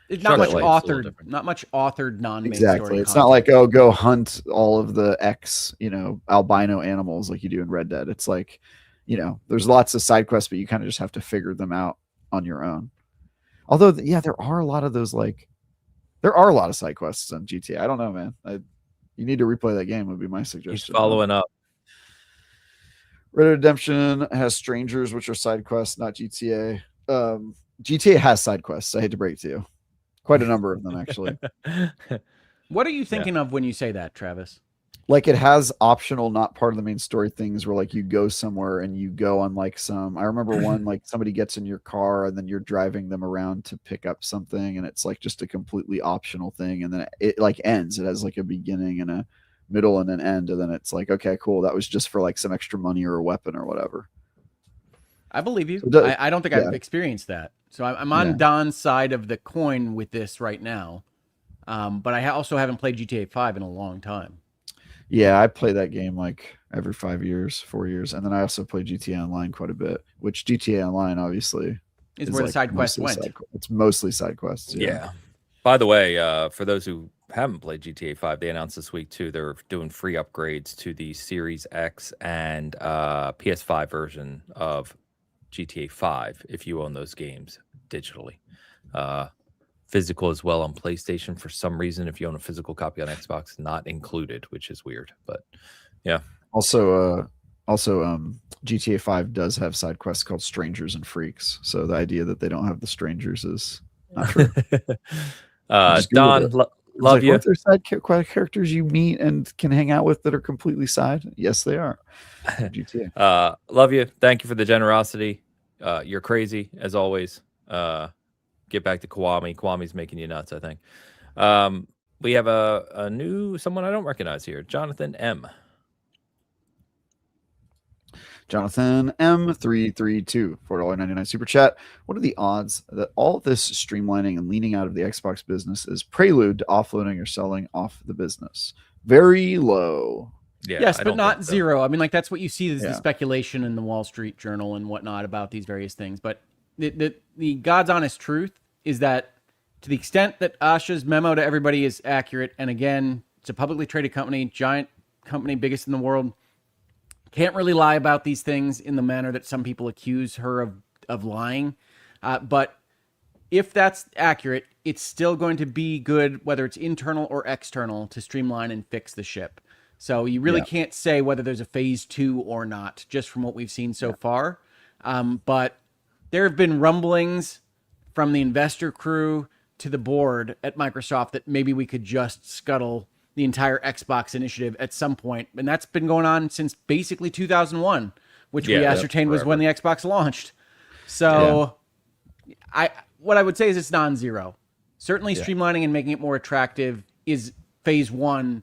it's not much Structurally, it's a little authored, different. not much authored non-main Exactly. story. It's not like, oh, go hunt all of the X, albino animals like you do in Red Dead. It's like, there's lots of side quests, but you kind of just have to figure them out on your own. Although, yeah, there are a lot of those, like, there are a lot of side quests on GTA. I don't know, man. You need to replay that game would be my suggestion. He's following up. Red Dead Redemption has strangers, which are side quests, not GTA. GTA has side quests. I hate to break it to you. Quite a number of them, actually. What are you thinking of when you say that, Travis? Like it has optional, not part of the main story things where like you go somewhere and you go on like some, I remember one, like somebody gets in your car and then you're driving them around to pick up something. And it's like just a completely optional thing. And then it like ends. It has like a beginning and a middle and an end. And then it's like, okay, cool. That was just for like some extra money or a weapon or whatever. I believe you. So I don't think I've experienced that. So I'm on Don's side of the coin with this right now. But I also haven't played GTA 5 in a long time. Yeah, I play that game like every 5 years, 4 years. And then I also play GTA Online quite a bit, which GTA Online obviously is where the side quest went. It's mostly side quests. Yeah. By the way, for those who haven't played GTA 5, they announced this week too, they're doing free upgrades to the Series X and PS5 version of GTA 5 if you own those games digitally. Physical as well on PlayStation for some reason. If you own a physical copy on Xbox, not included, which is weird. But yeah. Also, GTA 5 does have side quests called Strangers and Freaks. So the idea that they don't have the strangers is not true. Don, love you. Aren't there side characters you meet and can hang out with that are completely side? Yes, they are. GTA. Love you. Thank you for the generosity. You're crazy as always. Get back to Kwame. Kwame's making you nuts, I think. We have a new someone I don't recognize here. Jonathan M. Jonathan M332, $4.99 super chat. What are the odds that all this streamlining and leaning out of the Xbox business is prelude to offloading or selling off the business? Very low. Yeah, yes, I but don't not think so. zero. I mean, like that's what you see is the speculation in the Wall Street Journal and whatnot about these various things. But the God's honest truth is that to the extent that Asha's memo to everybody is accurate, and again, it's a publicly traded company, giant company, biggest in the world, can't really lie about these things in the manner that some people accuse her of lying. But if that's accurate, it's still going to be good, whether it's internal or external, to streamline and fix the ship. So you really can't say whether there's a phase 2 or not, just from what we've seen so far. But there have been rumblings from the investor crew to the board at Microsoft that maybe we could just scuttle the entire Xbox initiative at some point. And that's been going on since basically 2001, which we ascertained was when the Xbox launched. So what I would say is it's non-zero. Certainly streamlining and making it more attractive is phase 1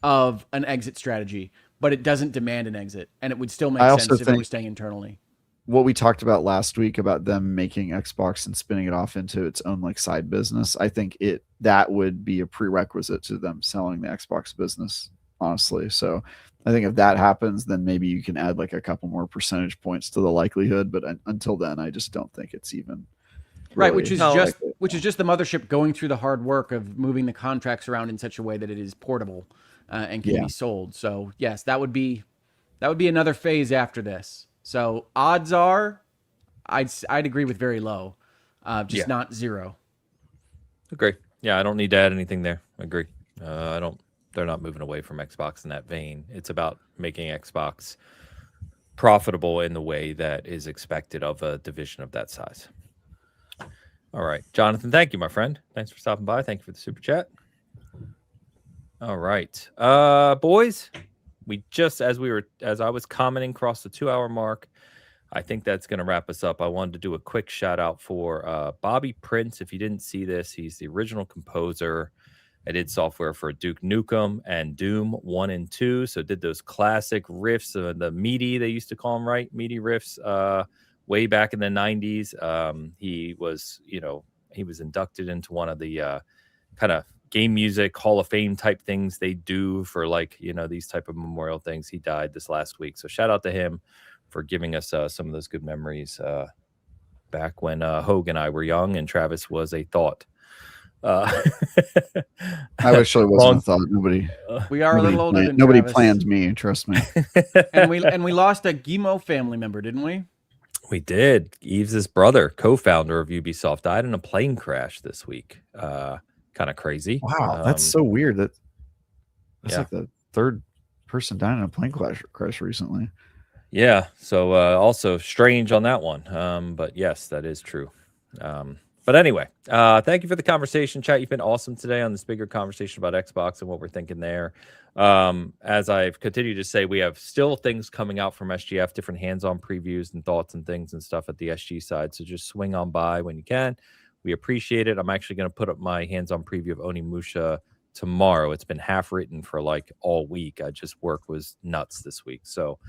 of an exit strategy. but it doesn't demand an exit, and it would still make I sense also if it was think staying internally. what we talked about last week about them making Xbox and spinning it off into its own like side business, I think that would be a prerequisite to them selling the Xbox business, honestly. So I think if that happens, then maybe you can add like a couple more percentage points to the likelihood. But until then, I just don't think it's even Right, really which is just the mothership going through the hard work of moving the contracts around in such a way that it is portable and can be sold. So yes, that would be another phase after this. So odds are, I'd agree with very low, just not zero. Agree. Yeah, I don't need to add anything there. Agree. I don't. They're not moving away from Xbox in that vein. It's about making Xbox profitable in the way that is expected of a division of that size. All right, Jonathan, thank you, my friend. Thanks for stopping by. Thank you for the super chat. All right, boys, we just as I was commenting across the 2-hour mark, I think that's going to wrap us up. I wanted to do a quick shout out for Bobby Prince. If you didn't see this, he's the original composer. I did software for Duke Nukem and Doom 1 and 2. So did those classic riffs, the meaty, they used to call them, right? Meaty riffs way back in the 90s. He was inducted into one of the kind of game music Hall of Fame type things they do for these type of memorial things. He died this last week. So shout out to him for giving us some of those good memories back when Hogue and I were young and Travis was a thought. I actually wasn't a thought. We are a little older than nobody Travis. planned me. Trust me. and we lost a Guillemot family member, didn't we? We did. Yves' brother, co-founder of Ubisoft, died in a plane crash this week. Kind of crazy. Wow, that's so weird. That's like the third person dying in a plane crash recently. Yeah. So also strange on that one. But yes, that is true. But anyway, thank you for the conversation, chat. You've been awesome today on this bigger conversation about Xbox and what we're thinking there. As I've continued to say, we have still things coming out from SGF, different hands-on previews and thoughts and things and stuff at the SG side. So just swing on by when you can. We appreciate it. I'm actually going to put up my hands-on preview of Onimusha tomorrow. It's been half written for like all week. Work was nuts this week. So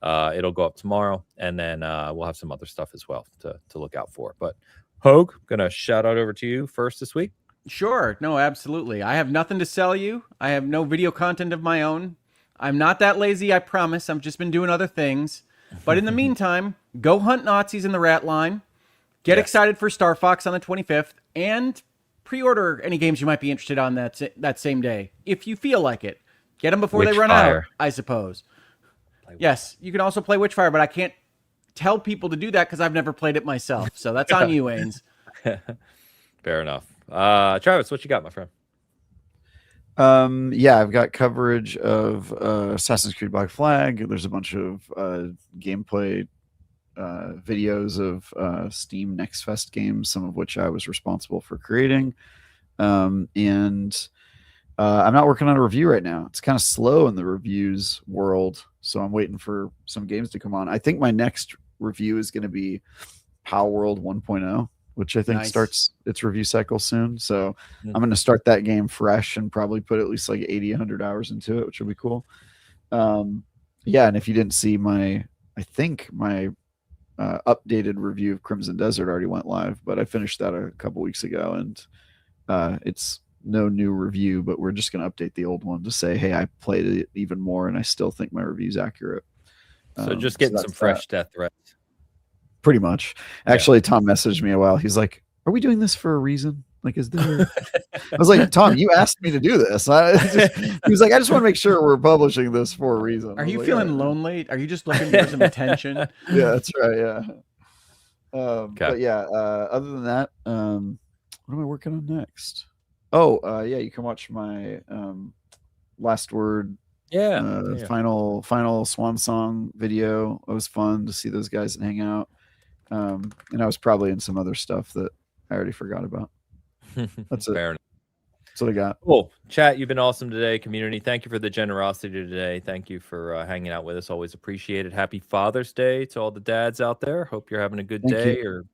it'll go up tomorrow, and then we'll have some other stuff as well to look out for. But Hogue, gonna shout out over to you first this week. Sure. No, absolutely. I have nothing to sell you. I have no video content of my own. I'm not that lazy, I promise. I've just been doing other things. But in the meantime, go hunt Nazis in the rat line. Get excited for Star Fox on the 25th, and pre-order any games you might be interested on that same day, if you feel like it. Get them before they run out, I suppose. Yes, you can also play Witchfire, but I can't tell people to do that because I've never played it myself. So that's on you, Ains. Fair enough. Travis, what you got, my friend? I've got coverage of Assassin's Creed Black Flag. There's a bunch of gameplay videos of Steam Next Fest games, some of which I was responsible for creating. And I'm not working on a review right now. It's kind of slow in the reviews world, so I'm waiting for some games to come on. I think my next review is going to be Power World 1.0, which I think starts its review cycle soon. So I'm going to start that game fresh and probably put at least like 80, 100 hours into it, which will be cool. And if you didn't see my updated review of Crimson Desert already went live, but I finished that a couple weeks ago, and it's no new review, but we're just going to update the old one to say, hey, I played it even more and I still think my review's accurate. So just getting some fresh death threats. Pretty much. Actually, Tom messaged me a while. He's like, are we doing this for a reason? Like, is there... I was like, Tom, you asked me to do this. He was like, I just want to make sure we're publishing this for a reason. Are you feeling lonely? Are you just looking for some attention? Yeah, that's right. Yeah. But other than that, what am I working on next? You can watch my Last Word final swan song video. It was fun to see those guys and hang out. And I was probably in some other stuff that I already forgot about. That's it. Fair enough. That's what I got. Cool. Chat, you've been awesome today. Community, thank you for the generosity today. Thank you for hanging out with us. Always appreciate it. Happy Father's Day to all the dads out there. Hope you're having a good day or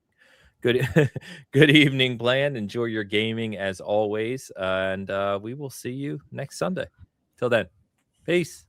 good evening planned. Enjoy your gaming as always. And we will see you next Sunday. Till then, peace.